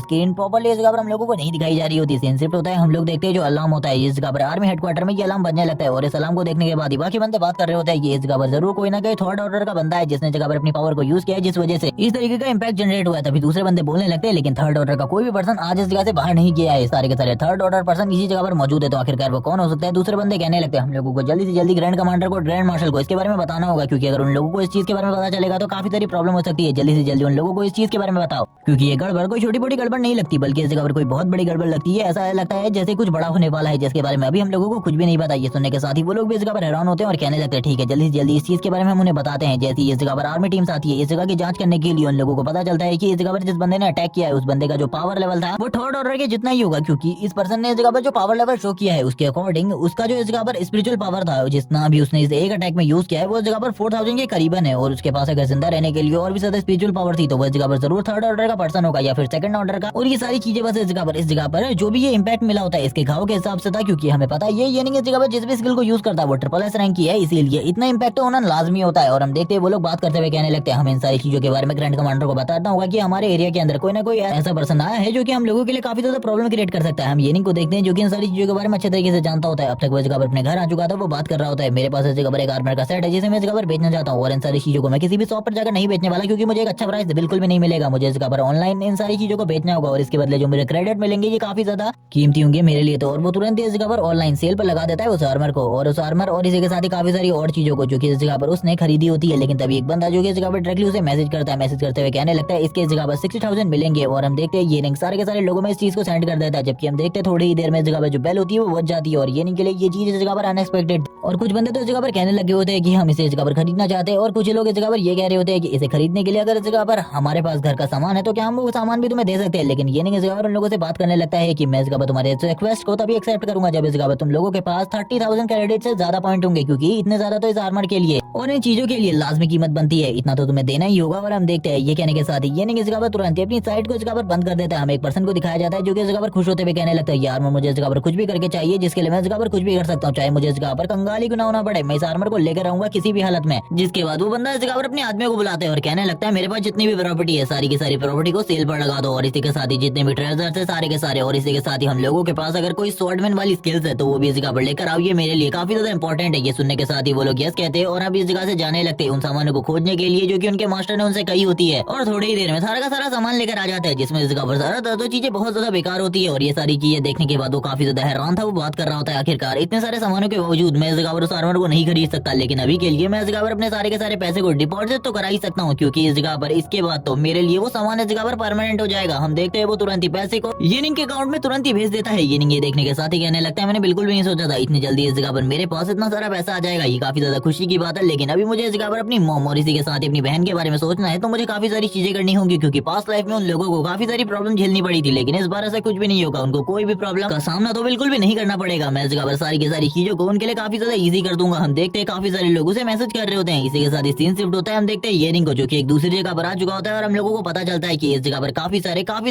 स्क्रीन प्रॉपर्ली इस जगह पर हम लोगों को नहीं दिखाई जा रही होती। सीन शिफ्ट होता है हम लोग देखते हैं जो अलार्म होता है इस जगह पर आर्मी हेडक्वार्टर में ये अलार्म बजने लगता है और इस अलार्म को देखने के बाद ही बाकी बंदे बात कर रहे होते हैं कि इस जगह पर जरूर कोई ना कोई थर्ड ऑर्डर का बंदा है जिसने जगह पर अपनी पावर को यूज किया है जिस वजह से इस तरीके का इंपैक्ट जनरेट हुआ है। तभी दूसरे बंदे बोलने लगते हैं लेकिन थर्ड ऑर्डर का कोई भी पर्सन आज इस जगह से बाहर नहीं गया है। सारे के सारे थर्ड ऑर्डर पर्सन इसी जगह पर मौजूद है तो आखिरकार वो कौन हो सकता है। दूसरे बंदे कहने लगते हैं हम लोगों को जल्दी से जल्दी ग्रैंड कमांडर को ग्रैंड मार्शल को इसके बारे में बताना होगा क्योंकि अगर उन लोगों को इस चीज के बारे में पता चलेगा तो काफी सारी प्रॉब्लम हो सकती है। जल्दी से जल्दी उन लोगों को इस चीज के बारे में बताओ क्योंकि ये गड़बड़ कोई छोटी मोटी गड़बड़ नहीं लगती बल्कि इस जगह पर कोई बहुत बड़ी गड़बड़ लगती है। ऐसा लगता है जैसे कुछ बड़ा होने वाला है जिसके बारे में अभी हम लोगों को कुछ भी नहीं पता। ये सुनने के साथ ही वो लोग भी इस जगह पर हैरान होते हैं और कहने लगते हैं ठीक है जल्दी से जल्दी इस चीज के बारे में हम उन्हें बताते हैं। जैसे इस जगह पर आर्मी टीम आती है इस जगह की जांच करने के लिए उन लोगों को पता चलता है कि इस जगह पर जिस बंदे ने अटैक किया है उस बंदे का जो पावर लेवल था वो थर्ड ऑर्डर के जितना ही होगा क्योंकि इस पर्सन ने इस जगह पर जो पावर लेवल शो किया है उसके अकॉर्डिंग उसका जो इस जगह पर स्पिरिचुअल पावर था जितना भी उसने इस एक अटैक में यूज किया है वो इस जगह पर 4000 के करीबन है और उसके पास अगर जिंदा रहने के लिए और भी ज्यादा स्पिरिचुअल पावर थी तो वो इस जगह पर जरूर थर्ड ऑर्डर का पर्सन होगा या फिर सेकंड ऑर्डर का। और ये सारी चीजें बस इस जगह पर जो भी ये इंपैक्ट मिला होता है इसके घाव के हिसाब से था क्योंकि हमें पता है ये नहीं इस जगह पर जिस भी स्किल को यूज करता है वो ट्रिपल एस रैंक की है इसीलिए इतना इंपैक्ट होना लाजमी होता है। और हम देखते हैं वो लोग बात करते हुए कहने लगते हैं हम इन सारी चीजों के बारे में ग्रैंड कमांडर को बताना होगा कि हमारे एरिया के अंदर कोई ना कोई ऐसा पर्सन आया है जो कि हम लोगों के लिए काफी ज्यादा प्रॉब्लम क्रिएट कर सकता है। हम येनिंग को देखते हैं जो कि इन सारी चीजों के बारे में अच्छे तरीके से जानता होता है। अब तक वो इस जगह पर अपने घर आ चुका था वो बात कर रहा होता है मेरे पास इस जगह पर एक आर्मर का सेट है जिसे मैं इस जगह पर बेचना चाहता हूँ और इन सारी चीजों को मैं किसी भी शॉप पर जाकर नहीं बेचने वाला क्योंकि मुझे एक अच्छा प्राइस बिल्कुल भी नहीं मिलेगा। मुझे इस जगह पर ऑनलाइन इन सारी चीजों को बेचना होगा और इसके बदले जो मेरे क्रेडिट मिलेंगे ये काफी ज्यादा कीमती होंगे मेरे लिए तो। और वो तुरंत इस जगह पर ऑनलाइन सेल पर लगा देता है उस आर्मर को और उस आर्मर और इसी के साथ ही काफी सारी और चीजों को जो कि इस जगह पर उसने खरीदी होती है। लेकिन तभी एक बंदा जो कि इस जगह पर डायरेक्टली उसे मैसेज करता है मैसेज करते हुए कहने लगता है इसके इस जगह पर 60,000 मिलेंगे। और हम देखते हैं ये रिंग सारे के सारे लोगों में इस चीज को सेंड कर देता है जबकि हम देखते हैं थोड़ी ही देर में इस जगह पर जो बेल होती है वो बज जाती है और ये नहीं के लिए ये चीज इस जगह पर अनएक्सपेक्टेड। और कुछ बंदे तो इस जगह पर कहने लगे होते हैं कि हम इसे इस जगह पर खरीदना चाहते हैं और कुछ लोग इस जगह पर ये कह रहे होते हैं कि इसे खरीदने के लिए अगर इस जगह पर हमारे पास घर का सामान है तो क्या हम वो सामान भी तुम्हें दे सकते हैं। लेकिन ये नहीं इस जगह पर उन लोगों से बात करने लगता है कि मैं इस जगह पर तुम्हारे रिक्वेस्ट को तभी एक्सेप्ट करूंगा जब इस जगह पर तुम लोगों के पास 30,000 क्रेडिट से ज्यादा पॉइंट होंगे क्योंकि इतने ज्यादा तो इस आर्मर के लिए और इन चीजों के लिए लाजमी कीमत बनती है इतना तो तुम्हें देना ही होगा। और हम देखते हैं ये कहने के साथ ही ये नहीं इस जगह पर तुरंत अपनी साइट को इस जगह पर बंद कर देता है। हमें एक पर्सन को दिखाया जाता है जो कि इस जगह पर खुश होते हुए कहने लगता है यार मुझे इस जगह पर कुछ भी करके चाहिए जिसके लिए मैं इस जगह पर कुछ भी कर सकता हूँ चाहे मुझे इस जगह पर कंगाली क्यों ना होना पड़े मैं इस आर्मर को लेकर आऊंगा किसी भी हालत में। जिसके बाद वो बंदा इस जगह पर अपने आदमियों को बुलाते हैं और कहने लगता है मेरे पास जितनी भी प्रॉपर्टी है सारी की सारी प्रॉपर्टी को सेल पर लगा दो और इसी के साथ ही जितने भी ट्रेजर्स है सारे के सारे और इसी के साथ ही हम लोगों के पास अगर कोई स्वॉर्डमैन वाली स्किल्स है तो वो भी इस जगह पर लेकर आओ ये मेरे लिए काफी ज्यादा इंपॉर्टेंट है। ये सुनने के साथ ही वो लोग यस कहते हैं और अब इस जगह से जाने लगते हैं उन सामानों को खोजने के लिए जो कि उनके मास्टर ने उनसे कही होती है। और थोड़ी ही देर में सारा का सारा सामान लेकर आ जाता है जिसमें इस जगह पर सारा तो चीजें बहुत ज्यादा बेकार होती है। और ये सारी चीजें देखने के बाद वो काफी ज्यादा हैरान था। वो बात कर रहा होता है आखिरकार इतने सारे सामानों के बावजूद मैं इस जगह पर उस आर्मर को नहीं खरीद सकता लेकिन अभी के लिए मैं इस जगह पर अपने सारे के सारे पैसे को डिपॉजिट तो करा ही सकता हूँ क्योंकि इस जगह पर इसके बाद तो मेरे लिए वो सामान इस जगह पर परमानेंट हो जाएगा। हम देखते हैं वो तुरंत ही पैसे को येनिंग के अकाउंट में तुरंत ही भेज देता है। येनिंग ये देखने के साथ ही कहने लगता है मैंने बिल्कुल भी नहीं सोचा था इतनी जल्दी इस जगह पर मेरे पास इतना सारा पैसा आ जाएगा। ये काफी ज्यादा खुशी की बात है लेकिन अभी मुझे इस जगह पर अपनी मॉम और इसी के साथ ही अपनी बहन के बारे में सोचना है तो मुझे काफी सारी चीजें करनी होंगी क्योंकि पास्ट लाइफ में उन लोगों को काफी सारी प्रॉब्लम झेलनी पड़ी थी लेकिन इस बार ऐसा कुछ भी नहीं होगा। उनको कोई भी प्रॉब्लम का सामना तो बिल्कुल भी नहीं करना पड़ेगा। मैं इस जगह पर सारी की सारी चीजों को उनके लिए काफी ज्यादा इजी कर दूंगा। हम देखते हैं काफी सारे लोग उसे मैसेज कर रहे होते हैं। इसी के साथ ही सीन शिफ्ट होता है हम देखते हैं येनिंग को जो कि एक दूसरी जगह पर आ चुका होता है और हम लोगों को पता चलता है कि इस जगह पर काफी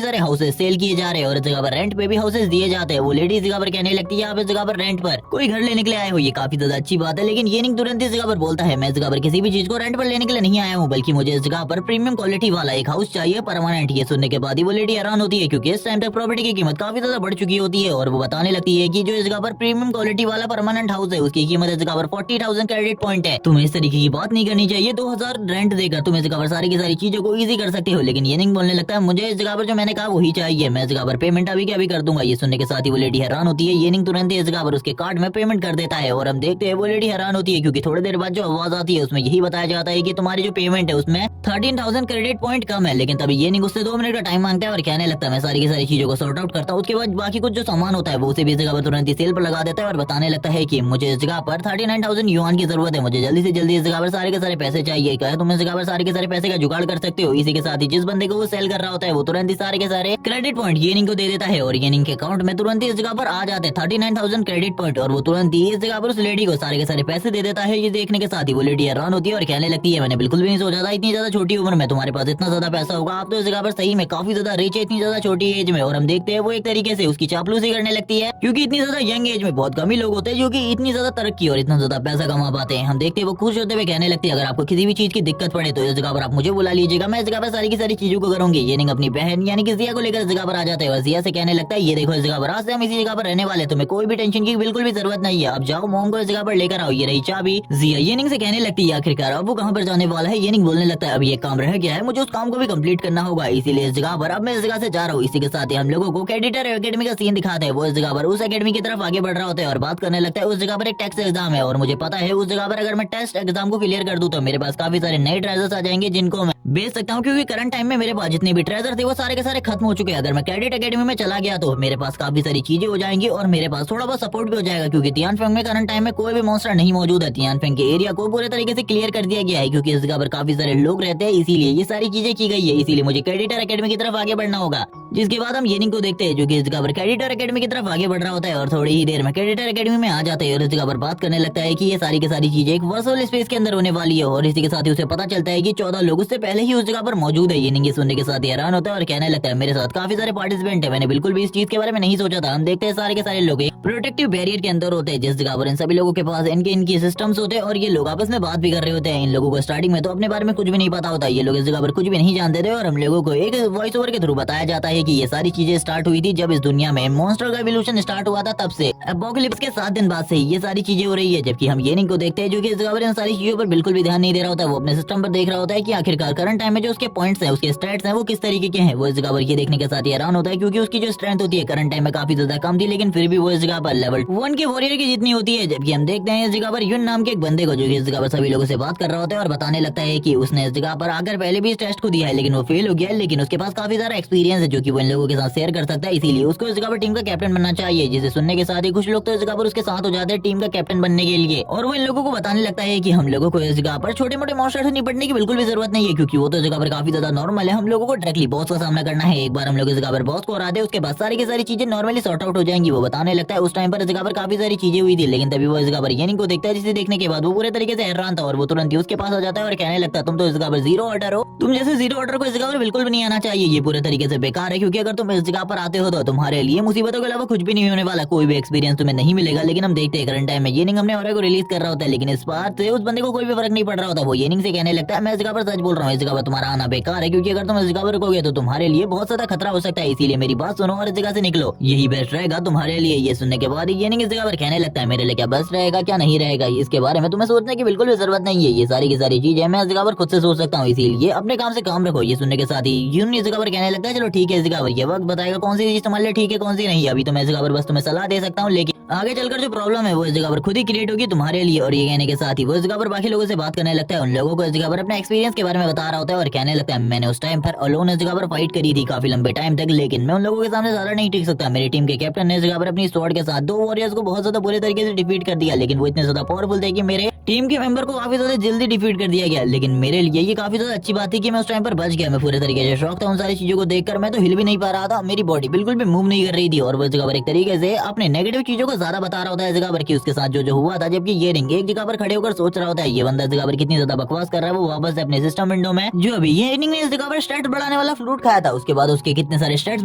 सारे हाउसेस सेल किए जा रहे हैं और इस जगह पर रेंट पे भी हाउसेस दिए जाते हैं। वो लेडी इस जगह पर कहने लगती है आप इस जगह पर रेंट पर कोई घर लेने के लिए आए हो ये काफी ज्यादा अच्छी बात है। लेकिन येनिंग तुरंत इस जगह पर बोलता है मैं इस जगह पर किसी भी चीज को रेंट पर लेने के लिए नहीं आया हूँ बल्कि मुझे इस जगह पर प्रीमियम क्वालिटी वाला एक हाउस चाहिए परमानेंट। ये सुनने के बाद ही वो लेडी हैरान होती है क्योंकि इस टाइम तक प्रॉपर्टी की कीमत काफी ज्यादा बढ़ चुकी होती है और वो बताने लगती है कि जो इस जगह पर प्रीमियम क्वालिटी वाला परमानेंट हाउस है उसकी कीमत इस जगह पर 40,000 क्रेडिट पॉइंट है। तुम्हें इस तरीके की बात नहीं करनी चाहिए। 2,000 रेंट देकर तुम इस जगह पर सारी की सारी चीजों को इजी कर सकते हो। लेकिन येनिंग बोलने लगता है मुझे इस जगह पर जो मैंने कहा वही चाहिए मैं इस जगह पर पेमेंट अभी के अभी कर दूंगा। ये सुनने के साथ ही वो लेडी हैरान होती है। येनिंग तुरंत इस जगह पर उसके कार्ड में पेमेंट कर देता है और हम देखते हैं वो लेडी हैरान होती है क्योंकि थोड़ी देर बाद जो आवाज आती है उसमें यही बताया जाता है कि तुम्हारी जो पेमेंट है उसमें 13,000 क्रेडिट पॉइंट कम है, लेकिन तभी ये नहीं उससे 2 मिनट का टाइम मांगता है और कहने लगता है मैं सारी की सारी चीजों को सॉर्ट आउट करता हूँ। उसके बाद बाकी कुछ जो सामान होता है वो उसे भी इस जगह पर तुरंत ही सेल पर लगा देता है और बताने लगता है कि मुझे इस जगह पर 39,000 युआन की जरूरत है, मुझे जल्दी से जल्दी इस जगह पर सारे के सारे पैसे चाहिए। क्या तुम इस जगह पर सारे के सारे पैसे का जुगाड़ कर सकते हो? इसी के साथ ही जिस बंदे को वो सेल कर रहा होता है वो तुरंत ही सारे के सारे क्रेडिट पॉइंट येनिंग को दे देता है और येनिंग के अकाउंट में तुरंत ही इस जगह पर आ जाते हैं 39,000 क्रेडिट पॉइंट और वो तुरंत ही इस जगह पर उस लेडी को सारे के सारे पैसे दे देता है। ये देखने के साथ ही वो लेडी हैरान होती है और कहने लगती है मैंने बिल्कुल भी नहीं सोचा था इतनी ज्यादा छोटी उम्र में तुम्हारे पास इतना ज्यादा पैसा होगा, आप तो इस जगह पर सही में काफी ज्यादा रिच है इतनी ज्यादा छोटी एज में। और हम देखते हैं वो एक तरीके से उसकी चापलूसी करने लगती है, क्योंकि इतनी ज्यादा यंग एज में बहुत कम ही लोग होते हैं जो कि इतनी ज्यादा तरक्की और इतना ज्यादा पैसा कमा पाते हैं। हम देखते हैं वो खुश होते हुए कहने लगती है अगर आपको किसी भी चीज की दिक्कत पड़े तो इस जगह पर आप मुझे बुला लीजिएगा, मैं इस जगह पर सारी की सारी चीजों को करूंगी। ये नहीं अपनी बहन यानी कि जिया को लेकर इस जगह पर आ जाते हैं और जिया से कहने लगता है ये देखो इस जगह पर आज से हम इसी जगह पर रहने वाले, तुम्हें कोई भी टेंशन की बिल्कुल भी जरूरत नहीं है, अब जाओ मोम को इस जगह पर लेकर आओ, ये रही चाबी। जिया येनिंग से कहने लगती है आखिरकार अब वो कहाँ पर जाने वाला है। येनिंग बोलने लगता है अब ये काम रह गया है, मुझे उस काम को भी कंप्लीट करना होगा, इसीलिए इस जगह पर अब मैं इस जगह से जा रहा हूँ। इसी के साथ ही हम लोगों को कैडिटर एकेडमी का सीन दिखाते हैं, वो इस जगह पर उस एकेडमी की तरफ आगे बढ़ रहा होता है और बात करने लगता है उस जगह पर एक टेस्ट एग्जाम है और मुझे पता है उस जगह पर अगर मैं टेस्ट एग्जाम को क्लियर कर दूं तो मेरे पास काफी सारे नए ट्रेजर्स आ जाएंगे जिनको मैं बेच सकता हूँ, क्योंकि करंट टाइम में मेरे पास जितने भी ट्रेजर थे वो सारे के सारे खत्म हो चुके हैं। अगर मैं कैडेट एकेडमी में चला गया तो मेरे पास काफी सारी चीजें हो जाएंगी और मेरे पास थोड़ा बहुत सपोर्ट भी हो जाएगा, क्योंकि तियानफेंग में करंट टाइम में कोई भी मॉन्स्टर नहीं मौजूद है। तियानफेंग के एरिया को पूरे तरीके से क्लियर कर दिया गया है, क्योंकि इस जगह पर काफी सारे लोग रहते हैं, इसीलिए ये सारी चीजें की गई है। इसीलिए मुझे कैडेटर एकेडमी की तरफ आगे बढ़ना होगा, जिसके बाद हम येनिंग को देखते हैं जो कि इस जगह पर कैडेटर एकेडमी की तरफ आगे बढ़ रहा होता है और थोड़ी ही देर में कैडेटर एकेडमी में आ जाते हैं और इस जगह पर बात करने लगता है कि ये सारी की सारी चीजें एक वर्चुअल स्पेस के अंदर होने वाली है और इसी के साथ ही उसे पता चलता है कि 14 लोग उससे पहले ही उस जगह पर मौजूद है। येनिंग ये सुनने के साथ हैरान होता है और कहने लगता है मेरे साथ काफी सारे पार्टिसिपेंट है, मैंने बिल्कुल भी इस चीज के बारे में नहीं सोचा था। हम देखते हैं सारे के सारे लोग प्रोटेक्टिव बैरियर के अंदर होते हैं, जिस जगह पर इन सभी लोगों के पास इनके सिस्टम्स होते हैं और ये लोग आपस में बात भी कर रहे होते हैं। इन लोगों को स्टार्टिंग में तो अपने बारे में कुछ भी नहीं पता होता, ये लोग इस जगह पर कुछ भी नहीं जानते थे और हम लोगों को एक वॉइस ओवर के थ्रू बताया जाता है कि ये सारी चीजें स्टार्ट हुई थी जब इस दुनिया में मॉन्स्टर का इवोल्यूशन स्टार्ट हुआ था, तब से एपोकलिप्स के 7 दिन बाद से ये सारी चीजें हो रही है। जबकि हम येनिंग को देखते हैं जो कि इस जगह पर इन सारी चीजों पर बिल्कुल भी ध्यान नहीं दे रहा होता, वो अपने सिस्टम पर देख रहा होता है कि आखिरकार करंट टाइम में जो उसके पॉइंट्स हैं उसके स्टैट्स हैं वो किस तरीके के हैं। वो इस जगह पर ये देखने के साथ हैरान होता है, क्योंकि उसकी जो स्ट्रेंथ होती है करंट टाइम में काफी ज्यादा कम थी, लेकिन फिर भी वो इस जगह पर लेवल 1 के वॉरियर की जितनी होती है। जबकि हम देखते हैं इस जगह पर यून नाम के एक बंदे को जो कि इस जगह पर सभी लोगों से बात कर रहा होता है और बताने लगता है कि उसने इस जगह पर आकर पहले भी इस टेस्ट को दिया है लेकिन वो फेल हो गया है, लेकिन उसके पास काफी सारा एक्सपीरियंस है जो कि वो इन लोगों के साथ शेयर कर सकता है, इसीलिए उसको इस जगह पर टीम का कैप्टन बनना चाहिए। जिसे सुनने के साथ ही कुछ लोग तो इस जगह पर उसके साथ हो जाते हैं टीम का कैप्टन बनने के लिए और वो इन लोगों को बताने लगता है कि हम लोगों को इस जगह पर छोटे मोटे मॉन्स्टर से निपटने की बिल्कुल भी जरूरत नहीं है, क्योंकि वो तो इस जगह पर काफी ज्यादा नॉर्मल है। हम लोगों को डायरेक्टली बॉस का सामना करना है। एक बार हम लोग इस जगह पर बॉस को हरा दे उसके बाद सारी की सारी चीजें नॉर्मली सॉर्ट आउट हो जाएंगी। वो बताने लगता है उस टाइम पर इस जगह पर काफी सारी चीजें हुई थी, लेकिन तभी वो इस जगह पर येनिंग को देखता है, जिसे देखने के बाद वो पूरे तरीके से हैरान था और वो तुरंत ही उसके पास आ जाता है और कहने लगता है तुम तो इस जगह पर जीरो ऑर्डर हो, तुम जैसे जीरो ऑर्डर को इस जगह पर बिल्कुल भी नहीं आना चाहिए, ये पूरे तरीके से बेकार है, क्योंकि अगर तुम इस जगह पर आते हो तो तुम्हारे लिए मुसीबतों के अलावा कुछ भी नहीं होने वाला, कोई भी एक्सपीरियंस तुम्हें नहीं मिलेगा। लेकिन हम देखते हैं करंट टाइम में येनिंग अपने ऑरा को रिलीज कर रहा होता है, लेकिन इस बात से उस बंदे को कोई भी फर्क नहीं पड़ रहा होता। वो येनिंग से कहने लगता है मैं इस जगह पर सच बोल रहा हूँ, इस जगह पर तुम्हारा आना बेकार है, क्योंकि अगर तुम इस जगह पर रुकोगे तो तुम्हारे लिए बहुत ज्यादा खतरा हो सकता है, इसीलिए मेरी बात सुनो और इस जगह से निकलो, यही बेस्ट रहेगा तुम्हारे लिए। ये सुनने के बाद येनिंग इस जगह पर कहने लगता है मेरे लिए क्या बेस्ट रहेगा क्या नहीं रहेगा इसके बारे में तुम्हें सोचने की बिल्कुल भी जरूरत नहीं है, ये सारी की सारी चीजें मैं इस जगह पर खुद से सोच सकता हूँ, इसीलिए अपने काम से काम रखो। ये सुनने के साथ ही यून इस जगह पर कहने लगता है चलो ठीक है, इस जगह पर ये वक्त बताएगा कौन सी चीज तुम्हारे लिए ठीक है कौन सी नहीं। अभी तो मैं इस जगह पर बस तुम्हें सलाह दे सकता हूँ, लेकिन आगे चलकर जो प्रॉब्लम है वो इस जगह पर खुद ही क्रिएट होगी तुम्हारे लिए। और ये कहने के साथ ही वो इस जगह पर बाकी लोगों से बात करने लगता है, उन लोगों को इस जगह पर अपने एक्सपीरियंस के बारे में बता रहा होता है और कहने लगता है मैंने उस टाइम पर अलोन इस जगह पर फाइट करी थी काफी लंबे टाइम तक, लेकिन मैं उन लोगों के सामने ज्यादा नहीं टिक सकता। मेरी टीम के कैप्टन ने इस जगह पर अपनी स्वॉर्ड के साथ 2 वॉरियर्स को बहुत ज्यादा बुरे तरीके से डिफीट कर दिया, लेकिन वो इतने ज्यादा पावरफुल थे कि मेरे टीम के मेंबर को काफी ज्यादा जल्दी डिफीट कर दिया गया। लेकिन मेरे लिए ये काफी ज्यादा अच्छी बात थी कि मैं उस टाइम पर बच गया। मैं पूरे तरीके से शॉक था उन सारी चीजों को देखकर, मैं तो हिल भी नहीं पा रहा था, मेरी बॉडी बिल्कुल भी मूव नहीं कर रही थी और वो इस जगह पर एक तरीके से अपने नेगेटिव चीजों को ज्यादा बता रहा होता है इस जगह पर कि उसके साथ जो हुआ था। जबकि ये रिंग एक जगह पर खड़े होकर सोच रहा होता है ये बंदा इस जगह पर कितनी ज्यादा बकवास कर रहा है। वो वापस से अपने सिस्टम विंडो में जो अभी ये रिंग ने इस जगह पर स्टैट्स बढ़ाने वाला फ्रूट खाया था उसके बाद उसके कितने सारे स्टैट्स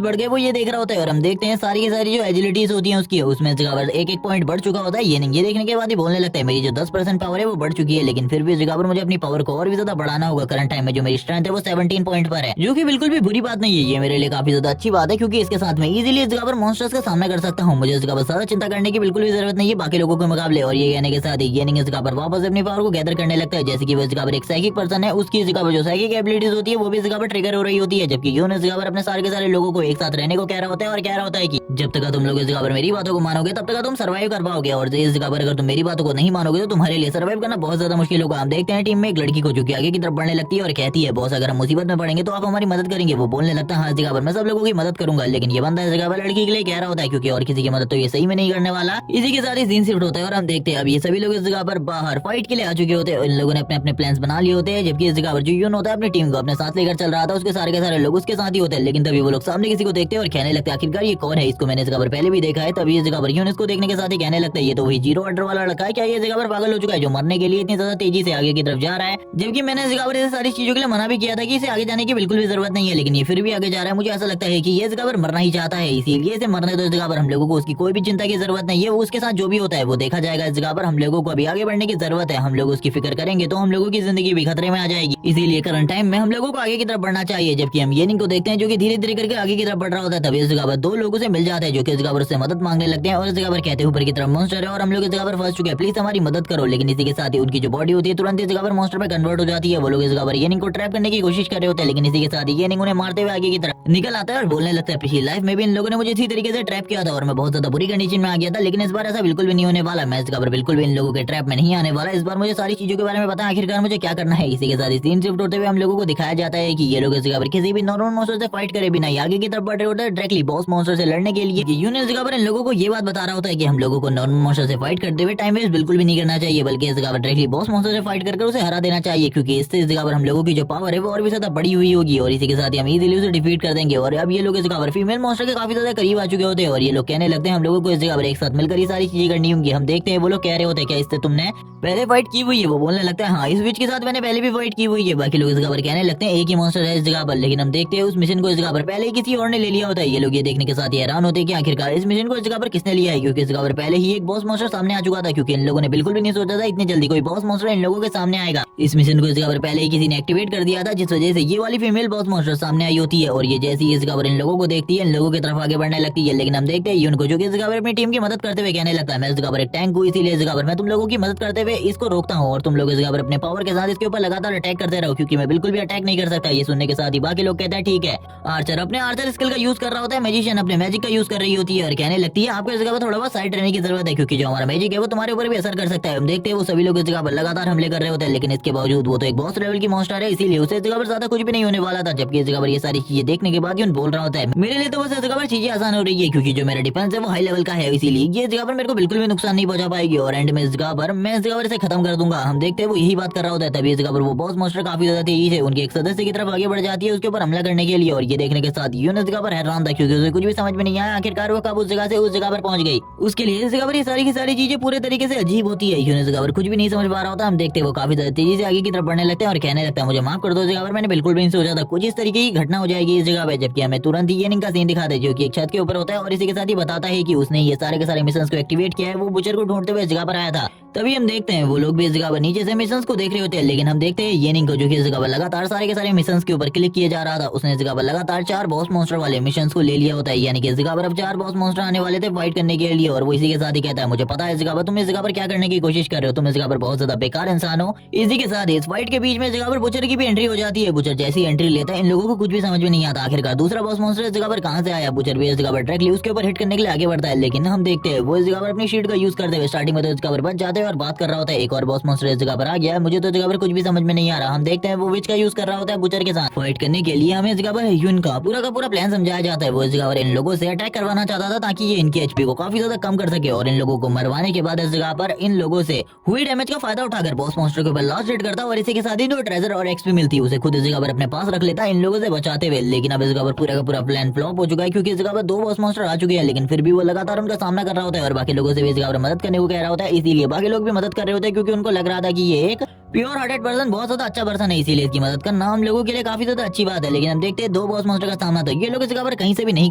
बढ़ गए वो ये देख रहा होता है। और हम देखते हैं सारी की सारी जो एजिलिटीज होती है उसकी उसमें इस जगह पर एक पॉइंट बढ़ चुका होता है। ये नहीं ये देखने के बाद ही बोलने लगता है मेरी जो 10% पावर है वो बढ़ चुकी है, लेकिन फिर भी इस जगह पर मुझे अपनी पावर को और भी ज्यादा बढ़ाना होगा। करंट टाइम में जो मेरी स्ट्रेंथ है वो 17 पॉइंट पर है, जो कि बिल्कुल भी बुरी बात नहीं है, ये मेरे लिए काफी ज्यादा अच्छी बात है, क्योंकि इसके साथ मैं इजीली इस जगह पर मॉन्स्टर्स का सामना कर सकता हूँ। मुझे इस जगह पर ज्यादा चिंता करने की बिल्कुल भी जरूरत नहीं है बाकी लोगों के मुकाबले। और ये कहने के साथ ही ये इस जगह पर वापस अपनी पावर को गैदर करने लगता है, जैसे कि वो इस जगह पर एक साइकिक पर्सन है, उसकी इस जगह पर जो साइकिक एबिलिटीज होती है वो भी इस जगह पर ट्रिगर हो रही होती है। जबकि यून इस जगह पर अपने सारे के सारे लोगों को एक साथ रहने को कह रहा होता है और कह रहा होता है कि जब तक तुम लोग इस जगह पर मेरी बातों को मानोगे तब तक तुम सर्वाइव कर पाओगे, और इस जगह पर अगर तुम मेरी बातों को नहीं मानोगे तो तुम्हारे लिए सर्वाइव करना बहुत ज्यादा मुश्किल होगा। हम देखते हैं टीम में एक लड़की को जो कि आगे की तरफ बढ़ने लगती है और कहती है बॉस अगर हम मुसीबत में पड़ेंगे तो आप हमारी मदद करेंगे। वो बोलने लगता है हाँ इस जगह पर मैं सब लोगों की मदद करूंगा, लेकिन ये बंदा इस जगह पर लड़की के लिए कह रहा होता है क्योंकि और किसी की मदद तो ये सही में नहीं करने वाला। इसी के साथ ही सीन शिफ्ट होता है और हम देखते हैं अब ये सभी लोग इस जगह पर बाहर फाइट के लिए आ चुके होते हैं। इन लोगों ने अपने अपने प्लान्स बना लिए होते हैं, जबकि इस जगह पर जो यून होता है अपनी टीम को अपने साथ लेकर चल रहा था, उसके सारे के सारे लोग उसके साथ ही होते हैं। लेकिन तभी वो लोग सामने किसी को देखते हैं और कहने लगते हैं आखिरकार ये कौन है, इसको मैंने इस जगह पर पहले भी देखा है। तभी इस जगह पर यून इसको देखने के साथ ही कहने लगता है ये तो वही जीरो ऑर्डर वाला लड़का है, क्या ये जगह पर पागल हो चुका है जो मरने के लिए इतनी ज्यादा तेजी से आगे की तरफ जा रहा है, जबकि मैंने इस जगह पर ऐसी सारी चीजों के लिए मना भी किया था कि इसे आगे जाने की बिल्कुल भी जरूरत नहीं है, लेकिन ये फिर भी आगे जा रहा है। मुझे ऐसा लगता है कि ये इस जगह पर मरना ही चाहता है, इसीलिए इसे मरने दो। इस जगह पर हम लोगों को उसकी कोई भी चिंता की जरूरत नहीं है, उसके साथ जो भी होता है वो देखा जाएगा। इस जगह पर हम लोगों को अभी आगे बढ़ने की जरूरत है, हम लोग उसकी फिक्र करेंगे तो हम लोगों की जिंदगी भी खतरे में आ जाएगी, इसीलिए करंट टाइम में हम लोगों को आगे की तरफ बढ़ना चाहिए। जबकि हम येनिंग को देखते हैं जो कि धीरे धीरे करके आगे की तरफ बढ़ रहा होता है। तभी इस जगह पर दो लोगों से मिल जाते हैं जो कि इस जगह पर उससे मदद मांगने लगते हैं और इस जगह पर कहते हैं ऊपर की तरफ मॉन्स्टर है और हम लोग इस जगह पर फंस चुके हैं, प्लीज हमारी मदद करो। लेकिन इसी के साथ ही उनकी जो बॉडी होती है तुरंत इस जगह पर मॉन्स्टर में कन्वर्ट हो जाती है। वो लोग इस जगह पर येनिंग को ट्रैप करने की कोशिश कर रहे होते हैं, लेकिन इसी के साथ ही येनिंग उन्हें मारते हुए आगे की तरफ निकल आता है और बोलने लगता है पिछली लाइफ में भी इन लोगों ने मुझे इसी तरीके से ट्रैप किया था और मैं बहुत ज्यादा बुरी कंडीशन में आ गया था, लेकिन इस बार ऐसा बिल्कुल भी नहीं होने वाला। मैं इस जगह पर बिल्कुल भी इन लोगों के ट्रैप में नहीं आने वाला। इस बार मुझे सारी चीजों के बारे में पता है, आखिरकार मुझे क्या करना है। इसी के साथ सीन शिफ्ट होते हुए हम लोगों को दिखाया जाता है कि ये लोग इस जगह पर किसी भी नॉर्मल मॉन्स्टर से फाइट करे बिना आगे की तरफ बढ़ रहे होते हैं डायरेक्टली बॉस मॉन्स्टर से लड़ने के लिए। यून इस जगह पर इन लोगों को ये बात बता रहा होता है कि हम लोगों को नॉर्मल मॉन्स्टर से फाइट करते हुए टाइम वेस्ट बिल्कुल भी नहीं करना चाहिए, बल्कि इस जगह पर डायरेक्टली बॉस मॉन्स्टर से फाइट करके उसे हरा देना चाहिए, क्योंकि इससे इस जगह पर हम लोगों की जो पावर है वो और भी ज्यादा बड़ी हुई होगी और इसी के साथ ही हम इजीली उसे डिफीट कर देंगे। और अब ये लोग इस जगह पर फीमेल मॉन्स्टर के काफी ज्यादा करीब आ चुके होते हैं और ये लोग कहने लगते हैं हम लोगों को इस जगह पर एक साथ मिलकर ये सारी चीजें करनी होंगी। हम देखते हैं वो लोग कह रहे होते हैं क्या इससे तुमने पहले फाइट की हुई है। वो बोलने लगता है हाँ इस विच के साथ मैंने पहले भी फाइट की हुई है। बाकी लोग इस जगह पर कहने लगते हैं एक ही मॉन्स्टर है इस जगह पर, लेकिन हम देखते हैं उस मिशन को इस जगह पर पहले ही किसी और ने ले लिया होता है। ये लोग ये देखने के साथ ही हैरान होते हैं कि आखिरकार इस मिशन को इस जगह पर किसने लिया है, क्योंकि इस जगह पर पहले ही एक बॉस मॉन्स्टर सामने आ चुका था। क्योंकि इन लोगों ने बिल्कुल भी नहीं सोचा था इतनी जल्दी कोई बॉस मॉन्स्टर इन लोगों के सामने आएगा। इस मिशन को इस जगह पर पहले ही किसी ने एक्टिवेट कर दिया था, जिस वजह से ये वाली फीमेल बॉस मॉन्स्टर सामने आई होती है और ये जैसे ही इस जगह पर इन लोगों को देखती है इन लोगों की तरफ आगे बढ़ने लगती है। लेकिन हम देखते हैं उनको जो कि इस जगह पर अपनी टीम की मदद करते हुए कहने लगता है मैं इस जगह पर एक टैंक हूँ, इसीलिए इस जगह पर मैं तुम लोगों की मदद करते हुए इसको रोकता हूँ और तुम लोग इस जगह पर अपने पावर के साथ इसके ऊपर लगातार अटैक करते रहो, क्योंकि मैं बिल्कुल भी अटैक नहीं कर सकता। ये सुनने के साथ ही बाकी लोग कहते हैं ठीक है। आर्चर अपने आर्चर स्किल का यूज कर रहा होता है, मैजिशियन अपने मैजिक का यूज कर रही होती है और कहने लगती है आपको इस जगह पर थोड़ा बहुत साइड रहने की जरूरत है, क्योंकि जो हमारा मैजिक है वो तुम्हारे ऊपर भी असर कर सकता है। हम देखते हैं वो सभी लोग इस जगह पर लगातार हमले कर रहे होते हैं, लेकिन इसके बावजूद वो तो एक बॉस लेवल की मॉन्स्टर है, इसीलिए उसे इस जगह पर ज्यादा कुछ भी नहीं होने वाला था। जबकि इस जगह पर ये सारी चीजें देखने के बाद यून बोल रहा होता है मेरे लिए तो बस इस जगह पर चीजें आसान हो रही है, क्योंकि जो मेरा डिफेंस है वो हाई लेवल का है, इसीलिए ये जगह पर मेरे को बिल्कुल भी नुकसान नहीं पहुंचा पाएगी और एंड में इस जगह पर मैं इस जगह पर इसे खत्म कर दूंगा। हम देखते हैं वो यही बात कर रहा होता है। तभी इस जगह पर वो बॉस मॉन्स्टर काफी ज्यादा तेजी से उनके एक सदस्य की तरफ आगे बढ़ जाती है उसके ऊपर हमला करने के लिए और ये देखने के साथ यून इस जगह पर हैरान था, क्योंकि उसे कुछ भी समझ में नहीं आया आखिरकार वो कब उस जगह से उस जगह पर पहुंच गई। उसके लिए इस जगह पर ये सारी की सारी चीजें पूरे तरीके से अजीब होती है। यून इस जगह पर कुछ भी नहीं समझ पा रहा होता। हम देखते हैं वो काफी ज्यादा तेजी से आगे की तरफ बढ़ने लगते हैं और कहने लगता है मुझे माफ कर दो, इस जगह पर मैंने बिल्कुल भी नहीं सोचा था कुछ इस तरीके की घटना हो जाएगी इस जगह पे। जबकि हमें तुरंत ही येनिंग का सीन दिखाते हैं जो कि एक छत के ऊपर होता है और इसी के साथ ही बताता है कि उसने ये सारे के सारे मिशंस को एक्टिवेट किया है, वो बुचर को ढूंढते हुए इस जगह पर आया था। तभी हम देखते हैं वो लोग भी इस जगह पर नीचे से मिशंस को देख रहे होते हैं, लेकिन हम देखते हैं येनिंग को जो कि इस जगह पर लगातार सारे के सारे मिशंस के ऊपर क्लिक किए जा रहा था। उसने इस जगह पर लगातार 4 बॉस मॉन्स्टर वाले मिशंस को ले लिया होता है, यानी कि इस जगह पर अब 4 बॉस मॉन्स्टर आने वाले थे फाइट करने के लिए और वो इसी के साथ ही कहता है मुझे पता है इस जगह पर तुम इस जगह पर क्या करने की कोशिश कर रहे हो, तुम इस जगह पर बहुत ज्यादा बेकार इंसान हो। इसी के साथ इस फाइट के बीच में इस जगह पर बुचर की भी एंट्री हो जाती है। बुचर जैसी एंट्री लेता है इन लोगों को कुछ भी समझ में नहीं आता आखिरकार दूसरा बॉस मॉन्स्टर इस जगह पर कहां से आया। बुचर भी इस जगह पर डायरेक्टली उसके ऊपर हिट करने के लिए आगे बढ़ता है, लेकिन हम देखते हैं वो इस जगह पर अपनी शीट का यूज करते हुए स्टार्टिंग में तो इस जगह पर बच जाते हैं और बात कर रहा होता है एक और बॉस मॉन्स्टर इस जगह पर आ गया है, मुझे तो इस जगह पर कुछ भी समझ में नहीं आ रहा। हम देखते हैं वो विच का यूज कर रहा होता है बुचर के साथ फाइट करने के लिए। हमें इस जगह पर यून का पूरा प्लान समझाया जाता है। वो इस जगह पर इन लोगों से अटैक करवाना चाहता था ताकि ये इनकी एचपी को काफी ज्यादा कम कर सके और इन लोगों को मरवाने के बाद इस जगह पर इन लोगों से हुई डैमेज का फायदा उठाकर बॉस मॉन्स्टर के ऊपर लास्ट हिट करता और इसी के साथ ही जो ट्रेजर और एक्सपी मिलती है उसे खुद इस जगह पर अपने पास रख लेता इन लोगों से बचाते हुए। लेकिन अब इस जगह पर पूरा का पूरा प्लान फ्लॉप हो चुका है, क्योंकि इस जगह पर 2 बॉस मॉन्स्टर आ चुके हैं, लेकिन फिर भी वो लगातार उनका सामना कर रहा होता है और बाकी लोगों से भी इस जगह पर मदद करने को कह रहा होता है। इसीलिए बाकी लोग भी मदद कर रहे होते हैं, क्योंकि उनको लग रहा था कि ये एक प्योर हार्टेड पर्सन बहुत ज्यादा अच्छा पर्सन है, इसीलिए इसकी मदद करना हम लोगों के लिए काफी ज्यादा अच्छी बात है। लेकिन हम देखते हैं 2 बॉस मॉन्स्टर का सामना तो ये लोग इस जगह पर कहीं से भी नहीं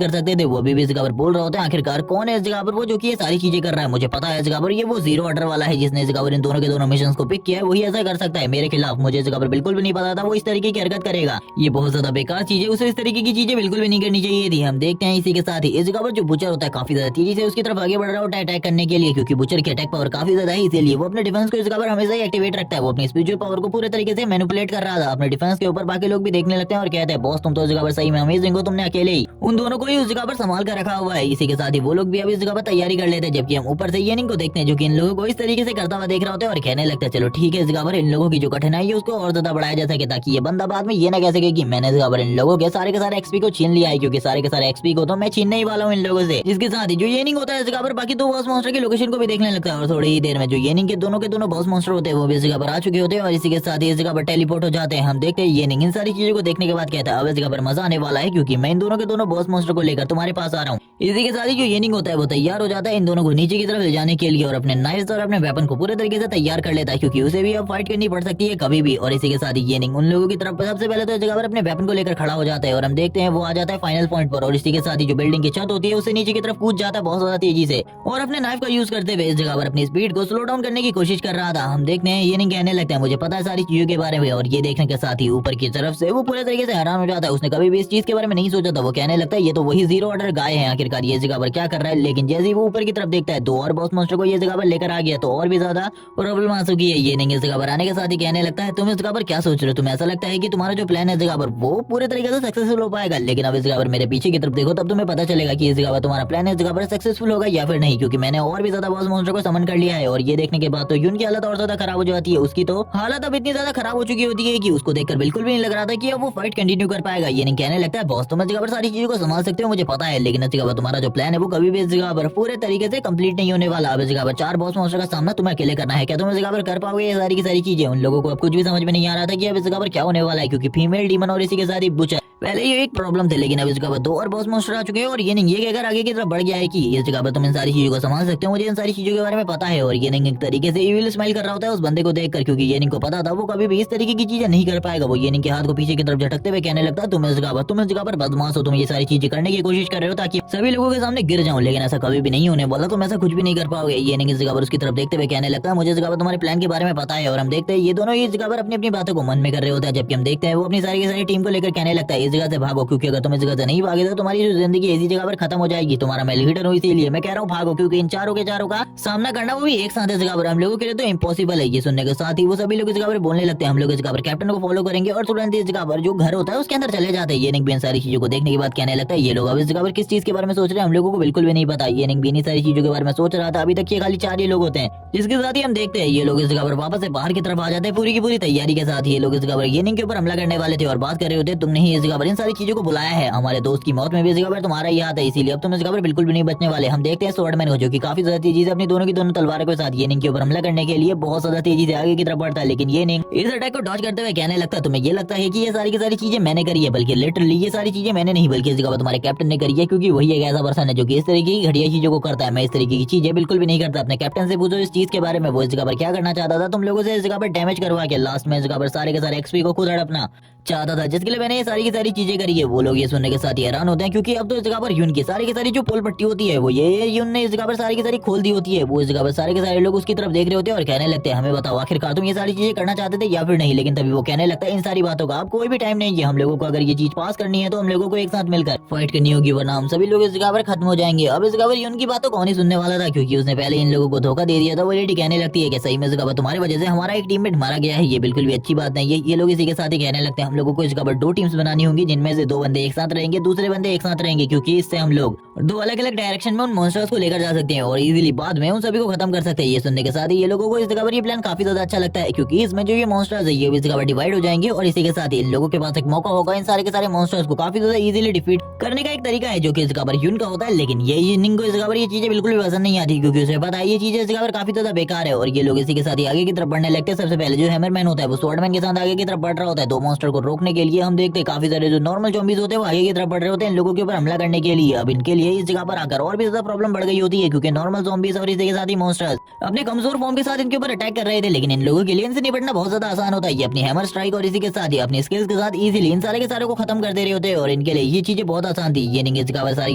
कर सकते थे। वो अभी भी इस जगह पर बोल रहे होते हैं आखिरकार कौन है इस जगह पर वो जो कि ये सारी चीजें कर रहा है, मुझे पता है इस जगह पर ये वो जीरो ऑर्डर वाला है जिसने इस जगह पर इन दोनों के दोनों मिशंस को पिक किया है, वही ऐसा कर सकता है मेरे खिलाफ। मुझे इस जगह पर बिल्कुल भी नहीं पता था वो इस तरीके की हरकत करेगा, ये बहुत ज्यादा बेकार चीज है, उसे इस तरीके की चीजें बिल्कुल भी नहीं करनी चाहिए थी। हम देखते हैं इसी के साथ ही इस जगह पर जो बुचर होता है काफी ज्यादा तेजी से उसकी तरफ आगे बढ़ रहा होता है अटैक करने के लिए, क्योंकि बुचर की अटैक पावर काफी ज्यादा है, इसीलिए वो अपने डिफेंस को इस जगह पर हमेशा ही एक्टिवेट रखता है। वो अपनी अपनी स्पिरिचुअल पावर को पूरे तरीके से मैनिपुलेट कर रहा था अपने डिफेंस के ऊपर। बाकी लोग भी देखने लगते हैं और कहते हैं बॉस तुम तो इस जगह पर सही में अमेजिंग हो, तुमने अकेले ही उन दोनों को ही उस जगह पर संभाल कर रखा हुआ है। इसी के साथ ही वो लोग भी अब इस जगह पर तैयारी कर लेते हैं, जबकि हम ऊपर से येनिंग को देखते हैं जो कि इन लोगों को इस तरीके से करता हुआ देख रहा होता है और कहने लगता है चलो ठीक है, इस जगह पर इन लोगों की जो कठिनाई है उसको और ज्यादा बढ़ाया जा सके, ताकि ये बंदा बाद में ये ना कह सके कि मैंने इस जगह पर इन लोगों के सारे एक्सपी को छीन लिया है, क्योंकि सारे के सारे एक्सपी को तो मैं छीनने ही वाला हूँ इन लोगों से। जिसके साथ ही जो येनिंग होता है इस जगह पर बाकी दो बॉस मॉन्स्टर की लोकेशन को भी देखने लगता है और थोड़ी ही देर में जो येनिंग के दोनों बॉस मॉन्स्टर होते हैं वो भी इस जगह पर आ चुके होते हैं और इसी के साथ ही इस जगह पर टेलीपोर्ट हो जाते हैं। हम देखते हैं येनिंग इन सारी चीजों को देखने के बाद कहता है अब इस जगह पर मजा आने वाला है, क्योंकि मैं इन दोनों बॉस मॉन्स्टर को लेकर तुम्हारे पास आ रहा हूँ। इसी के साथ ही जो येनिंग होता है वो तैयार हो जाता है इन दोनों को नीचे की तरफ ले जाने के लिए और अपने नाइफ और अपने वेपन को पूरे तरीके से तैयार कर लेता है, क्योंकि उसे भी अब फाइट करनी पड़ सकती है कभी भी। और इसी के साथ ही येनिंग उन लोगों की तरफ सबसे पहले तो इस जगह पर अपने वेपन को लेकर खड़ा हो जाता है और हम देखते हैं वो आ जाता है फाइनल पॉइंट पर और इसी के साथ ही जो बिल्डिंग की छत होती है उससे नीचे की तरफ कूद जाता है बहुत ज्यादा तेजी से और अपने नाइफ का यूज करते हुए इस जगह पर अपनी स्पीड को स्लो डाउन करने की कोशिश कर रहा था। हम देखते हैं येनिंग कहने लगता है मुझे पता है सारी चीजों के बारे में, और ये देखने के साथ ही ऊपर की तरफ से वो पूरे तरीके से हैरान हो जाता है। उसने कभी भी इस चीज के बारे में नहीं सोचा था। वो कहने लगता है ये तो वही जीरो ऑर्डर गाय है, आखिरकार ये जगह पर क्या कर रहा है। लेकिन जैसे ही वो ऊपर की तरफ देखता है दो और बॉस मॉन्स्टर को ये जगह पर लेकर आ गया तो और भी ज्यादा प्रॉब्लम आ चुकी है। येनिंग इस जगह पर आने के साथ ही कहने लगता है तुम इस जगह पर क्या सोच रहे हो, तुम्हें ऐसा लगता है कि तुम्हारा जो प्लान है इस जगह पर वो पूरे तरीके से सक्सेसफुल हो पाएगा। लेकिन अब इस जगह पर मेरे पीछे की तरफ देखो तब तुम्हें पता चलेगा कि इस जगह पर तुम्हारा प्लान इस जगह पर सक्सेसफुल होगा या फिर नहीं, क्योंकि मैंने और भी ज्यादा बॉस मॉन्स्टर को समन कर लिया है। और ये देखने के बाद तो यून की हालत और ज्यादा खराब हो जाती है। उसकी तो हालत अब इतनी ज्यादा खराब हो चुकी होती है कि उसको देखकर बिल्कुल भी नहीं लग रहा था कि अब वो फाइट कंटिन्यू कर पाएगा। ये नहीं कहने लगता है बॉस तुम इस जगह पर सारी चीजों को संभाल सकते हो मुझे पता है, लेकिन इस जगह पर तुम्हारा जो प्लान है वो कभी भी इस जगह पर पूरे तरीके से कंप्लीट नहीं होने वाला। अब इस जगह पर 4 बॉस मॉन्स्टर का सामना तुम्हें अकेले करना है, क्या तुम इस जगह पर कर पाओगे ये सारी की सारी चीजें। उन लोगों को अब कुछ भी समझ में नहीं आ रहा था कि अब इस जगह पर क्या होने वाला है, क्योंकि फीमेल डीमन और इसी के साथ ही बुचर पहले ये एक प्रॉब्लम थे, लेकिन अब इस जगह पर 2 और बॉस मॉन्स्टर आ चुके हैं। और ये नहीं ये कहकर आगे की तरफ बढ़ गया है कि इस जगह पर तुम इन सारी चीजों को संभाल सकते हो, मुझे इन सारी चीजों के बारे में पता है। और ये नहीं एक तरीके से इविल स्माइल कर रहा होता है उस बंदे को देखकर, क्योंकि ये नहीं को पता था वो कभी भी इस तरीके की चीजें नहीं कर पाएगा। वो ये नहीं के हाथ को पीछे की तरफ झटकते हुए कहने लगता है तुम इस जगह पर बदमाश हो, तुम ये सारी चीजें करने की कोशिश कर रहे हो ताकि सभी लोगों के सामने गिर जाऊं, लेकिन ऐसा कभी भी नहीं होने वाला, तुम ऐसा कुछ भी नहीं कर पाओगे। ये नहीं इस जगह पर उसकी तरफ देखते हुए कहने लगता है मुझे इस जगह पर तुम्हारे प्लान के बारे में पता है। और हम देखते हैं ये दोनों इस जगह पर अपनी अपनी बातों को मन में कर रहे होते हैं, जबकि हम देखते हैं वो अपनी सारी की सारी टीम को लेकर कहने लगता है इस जगह से भागो, क्योंकि अगर तुम इस जगह से नहीं भागे तो तुम्हारी जो जिंदगी इसी जगह पर खत्म हो जाएगी। तुम्हारा मैं लीडर हूँ इसीलिए मैं कह रहा हूँ भागो, क्योंकि इन चारों के चारों का सामना करना वो भी एक साथ इस जगह पर हम लोगों के लिए तो इम्पॉसिबल है। ये सुनने के साथ ही वो सभी लोग इस जगह पर बोलने लगते हैं हम लोग इस जगह पर कैप्टन को फॉलो करेंगे और तुरंत इस जगह पर जो घर होता है उसके अंदर चले जाते हैं। ये निक भी इन सारी चीजों को देखने के बाद कहने लगता है ये लोग अब इस जगह पर किस चीज के बारे में सोच रहे हैं हम लोगों को बिल्कुल भी नहीं पता। ये निक भी इन सारी चीजों के बारे में सोच रहा था। अभी तक ये खाली 4 ही लोग होते हैं, जिसके साथ ही हम देखते हैं ये लोग इस जगह पर वापस से बाहर की तरफ आ जाते हैं पूरी की पूरी तैयारी के साथ। ये लोग इस जगह पर येनिंग के ऊपर हमला करने वाले थे और बात कर रहे होते तुमने ही इस जगह पर इन सारी चीजों को बुलाया है, हमारे दोस्त की मौत में भी इस जगह पर तुम्हारा ही हाथ है, इसीलिए अब तुम इस जगह पर बिल्कुल भी नहीं बचने वाले। हम देखते हैं स्वॉर्डमैन को जो कि काफी ज्यादा तेजी से अपनी दोनों की दोनों तलवारों के साथ येनिंग के ऊपर हमला करने के लिए बहुत ज्यादा तेजी से आगे की तरफ बढ़ता है। लेकिन येनिंग इस अटैक को डॉज करते हुए कहने लगता है तुम्हें ये लगता है कि ये सारी की सारी चीजें मैंने करी है, बल्कि लिटरली ये सारी चीजें मैंने नहीं बल्कि इस जगह पर तुम्हारे कैप्टन ने करी है, क्योंकि वही एक ऐसा पर्सन है जो कि इस तरीके की घटिया चीजों को करता है। मैं इस तरीके की चीजें बिल्कुल भी नहीं करता। अपने कैप्टन से पूछो इस चीज के बारे में, वो इस जगह पर क्या करना चाहता था, तुम लोगों से इस जगह पर डैमेज करवा के लास्ट में इस जगह पर सारे के सारे एक्सपी को खुद हड़पना चाहता था, जिसके लिए मैंने ये सारी की सारी चीजें करी है। वो लोग ये सुनने के साथ ही हैरान होते हैं, क्योंकि अब तो इस जगह पर यून की सारी जो पोल पट्टी होती है वो ये यून ने इस जगह पर सारी की सारी खोल दी होती है। वो इस जगह पर सारे के सारे लोग उसकी तरफ देख रहे होते हैं और कहने लगते हैं हमें बताओ आखिरकार तुम ये सारी चीजें करना चाहते थे या फिर नहीं। लेकिन तभी वो कहने लगता है इन सारी बातों का अब कोई भी टाइम नहीं है, हम लोगों को अगर ये चीज पास करनी है तो हम लोगों को एक साथ मिलकर फाइट करनी होगी, वरना हम सभी लोग इस जगह पर खत्म हो जाएंगे। अब इस जगह पर यून की बातों कौन ही सुनने वाला था, क्योंकि उसने पहले इन लोगों को धोखा दे दिया था। वो लेडी कहने लगती है कि सही में इस जगह पर तुम्हारी वजह से हमारा एक टीममेट मारा गया है, ये बिल्कुल भी अच्छी बात नहीं है। ये लोग इसी के साथ ही कहने लगते हैं हम लोगों को इस जगह पर 2 टीम्स बनानी होंगी, जिनमें से 2 बंदे एक साथ रहेंगे, दूसरे बंदे एक साथ रहेंगे, क्योंकि इससे हम लोग 2 अलग अलग डायरेक्शन में उन मॉन्स्टर्स को लेकर जा सकते हैं और इजीली बाद में उन सभी को खत्म कर सकते हैं। ये सुनने के साथ ही ये लोगों को इस जगह पर ये प्लान काफी ज्यादा अच्छा लगता है, क्योंकि इसमें जो ये मॉन्स्टर्स है ये इस जगह पर डिवाइड हो जाएंगे और इसी के साथ ही इन लोगों के पास एक मौका होगा इन सारे के सारे मॉन्स्टर्स को काफी ज्यादा इजीली डिफीट करने का। एक तरीका है जो कि इस जगह पर यून का होता है, लेकिन ये यूनिंग को इस जगह पर ये चीजें बिल्कुल भी पसंद नहीं आती, क्योंकि उसे पता है ये चीजें इस जगह पर काफी ज्यादा बेकार है। और ये लोग इसी के साथ ही आगे की तरफ बढ़ने लगते हैं। सबसे पहले जो हैमरमैन होता है वो स्वॉर्डमैन के साथ आगे की तरफ बढ़ रहा होता है 2 मॉन्स्टर को रोकने के लिए। हम देखते हैं काफी सारे जो नॉर्मल ज़ॉम्बीज होते हैं वो आगे की तरफ बढ़ रहे होते हैं इन लोगों के ऊपर हमला करने के लिए। अब इनके लिए इस जगह पर आकर और भी ज्यादा प्रॉब्लम बढ़ गई होती है, क्योंकि नॉर्मल ज़ॉम्बीज और इसी के साथ ही मॉन्स्टर्स अपने कमजोर फॉर्म के साथ इनके ऊपर अटैक कर रहे थे, लेकिन इन लोगों के लिए इनसे निपटना बहुत ज्यादा आसान होता है। ये अपनी हैमर स्ट्राइक और इसी के साथ ही अपनी स्किल्स के साथ इजीली इन सारे के सारे को खत्म कर दे रहे होते हैं और इनके लिए ये चीजें बहुत आसान थी। ये नहीं इस जगह पर सारी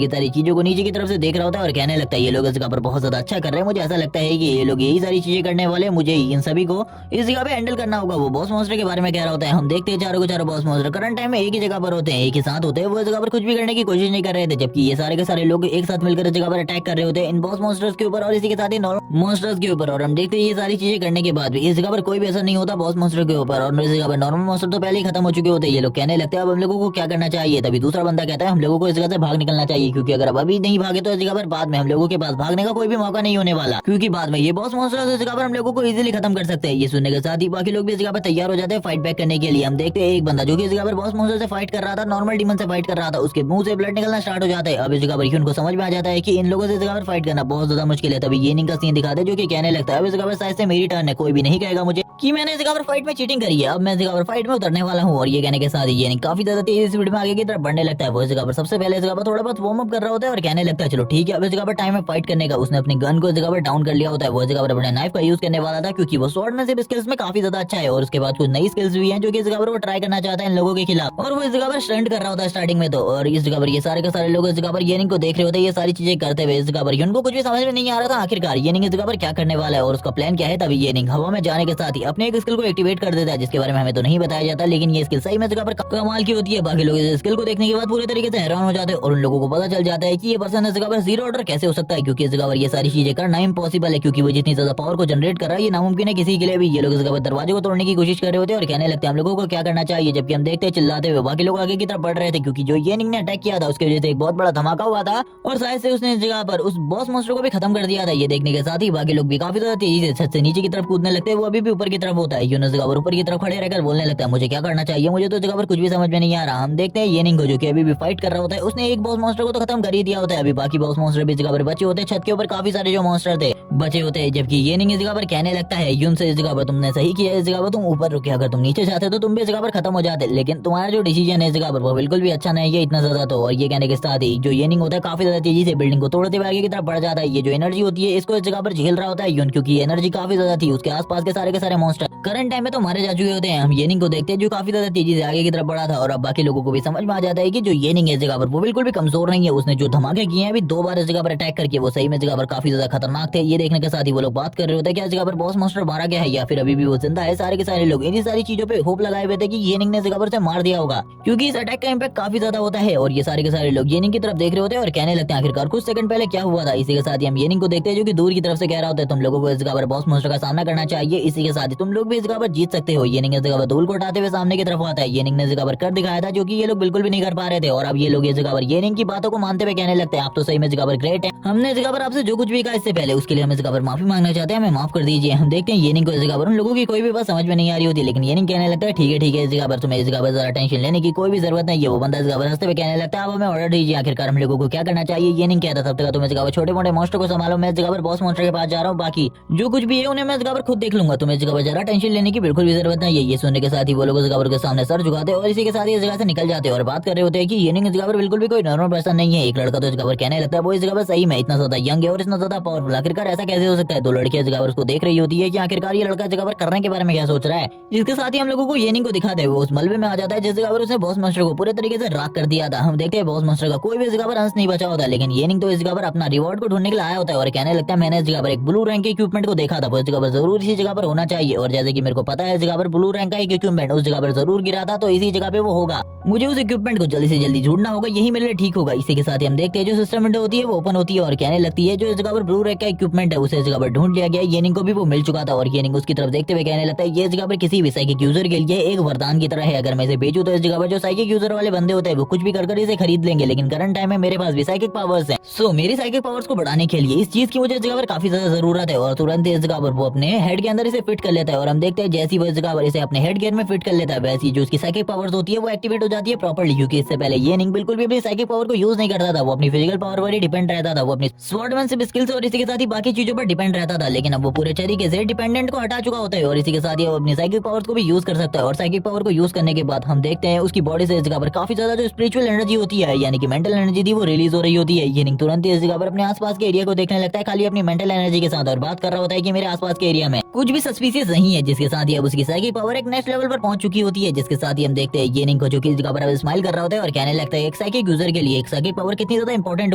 की सारी चीजों को नीचे की तरफ से देख रहा होता है और कहने लगता है ये लोग इस जगह पर बहुत ज्यादा अच्छा कर रहे हैं, मुझे ऐसा लगता है कि ये लोग यही सारी चीजें करने वाले, मुझे इन सभी को इस जगह पे हैंडल करना होगा। वो बॉस मॉन्स्टर के बारे में कह रहा होता है। हम देखते हैं चारों को चारों बॉस मॉन्स्टर करंट टाइम में एक ही जगह पर होते हैं, एक ही साथ होते हैं, वो इस जगह पर कुछ भी करने की कोशिश नहीं कर रहे थे, जबकि ये सारे के सारे लोग एक साथ मिलकर इस जगह पर अटैक कर रहे होते हैं इन बॉस मॉन्स्टर्स के ऊपर और इसी के साथ ही नॉर्मल मॉन्स्टर्स के ऊपर। और हम देखते हैं ये सारी चीजें करने के बाद भी इस जगह पर कोई भी असर नहीं होता बॉस मॉन्स्टर के ऊपर, और इस जगह पर नॉर्मल मॉन्स्टर तो पहले ही खत्म हो चुके होते हैं। ये लोग कहने लगते हैं अब हम लोगों को क्या करना चाहिए। तभी दूसरा बंदा कहता है हम लोगों को इस जगह से भाग निकलना चाहिए, क्योंकि अगर अब अभी नहीं भागे तो इस जगह पर बाद में हम लोगों के पास भागने का कोई भी मौका नहीं होने वाला, क्योंकि बाद में ये बॉस मॉन्स्टर इस जगह पर हम लोगों को इजीली खत्म कर सकते हैं। ये सुनने के साथ ही बाकी लोग भी इस जगह पर तैयार हो जाते हैं फाइट बैक करने के लिए। हम देखते हैं एक बंदा जो कि इस जगह पर बॉस मॉन्स्टर से फाइट कर रहा था, नॉर्मल डीमन से फाइट कर रहा था, उसके मुंह से ब्लड निकलना स्टार्ट हो जाता है। अब इस जगह पर ह्यून को समझ में आ जाता है कि इन लोगों से इस जगह पर फाइट करना बहुत ज्यादा मुश्किल है। तभी येनिंग का सीन दिखाते हैं जो कि कहने लगता है अब इस जगह पर शायद से मेरी टर्न है, कोई भी नहीं कहेगा मुझे कि मैंने इस जगह पर फाइट में चीटिंग करी है, अब मैं इस जगह पर फाइट में उतरने वाला हूँ। और ये कहने के साथ ही येनिंग काफी ज्यादा तेजी स्पीड में आगे की तरफ बढ़ने लगता है। वो इस जगह पर सबसे पहले इस जगह पर थोड़ा बहुत वार्म अप कर रहा होता है और कहने लगता है चलो ठीक है अब इस जगह पर टाइम है फाइट करने का। उसने अपनी गन को इस जगह पर डाउन कर लिया होता है, वो इस जगह पर अपने नाइफ का यूज करने वाला था, क्योंकि वो स्वॉर्ड में सिर्फ स्किल्स में काफी ज्यादा अच्छा है। और उसके बाद कुछ नई स्किल्स भी हैं जो कि इस जगह पर वो ट्राई करना चाहता है इन लोगों के खिलाफ, और वो इस जगह पर स्टंट कर रहा होता है स्टार्टिंग में तो। और इस जगह पर ये सारे के सारे लोग इस जगह पर येनिंग को देख रहे होते हैं ये सारी चीजें करते हुए। इस जगह पर उनको कुछ भी समझ में नहीं आ रहा था आखिरकार येनिंग इस जगह पर क्या करने वाला है और उसका प्लान क्या है। तभी येनिंग हवा में जाने के साथ ही अपने एक स्किल को एक्टिवेट कर देता है, जिसके बारे में हमें तो नहीं बताया जाता, लेकिन ये स्किल सही में जगह पर कमाल की होती है। बाकी लोग इस स्किल को देखने के बाद पूरे तरीके से हैरान हो जाते हैं और उन लोगों को पता चल जाता है कि ये पर्सन इस जगह पर जीरो ऑर्डर कैसे हो सकता है, क्योंकि इस जगह पर ये सारी चीजें करना इम्पॉसिबल है, क्योंकि वो जितनी ज्यादा पावर को जनरेट कर रहा है ये नामुमकिन है किसी के लिए भी। ये लोग इस जगह पर दरवाजे को तोड़ने की कोशिश कर रहे होते हैं और कहने लगते हैं हम लोगों को क्या करना चाहिए, जबकि हम देखते हैं चिल्लाते हुए बाकी लोग आगे की तरफ बढ़ रहे थे, क्योंकि जो येनिंग ने अटैक किया था उसकी वजह से एक बहुत बड़ा धमाका हुआ था और शायद से उसने इस जगह पर उस बॉस मॉन्स्टर को भी खत्म कर दिया था। ये देखने के साथ ही बाकी लोग भी काफी ज्यादा तेजी से छत से नीचे की तरफ कूदने लगते हैं, वो अभी भी ऊपर की तरफ होता है। यून इस जगह पर ऊपर की तरफ खड़े रहकर बोलने लगता है मुझे क्या करना चाहिए, मुझे तो जगह पर कुछ भी समझ में नहीं आ रहा। हम देखते हैं येनिंग को जो कि अभी भी फाइट कर रहा होता है, उसने एक बॉस मॉन्स्टर को तो खत्म कर ही दिया होता है, अभी बाकी बॉस मॉन्स्टर भी इस जगह पर बचे होते हैं। छत के ऊपर काफी सारे जो मॉन्स्टर थे बचे होते हैं, जबकि येनिंग इस जगह पर कहने लगता है यून से इस जगह पर तुमने सही किया, इस जगह पर तुम ऊपर रुके, अगर तुम नीचे जाते तो तुम भी इस जगह पर खत्म हो जाते, लेकिन तुम्हारा जो डिसीजन है इस जगह पर वो बिल्कुल भी अच्छा नहीं है इतना ज्यादा तो। और ये कहने के साथ ही जो येनिंग होता है काफी ज्यादा तेजी से बिल्डिंग को तोड़ते हुए आगे की तरफ बढ़ जाता है। ये जो एनर्जी होती है इसको इस जगह पर झेल रहा होता है यून, क्योंकि एनर्जी काफी ज्यादा थी, उसके आसपास के सारे मॉन्स्टर करंट टाइम में तो मारे जा चुके होते हैं। हम येनिंग को देखते हैं जो काफी ज्यादा तेजी से आगे की तरफ बढ़ा था, और अब बाकी लोगों को भी समझ में आ जाता है कि जो येनिंग है इस जगह पर वो बिल्कुल भी कमजोर नहीं है। उसने जो धमाके किए हैं अभी 2 बार इस जगह पर अटैक करके वो सही में जगह पर काफी ज्यादा खतरनाक थे। ये देखने के साथ ही वो लोग बात कर रहे होते हैं क्या इस जगह पर बॉस मॉन्स्टर मारा गया है या फिर अभी भी वो जिंदा है। सारे के सारे लोग इन्हीं सारी चीजों पे होप लगाए हुए थे कि येनिंग ने इस जगह पर से मार दिया होगा, क्योंकि इस अटैक का इम्पैक्ट काफी ज्यादा होता है। और ये सारे के सारे लोग येनिंग की तरफ देख रहे होते हैं और कहने लगते हैं आखिरकार कुछ सेकंड पहले क्या हुआ था। इसी के साथ ही हम येनिंग को देखते हैं जो कि दूर की तरफ से कह रहा होता है तुम लोगों को इस जगह पर बॉस मॉन्स्टर का सामना करना चाहिए, इसी के साथ ही तुम लोग भी इस जगह पर जीत सकते हो। येनिंग इस जगह पर धूल को उठाते हुए सामने की तरफ आता है। येनिंग ने इस जगह पर कर दिखाया था जो कि ये लोग बिल्कुल भी नहीं कर पा रहे थे, और अब ये लोग इस जगह पर येनिंग की बातों को मानते हुए कहने लगते हैं आप तो सही में इस जगह पर ग्रेट है, हमने इस जगह पर आपसे जो कुछ भी कहा इससे पहले उसके लिए हम इस जगह पर माफी मांगना चाहते हैं, हमें माफ कर दीजिए। हम देखते हैं येनिंग को इस जगह पर उन लोगों की कोई भी बात समझ में नहीं आ रही होती, लेकिन येनिंग कहने लगता है ठीक है इस जगह पर तुम्हें इस जगह पर ज्यादा टेंशन लेने की कोई भी जरूरत नहीं है। वो बंदा इस जगह पर हंसते हुए कहने लगता है आप हमें ऑर्डर दीजिए, आखिरकार हम लोगों को क्या करना चाहिए। येनिंग कहता तब तक तुम इस जगह पर छोटे मोटे मॉन्स्टर को संभालो, मैं इस जगह पर बॉस मॉन्स्टर के पास जा रहा हूँ, बाकी जो कुछ भी है उन्हें मैं इस जगह पर खुद देख लूंगा, तुम्हें इस जगह पर ज्यादा टेंशन लेने की बिल्कुल भी जरूरत नहीं है। ये सुनने के साथ ही वो लोग इस जगह के सामने सर झुकाते हैं और इसी के साथ ही इस जगह से निकल जाते हैं और बात कर रहे होते हैं कि येनिंग इस जगह पर बिल्कुल भी कोई नॉर्मल पर्सन नहीं है। एक लड़का तो इस जगह पर कहने लगता है वो इस जगह पर सही में इतना ज्यादा यंग है और इतना ज्यादा पावरफुल, आखिरकार ऐसा कैसे हो सकता है। 2 लड़कियां इस जगह पर उसको देख रही होती है कि आखिरकार ये लड़का जगह पर करने के बारे में क्या सोच रहा है। जिसके साथ ही हम लोगों को येनिंग को दिखाते हैं वो उस मलबे में आ जाता है जिस जगह पर उसने बॉस मास्टर को पूरे तरीके से राख कर दिया था। हम देखते हैं बॉस मास्टर का कोई भी इस जगह पर अंश नहीं बचा होता, लेकिन येनिंग तो इस जगह पर अपना रिवॉर्ड को ढूंढने के लिए आया होता है और कहने लगता है मैंने इस जगह पर एक ब्लू रैंक के इक्विपमेंट को देखा था, वो इस जगह पर जरूर इसी जगह पर होना चाहिए, और जैसे कि मेरे को पता है इस जगह पर ब्लू रैंक का एक इक्विपमेंट उस जगह पर जरूर गिरा था, तो इसी जगह पे वो होगा, मुझे उस इक्विपमेंट को जल्दी से जल्दी ढूंढना होगा, यही मेरे लिए ठीक होगा। इसी के साथ ही हम देखते हैं जो सिस्टम विंडो होती है वो ओपन होती है और कहने लगती है जो इस जगह पर ब्लू रैंक का इक्विपमेंट है उसे इस जगह पर ढूंढ लिया गया। येनिंग को भी वो मिल चुका था और येनिंग उसकी तरफ देखते हुए कहने लगता है ये जगह पर किसी भी साइकिक यूजर के लिए एक वरदान की तरह है, अगर मैं इसे बेचूं तो इस जगह पर जो साइकिक यूजर वाले बंदे होते हैं वो कुछ भी कर इसे खरीद लेंगे, लेकिन करंट टाइम में मेरे पास भी साइकिक पावर्स हैं, सो मेरी साइकिक पावर्स को बढ़ाने के लिए इस चीज की मुझे इस जगह पर काफी ज्यादा जरूरत है। और तुरंत इस जगह पर वो अपने हेड के अंदर इसे फिट कर लेता है और हम देखते हैं जैसी वो इस जगह पर इसे अपने हेड गेयर में फिट कर लेता है वैसी जो उसकी साइकिक पावर्स होती है वो एक्टिवेट हो जाती है प्रॉपर्ली, क्योंकि इससे पहले येनिंग बिल्कुल भी अपनी साइकिक पावर को यूज नहीं करता था, वो अपनी फिजिकल पावर पर ही डिपेंड रहता था, वो अपनी स्वॉर्डमैनशिप स्किल्स और इसी के साथ ही बाकी चीजों पर डिपेंड रहता था, लेकिन अब वो पूरे तरीके से डिपेंडेंट को हटा चुका होता है और इसी के साथ ही वो अपनी साइकिक पावर्स को भी यूज कर सकता है। और साइकिक पावर को यूज करने के बाद हम देखते हैं उसकी बॉडी से इस जगह पर काफी ज्यादा जो स्पिरिचुअल एनर्जी होती है यानी कि मेंटल एनर्जी थी वो रिलीज हो रही होती है। येनिंग तुरंत इस जगह पर अपने आसपास के एरिया को देखने लगता है खाली अपनी मेंटल एनर्जी के साथ और बात कर रहा होता है कि मेरे आसपास के एरिया में कुछ भी सस्पिशियस नहीं है, जिसके साथ ही अब उसकी साइकिक पावर एक नेक्स्ट लेवल पर पहुंच चुकी होती है। जिसके साथ ही हम देखते हैं येनिंग को जो कि इस जगह पर अब स्माइल कर रहा होता है और कहने लगता है एक साइकिक यूजर के लिए एक साइकिक पावर कितनी ज्यादा इंपॉर्टेंट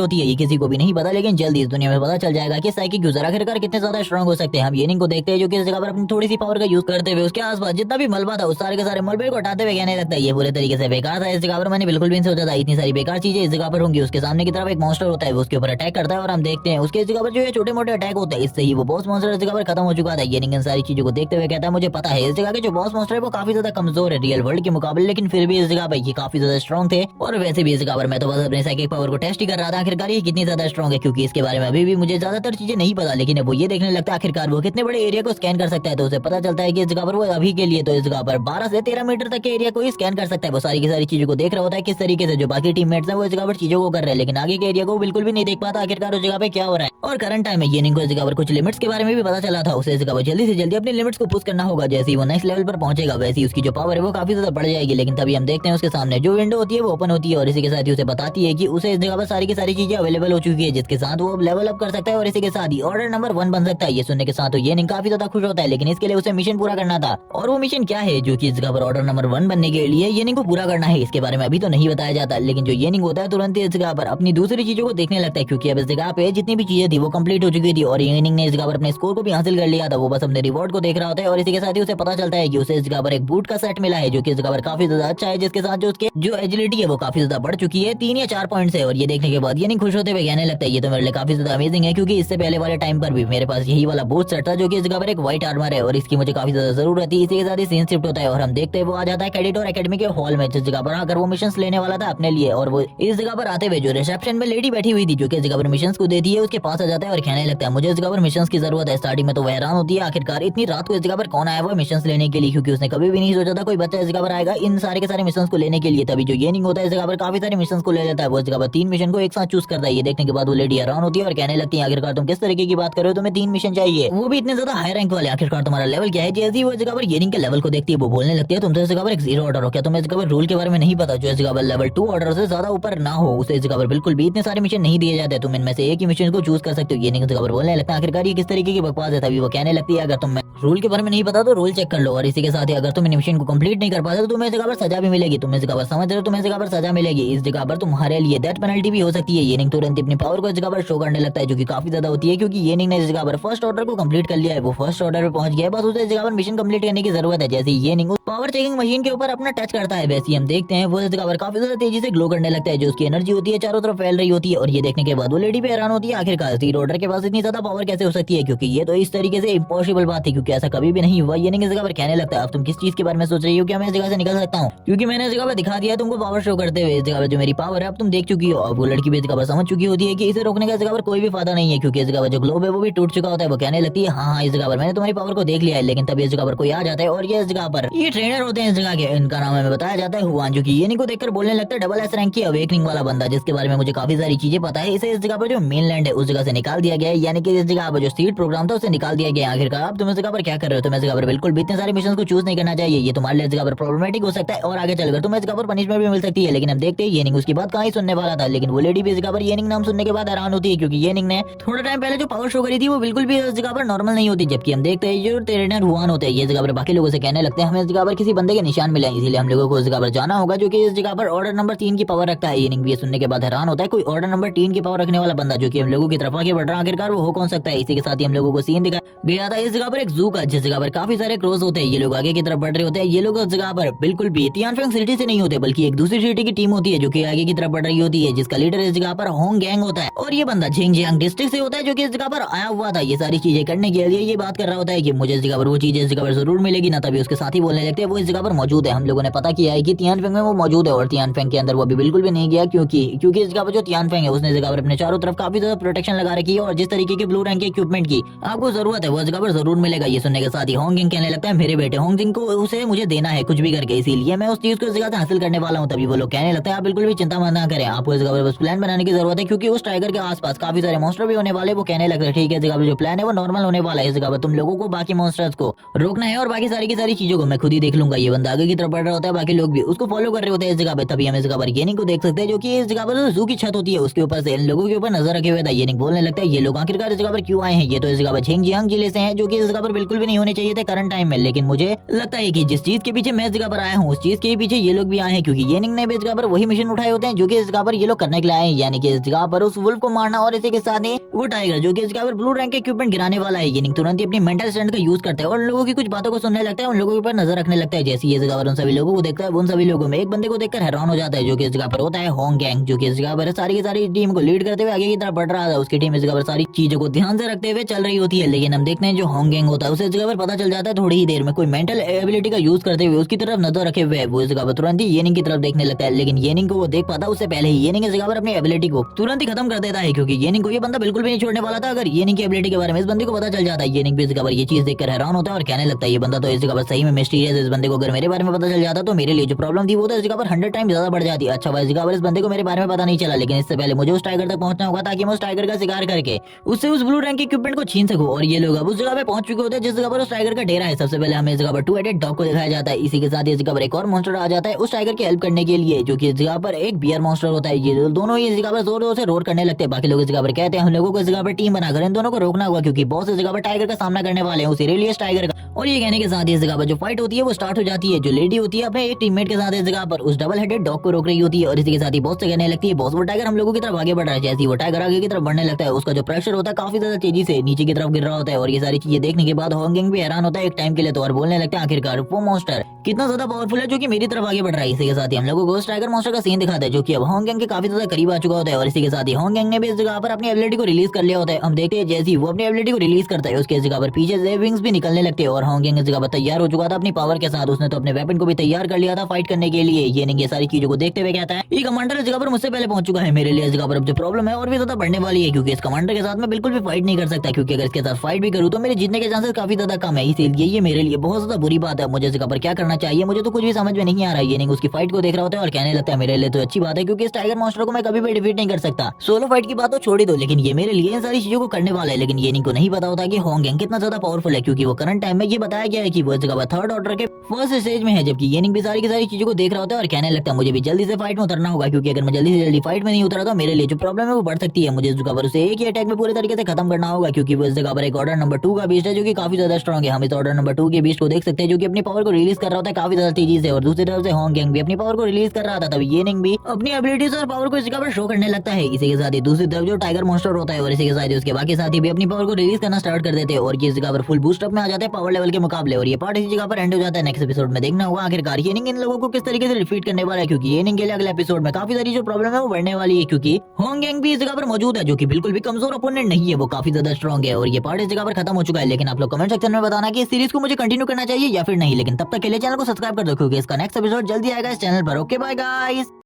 होती है ये किसी को भी नहीं पता, लेकिन जल्दी इस दुनिया में पता चल जाएगा कि साइकिक यूजर आखिरकार कितने ज्यादा स्ट्रॉन्ग हो सकते हैं। हम येनिंग को देखते हैं जो कि इस जगह पर अपनी थोड़ी सी पावर का यूज करते हुए उसके आसपास जितना भी मलबा था उस सारे के सारे मलबे को हटाते हुए कहने लगता है ये पूरे तरीके से बेकार था। इस जगह पर मैंने बिल्कुल भी नहीं सोचा था इतनी सारी बेकार चीजें इस जगह पर होंगी। उसके सामने की तरफ एक मॉन्स्टर होता है, वो उसके ऊपर अटैक करता है और हम देखते हैं उसके इस जगह पर जो है छोटे मोटे अटैक होते हैं, इससे ही वो बॉस मॉन्स्टर इस जगह पर खत्म हो चुका था। येनिंग इन सारी चीजों को देखते हुए कहता है मुझे पता है इस जगह के जो बॉस मॉन्स्टर है वो काफी ज्यादा कमजोर है रियल वर्ल्ड के मुकाबले, लेकिन फिर भी इस जगह पर ये काफी ज्यादा स्ट्रॉन्ग थे। और वैसे भी इस जगह पर मैं तो बस अपने साइकिक पावर को टेस्ट ही कर रहा था आखिरकार ये कितनी ज्यादा स्ट्रॉन्ग है, क्योंकि इसके बारे में अभी भी मुझे ज्यादातर चीजें नहीं पता, लेकिन अब वो ये देखने लगता है आखिरकार वो कितने बड़े एरिया को स्कैन कर सकता है। तो उसे पता चलता है कि इस जगह पर वो अभी के लिए तो इस जगह पर 12 से 13 मीटर तक के एरिया को ही स्कैन कर सकता है। वो सारी की सारी चीजों को देख रहा होता है किस तरीके से जो बाकी टीममेट्स हैं वो इस जगह पर चीजों को कर रहे हैं, लेकिन आगे के एरिया को बिल्कुल भी नहीं देख पाता आखिरकार उस जगह पे क्या हो रहा है। और करंट टाइम में येनिंग को इस जगह पर कुछ लिमिट्स के बारे में भी पता चला था, उसे इस जगह पर जल्दी से जल्दी अपने लिमिट्स को पुश करना होगा। जैसे ही वो नेक्स्ट लेवल पर पहुंचेगा वैसे ही उसकी जो पावर है वो काफी ज्यादा बढ़ जाएगी। लेकिन तभी हम देखते हैं उसके सामने जो विंडो होती है वो ओपन होती है और इसी के साथ ही उसे बताती है कि उसे इस जगह पर सारी की सारी चीजें अवेलेबल हो चुकी है, जिसके साथ वो अब लेवल अप कर सकता है और इसी के साथ ही ऑर्डर नंबर 1 बन सकता है। ये सुनने के साथ तो येनिंग काफी ज्यादा खुश होता है, लेकिन इसके लिए उसे मिशन पूरा करना था। और वो मिशन क्या है जो कि इस जगह पर ऑर्डर नंबर 1 बनने के लिए येनिंग को पूरा करना है, इसके बारे में अभी तो नहीं बताया जाता। लेकिन जो येनिंग होता है तुरंत ही इस जगह पर अपनी दूसरी चीजों को देखने लगता है, क्योंकि अब इस जगह पे जितनी भी चीजें थी वो कंप्लीट हो चुकी थी और येनिंग ने इस जगह पर अपने स्कोर को भी हासिल कर लिया था। वो बस अपने रिवॉर्ड को देख रहा होता है और इसी के साथ ही उसे पता चलता है कि उसे इस जगह पर एक बूट का सेट मिला है जो कि इस जगह पर काफी ज्यादा अच्छा है, जिसके साथ जो उसके जो एजिलिटी है वो काफी ज्यादा बढ़ चुकी है 3 या 4 पॉइंट से। और ये देखने के बाद येनिंग खुश होते हुए कहने लगता है ये तो मेरे लिए काफी ज्यादा अमेजिंग है, क्योंकि इससे पहले वाले टाइम पर भी मेरे पास यही वाला बूट सेट था जो कि इस जगह पर एक व्हाइट आर्मर है और इसकी मुझे काफी ज्यादा जरूरत थी। इसी के साथ ही सीन शिफ्ट होता है और हम देखते हैं वो आ जाता है कैडेट एकेडमी के हॉल में, जिस जगह पर आकर वो मिशन लेने वाला था अपने लिए। और वो इस जगह पर आते हुए जो रिसेप्शन में लेडी बैठी हुई थी जो कि इस जगह पर मिशन को देती है उसके पास आ जाता है और कहने लगता है मुझे इस जगह पर मिशन की जरूरत है। स्टार्टिंग में तो वो हैरान होती है आखिरकार इतनी रात को इस जगह पर कौन आया हुआ मिशन लेने के लिए, क्योंकि उसने कभी भी नहीं सोचा था कोई बच्चा इस जगह पर आएगा इन सारे के सारे मिशन को लेने के लिए। तभी जो येनिंग होता है इस जगह पर काफी सारे मिशन को ले लेता है, वो इस जगह पर 3 मिशन को एक साथ चूज करता है। ये देखने के बाद वो लेडी हैरान होती है और कहने लगती है आखिरकार तुम किस तरीके की बात कर रहे हो, तुम्हें 3 मिशन चाहिए, वो भी इतने ज्यादा हाई रैंक वाले, आखिरकार तुम्हारा लेवल क्या है। जैसे ही वो इस जगह पर येनिंग के लेवल को देखती है वो बोलने लगती है तुमसे इस जगह पर एक 0 ऑर्डर हो, क्या तुम्हें इस जगह पर रूल के बारे में नहीं पता जो इस जगह पर लेवल 2 ऑर्डर से ज्यादा ऊपर ना हो उसे इस जगह पर बिल्कुल भी इतने सारे मिशन नहीं दिए जाते, तुम इनमें से एक ही मिशन को चूज कर सकते हो। येनिंग इस जगह पर बोलने लगता है आखिरकार ये किस तरीके की बकवास है। तभी वो कहने लगती है अगर तुम रूल के बारे में नहीं पता तो रूल चेक कर लो, और इसी के साथ ही अगर तुम इन मिशन को कंप्लीट नहीं कर पाते तो तुम्हें इस जगह पर सजा भी मिलेगी। तुम इस जगह पर समझ रहे हो, तुम्हें इस जगह पर सजा मिलेगी, इस जगह पर तुम्हारे लिए डेथ पेनल्टी भी हो सकती है। येनिंग तुरंत अपनी पावर को इस जगह पर शो करने लगता है जो कि काफी ज्यादा होती है, क्योंकि येनिंग ने इस जगह पर फर्स्ट ऑर्डर को कंप्लीट कर लिया है, वो फर्स्ट ऑर्डर पे पहुंच गया है, बस उसे इस जगह पर मिशन कंप्लीट करने की जरूरत है। जैसे येनिंग उस पावर चेकिंग मशीन के ऊपर अपना टच करता है वैसे ही हम देखते हैं वो इस जगह पर काफी ज्यादा तेजी से ग्लो करने लगता है, जो उसकी एनर्जी होती है चारों तरफ फैल रही होती है। और ये देखने के बाद वो लेडी भी हैरान होती है आखिरकार 0 ऑर्डर के पास इतनी ज्यादा पावर कैसे हो सकती है, क्योंकि ये तो इस तरीके से इम्पॉसिबल बात थी, क्योंकि ऐसा कभी भी नहीं हुआ। येनिंग इस जगह पर कहने लगता है अब तुम किस चीज के बारे में सोच रही हो, क्या मैं इस जगह से निकल सकता हूँ, क्योंकि मैंने इस जगह पर दिखा दिया तुमको पावर शो करते हुए। इस जगह पर जो मेरी पावर है अब तुम देख चुकी हो। अब वो लड़की भी इस जगह पर समझ चुकी होती है कि इसे रोकने का इस जगह पर कोई भी फायदा नहीं है, क्योंकि इस जगह पर जो ग्लोब है वो भी टूट चुका होता है। वो कहने लगती है हाँ इस जगह पर मैंने तुम्हारी पावर को देख लिया है, लेकिन तभी इस जगह पर कोई आ जाता है और ये इस जगह पर ये ट्रेनर होते हैं इस जगह के, इनका नाम हमें बताया जाता है हुआन, जो कि येनिंग को देखकर बोलने लगता है डबल एस रैंक की अवेकनिंग वाला बंदा, जिसके बारे में मुझे काफी सारी चीजें पता है। इसे इस जगह पर जो मेनलैंड है उस जगह से निकाल दिया गया है, यानी कि इस जगह पर जो सीड प्रोग्राम था उसे निकाल दिया गया। आखिरकार अब तुम इस जगह पर क्या कर रहे हो, तुम इस जगह पर बिल्कुल भी इतने सारे मिशन को चूज नहीं करना चाहिए, ये तुम्हारे लिए इस जगह पर प्रॉब्लमेटिक हो सकता है और आगे चलकर तुम्हें इस जगह पर पनिशमेंट भी मिल सकती है। लेकिन हम देखते हैं येनिंग उसकी बात कहाँ ही सुनने वाला था, लेकिन वो लेडी भी इस जगह पर येनिंग नाम सुनने के बाद हैरान होती है, क्योंकि येनिंग ने थोड़ा टाइम पहले जो पावर शो करी थी वो बिल्कुल भी इस जगह पर नॉर्मल नहीं होती। जबकि हम देखते हैं जो ट्रेनर हुआन होते हैं ये जगह पर बाकी लोगों से कहने लगते हैं हमें इस जगह पर किसी बंदे के निशान मिले, इसीलिए हम लोगों को इस जगह पर जाना होगा जो कि इस जगह पर ऑर्डर नंबर 3 की पावर रखता है। येनिंग भी सुनने के बाद हैरान होता है कोई ऑर्डर नंबर 3 की पावर रखने वाला बंदा जो कि हम लोगों की तरफ आगे बढ़ रहा है, आखिरकार वो हो कौन सकता है। इसी के साथ ही हम लोगों को सीन दिखाया गया था इस जगह पर एक जू का, जिस जगह पर काफी सारे क्रोज होते हैं। ये लोग आगे की तरफ बढ़ रहे होते हैं, ये लोग इस जगह पर बिल्कुल भी तियानफेंग सिटी से नहीं होते बल्कि एक दूसरी सिटी की टीम होती है जो कि आगे की तरफ बढ़ रही होती है, जिसका लीडर इस जगह पर होंग गैंग होता है और ये बंदा झिंगजियांग डिस्ट्रिक्ट से होता है जो कि इस जगह पर आया हुआ था ये सारी चीजें करने के लिए। ये बात कर रहा होता है कि मुझे इस जगह पर वो चीजें इस जगह पर जरूर मिलेगी ना, तभी उसके साथ ही बोलने लगते हैं वो इस जगह पर मौजूद है। हम लोगों ने पता किया है कि तियानफेंग में वो मौजूद है और तियानफेंग के अंदर वो अभी बिल्कुल भी नहीं गया, क्योंकि इस जगह पर जो तियानफेंग है उसने इस जगह पर अपने चारों तरफ काफी ज्यादा प्रोटेक्शन लगा रखी है और जिस तरीके के ब्लू रैंक के इक्विपमेंट की आपको जरूरत है वो जगह पर जरूर मिलेगा। ये सुनने के साथ ही होंग जिंग कहने लगता है मेरे बेटे होंग जिंग को उसे मुझे देना है कुछ भी करके, इसीलिए मैं उस चीज को इस जगह से हासिल करने वाला हूँ। तभी वो लोग कहने लगता है आप बिल्कुल भी चिंता मत ना करें, आपको इस जगह पर बस प्लान बनाने की जरूरत है, क्योंकि उस टाइगर के आसपास काफी सारे मॉन्स्टर भी होने वाले। वो कहने लगता है ठीक है इस जगह पर जो प्लान है वो नॉर्मल होने वाला है, इस जगह पर तुम लोगों को बाकी मॉन्स्टर्स को रोकना है और बाकी सारी की सारी चीजों को मैं खुद ही ही देख लूंगा। ये बंदा आगे की तरफ बढ़ रहा होता है, बाकी लोग भी उसको फॉलो कर रहे होते हैं इस जगह पे। तभी हम इस जगह पर येनिंग को देख सकते हैं जो कि इस जगह पर जू की छत होती है उसके ऊपर से इन लोगों के ऊपर नजर रखे हुए था। येनिंग बोलने लगता है ये लोग आखिरकार इस जगह पर क्यों आए हैं, ये तो इस जगह पर झेंगजियांग जिले से हैं जो कि इस जगह पर बिल्कुल भी नहीं होने चाहिए थे करंट टाइम में। लेकिन मुझे लगता है कि जिस चीज के पीछे मैं इस जगह पर आया हूँ उस चीज के पीछे ये लोग भी आए हैं, क्योंकि येनिंग ने भी इस जगह पर वही मिशन उठाए होते हैं जो कि इस जगह पर ये लोग करने के लिए आए हैं, यानी कि इस जगह पर उस वुल्फ को मारना और इसी के साथ ही वो टाइगर जो कि इस जगह पर ब्लू रैंक के इक्विपमेंट गिराने वाला है। येनिंग तुरंत ही अपनी मेंटल स्ट्रेंथ का यूज करता है और उन लोगों की कुछ बातों को सुनने लगता है, उन लोगों के ऊपर नजर रखने लगता है। जैसे ये जगह पर उन सभी लोगों को देखता है, उन सभी लोगों में एक बंदे को देखकर हैरान हो जाता है जो कि इस जगह पर होता है होंग गैंग, जो कि इस जगह पर सारी की सारी टीम को लीड करते हुए आगे की तरफ बढ़ रहा था। उसकी टीम इस जगह पर सारी चीजों को ध्यान से रखते हुए चल रही होती है। लेकिन हम देखते हैं जो होंग गैंग होता है उसे इस जगह पर पता चल जाता है थोड़ी ही देर में, कोई मेंटल एबिलिटी का यूज करते हुए उसकी तरफ नजर रखे हुए वो इस जगह पर तुरंत ही येनिंग की तरफ देखने लगता है। लेकिन येनिंग को वो देख पाता उससे पहले ही येनिंग इस जगह पर अपनी एबिलिटी को तुरंत ही खत्म कर देता है, क्योंकि येनिंग को ये बंदा बिल्कुल भी नहीं छोड़ने वाला था। अगर येनिंग की एबिलिटी के बारे में इस बंदे को पता चल जाता है, येनिंग भी इस जगह पर ये चीज देखकर हैरान होता है और कहने लगता है ये बंदा तो इस जगह पर सही में मिस्टीरियस है। इस बंदे को अगर मेरे बारे में पता चल जाता तो मेरे लिए जो प्रॉब्लम थी वो तो इस जगह पर 100 टाइम ज्यादा बढ़ जाती। अच्छा भाई इस जगह पर इस बंदे को मेरे बारे में पता नहीं चला, लेकिन इससे पहले मुझे उस टाइगर तक पहुंचना होगा ताकि मैं उस टाइगर का शिकार करके उससे उस ब्लू रैंक के इक्विपमेंट को छीन सकूं। और ये लोग अब उस जगह पे पहुंच चुके होते हैं जिस जगह पर उस टाइगर का डेरा है। सबसे पहले हमें इस जगह पर 2-हेडेड डॉग को दिखाया जाता है। इसी के साथ इस जगह पर एक और मॉन्स्टर आ जाता है उस टाइगर की हेल्प करने के लिए, जो कि इस जगह पर एक बियर मॉन्स्टर होता है। ये दोनों ही इस जगह पर जोर जोर से रोर करने लगते हैं। बाकी लोग इस जगह पर कहते हैं हम लोगों को इस जगह पर टीम बनाकर इन दोनों को रोकना होगा, क्योंकि बॉस इस जगह पर टाइगर का सामना करने वाले हैं, उस इरेलियस टाइगर का। और ये कहने के साथ ही इस जगह पर जो फाइट होती है वो स्टार्ट हो जाती है। जो लेडी होती है अपने एक टीममेट के साथ इस जगह पर उस डबल हेडेड डॉग को रोक रही होती है और इसी के साथ ही बॉस से कहने लगती है बॉस वो टाइगर हम लोगों की तरफ आगे बढ़ रहा है। जैसे ही वो टाइगर आगे की तरफ बढ़ने लगता है उसका जो प्रेशर होता है काफी ज्यादा तेजी से नीचे की तरफ गिर रहा होता है। और ये सारी चीजें देखने के बाद होंगिंग भी हैरान होता है एक टाइम के लिए तो, और बोलने लगता है आखिरकार वो मॉन्स्टर कितना ज्यादा पावरफुल है जो कि मेरी तरफ आगे बढ़ रहा है। इसी के साथ ही हम लोगों को उस टाइगर मॉन्स्टर का सीन दिखाता है जो कि अब होंगिंग के काफी ज्यादा करीब आ चुका होता है। और इसी के साथ ही होंगिंग ने भी इस जगह पर अपनी एबिलिटी को रिलीज कर लिया होता है। हम देखते हैं जैसे ही वो अपनी एबिलिटी को रिलीज करता है उसके इस जगह पर पीछे से विंग्स भी निकलने लगते हैं और होंगिंग इस जगह पर तैयार हो चुका था अपनी पावर के साथ। उसने तो अपने वेपन को भी तैयार कर लिया था फाइट करने के लिए। ये नहीं ये सारी चीजों को देखते हुए कहता है ये कमांडर इस जगह पर मुझसे पहले पहुंच चुका है, मेरे लिए इस जगह पर अब जो प्रॉब्लम है और भी ज्यादा बढ़ने वाली है, क्योंकि इस कमांडर के साथ मैं बिल्कुल भी फाइट नहीं कर सकता, क्योंकि अगर इसके साथ फाइट भी करूँ तो मेरे जीतने के चांसेस काफी ज्यादा कम है। इसीलिए ये मेरे लिए बहुत ज्यादा बुरी बात है। मुझे इस जगह पर क्या करना चाहिए मुझे तो कुछ भी समझ में नहीं आ रहा है। ये नहीं उसकी फाइट को देख रहा होता है और कहने लगता है मेरे लिए तो अच्छी बात है, क्योंकि इस टाइगर मॉन्स्टर को मैं कभी भी डिफीट नहीं कर सकता। सोलो फाइट की बात तो छोड़ ही दो, लेकिन ये मेरे लिए इन सारी चीजों को करने वाला है। लेकिन ये नहीं को नहीं पता होता कि होंगिंग कितना ज्यादा पावरफुल है, क्योंकि वो करंट टाइम में ये बताया गया है कि वो इस जगह पर थर्ड ऑर्डर के फर्स्ट स्टेज में है, जबकि ये नहीं भी सारी की सारी चीजों को देख रहा होता है और कहने लगता है मुझे भी जल्दी से फाइट में उतरना होगा, क्योंकि अगर मैं जल्दी से जल्दी फाइट में नहीं उतरा तो मेरे लिए जो प्रॉब्लम है वो बढ़ सकती है। मुझे इस जगह पर उसे एक ही अटैक में पूरे तरीके से खत्म करना होगा, क्योंकि वो इस जगह पर एक ऑर्डर नंबर 2 का बीस्ट है जो कि काफी ज्यादा स्ट्रॉन्ग है। हम इस ऑर्डर नंबर 2 के बीस्ट को देख सकते हैं जो कि अपनी पावर को रिलीज कर रहा होता है काफी ज्यादा तेजी से, और दूसरी तरफ से होंगिंग भी अपनी पावर को रिलीज कर रहा था। तभी ये निंग भी अपनी एबिलिटीज और पावर को इस जगह पर शो करने लगता है। इसी के साथ ही दूसरी तरफ जो टाइगर मॉन्स्टर होता है और इसी के साथ ही उसके बाकी साथी भी अपनी पावर को रिलीज करना स्टार्ट कर देते हैं और ये इस जगह पर फुल बूस्ट अप में आ जाते हैं पावर लेवल के मुकाबले। और ये पार्ट इसी जगह पर एंड हो जाता है। नेक्स्ट एपिसोड में देखना होगा आखिरकार ये निंग इन लोगों को किस तरीके से डिफीट करने वाला है, क्योंकि ये निंग के लिए अगले एपिसोड में काफी सारी जो प्रॉब्लम है वो बढ़ने वाली है, क्योंकि होंगिंग भी इस जगह पर मौजूद है जो कि बिल्कुल भी कमजोर अपोनेंट नहीं है, वो काफी ज्यादा स्ट्रॉन्ग है। और ये पार्ट इस जगह पर खत्म हो चुका है। लेकिन आप लोग कमेंट सेक्शन में बताना कि इस सीरीज को मुझे कंटिन्यू करना चाहिए या फिर नहीं। लेकिन तब तक के लिए चैनल को सब्सक्राइब कर दो, क्योंकि इसका नेक्स्ट एपिसोड जल्दी आएगा इस चैनल पर। Okay bye guys.